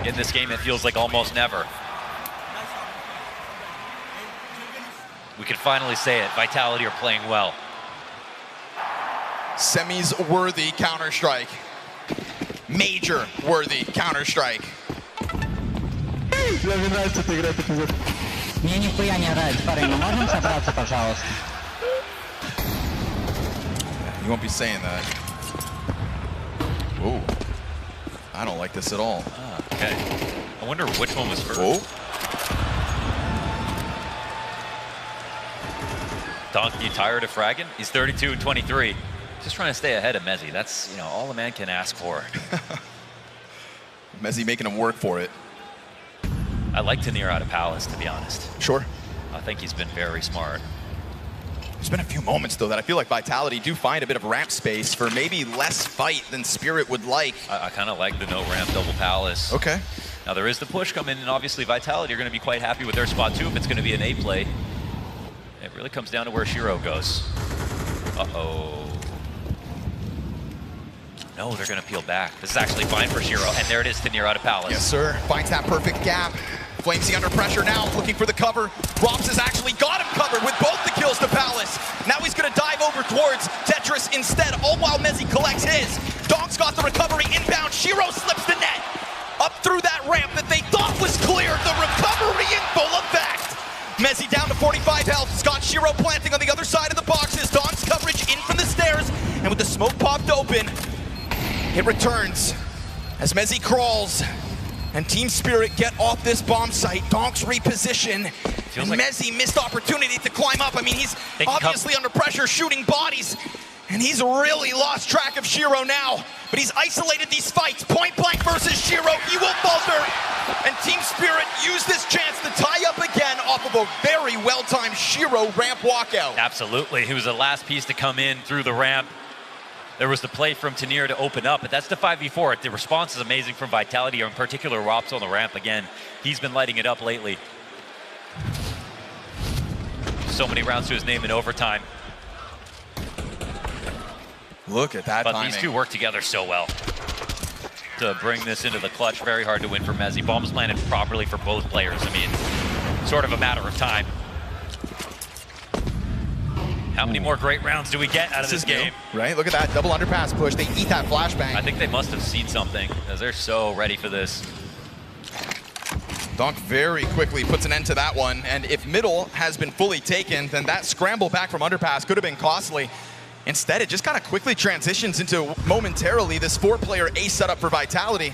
In this game, it feels like almost never. We can finally say it. Vitality are playing well. Semis worthy Counter-Strike. Major worthy Counter-Strike. Мне нихуя не нравится, парень, мы можем собраться, пожалуйста? You won't be saying that. Ooh. I don't like this at all. Okay. I wonder which one was first. Oh. Donk, you tired of fragging? He's 32 and 23. Just trying to stay ahead of Mezzi. That's, you know, all a man can ask for. Mezzi making him work for it. I like Tanir out of Palace, to be honest. Sure. I think he's been very smart. There's been a few moments, though, that I feel like Vitality do find a bit of ramp space for maybe less fight than Spirit would like. I kind of like the no ramp double Palace. Okay. Now, there is the push coming, and obviously Vitality are going to be quite happy with their spot, too, if it's going to be an A play. It really comes down to where Shiro goes. Uh-oh. No, they're going to peel back. This is actually fine for Shiro, and there it is, Tanir out of Palace. Yes, sir. Finds that perfect gap. Flamesy under pressure now, looking for the cover. Robs has actually got him covered with both the kills to Palace. Now he's going to dive over towards Tetris instead, all while Mezzi collects his. Dog's got the recovery inbound. Shiro slips the net. Up through that ramp that they thought was clear. The recovery in full effect. Mezzi down to 45 health. Scott Shiro planting on the other side of the boxes. Dog's coverage in from the stairs. And with the smoke popped open, it returns as Mezzi crawls. And Team Spirit get off this bomb site. Donk's reposition. And like Mezzi missed opportunity to climb up. I mean, he's obviously under pressure shooting bodies. And he's really lost track of Shiro now. But he's isolated these fights. Point blank versus Shiro. He will falter. And Team Spirit use this chance to tie up again off of a very well-timed Shiro ramp walkout. Absolutely. He was the last piece to come in through the ramp. There was the play from Tanir to open up, but that's the 5v4. The response is amazing from Vitality, or in particular, Rops on the ramp again. He's been lighting it up lately. So many rounds to his name in overtime. Look at that timing. But these two work together so well to bring this into the clutch. Very hard to win for Mezzi. Bombs landed properly for both players. I mean, sort of a matter of time. How many more great rounds do we get out of this game? New, right? Look at that double underpass push. They eat that flashbang. I think they must have seen something, because they're so ready for this. Donk very quickly puts an end to that one. And if middle has been fully taken, then that scramble back from underpass could have been costly. Instead, it just kind of quickly transitions into momentarily this 4-player ace setup for Vitality.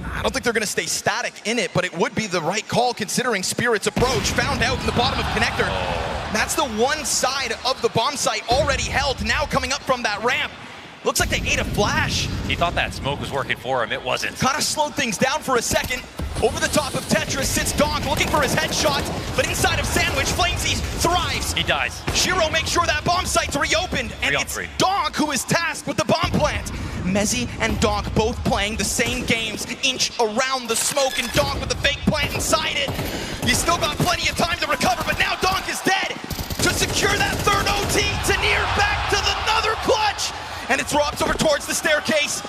I don't think they're going to stay static in it, but it would be the right call considering Spirit's approach. Found out in the bottom of connector. That's the one side of the bomb site already held, now coming up from that ramp. Looks like they ate a flash. He thought that smoke was working for him. It wasn't. Kind of slowed things down for a second. Over the top of Tetris sits Donk looking for his headshot, but inside of Sandwich, Flamesy thrives. He dies. Shiro makes sure that bomb site's reopened, and it's Donk who is tasked with the bomb plant. Mezzy and Donk both playing the same games, inch around the smoke, and Donk with the fake plant inside it. You still got plenty of time to recover, but now Donk is dead. To secure that third OT, Tanir back to another clutch, and it's Rob's over towards the staircase.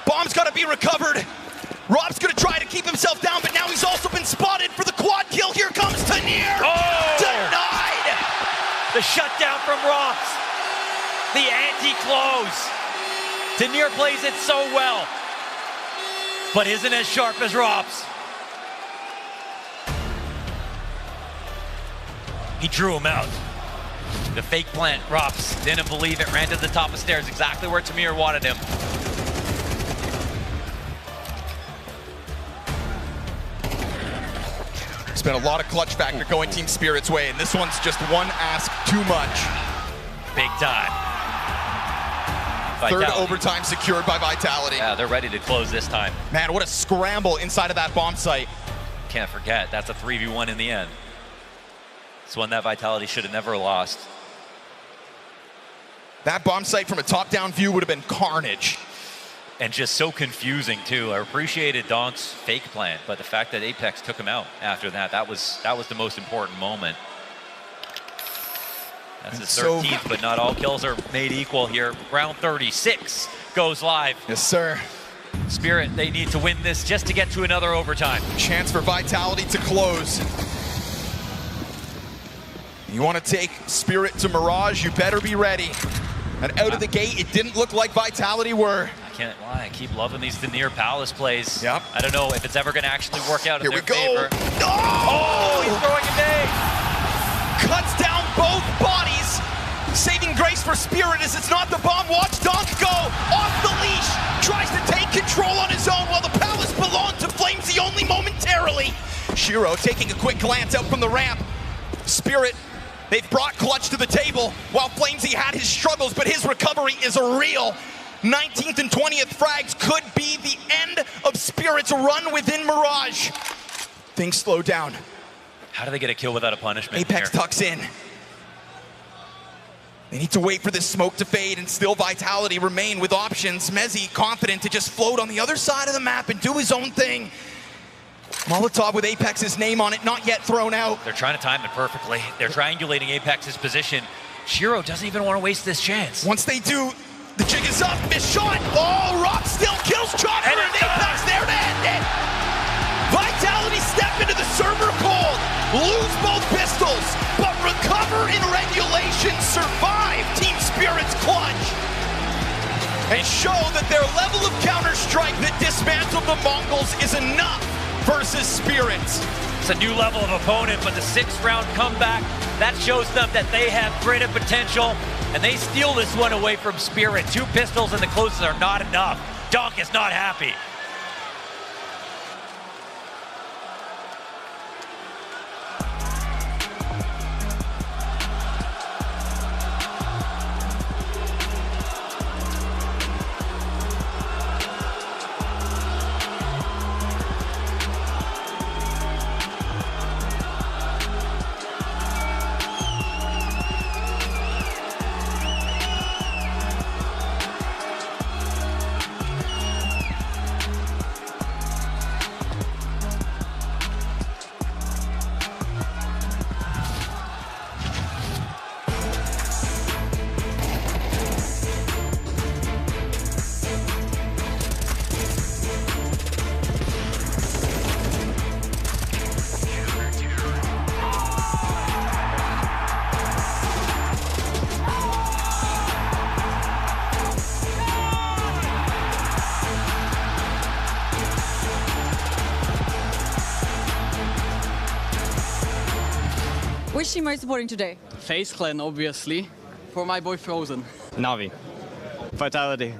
Bomb's got to be recovered. Rob's gonna try to keep himself down, but now he's also been spotted for the quad kill. Here comes Tanir! Oh! Denied! The shutdown from Robs. The anti-close. Tanir plays it so well, but isn't as sharp as Robs. He drew him out. The fake plant, Robs didn't believe it, ran to the top of stairs, exactly where Tamir wanted him. There's been a lot of clutch factor going Team Spirit's way, and this one's just one ask too much. Big time. Third overtime secured by Vitality. Yeah, they're ready to close this time. Man, what a scramble inside of that bomb site. Can't forget, that's a 3v1 in the end. It's one that Vitality should have never lost. That bomb site from a top-down view would have been carnage. And just so confusing too. I appreciated Donk's fake plant, but the fact that Apex took him out after that, that was the most important moment. That's his 13th, but not all kills are made equal here. Round 36 goes live. Yes, sir. Spirit, they need to win this just to get to another overtime. Chance for Vitality to close. You want to take Spirit to Mirage, you better be ready. And out of the gate, it didn't look like Vitality were. I can't lie, I keep loving these Tanir Palace plays. Yep. I don't know if it's ever going to actually work out in their Here we favor. go. Oh, he's throwing a nade. Cuts down both bodies. Saving grace for Spirit as it's not the bomb. Watch Donk go off the leash. Tries to take control on his own while the Palace belonged to Flamesy only momentarily. Shiro taking a quick glance out from the ramp. Spirit, they've brought clutch to the table while Flamesy had his struggles, but his recovery is real. 19th and 20th frags could be the end of Spirit's run within Mirage. Things slow down. How do they get a kill without a punishment? Apex here? tucks in. They need to wait for this smoke to fade and still Vitality remain with options. Mezzy confident to just float on the other side of the map and do his own thing. Molotov with Apex's name on it, not yet thrown out. They're trying to time it perfectly. They're triangulating Apex's position. Shiro doesn't even want to waste this chance. Once they do, the jig is up, missed shot. Oh, Rock still kills Chopper and Apex there to end it. Vitality step into the server cold, lose both pistols, but recover in regulation, survive Team Spirit's clutch, and show that their level of Counter-Strike that dismantled the Mongols is enough versus Spirit. It's a new level of opponent, but the 6th round comeback, that shows them that they have greater potential, and they steal this one away from Spirit. 2 pistols and the closes are not enough. Donk is not happy. Which team are you supporting today? FaZe Clan, obviously. For my boy Frozen. Navi. Vitality.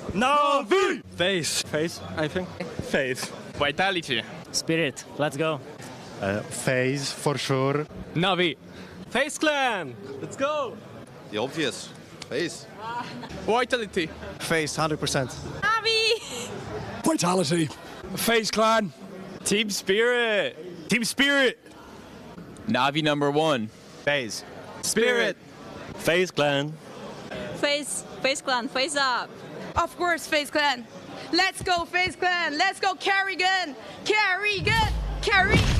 Navi! FaZe. FaZe, I think. FaZe. Vitality. Spirit. Let's go. FaZe, for sure. Navi. FaZe Clan! Let's go! The obvious. FaZe. Vitality. FaZe, 100%. Navi! Vitality. FaZe Clan. Team Spirit. Team Spirit. Navi number 1. FaZe. Spirit. FaZe Clan. FaZe Clan, face up. Of course, FaZe Clan. Let's go, FaZe Clan. Let's go, Carrigan. Carrigan. Carrigan.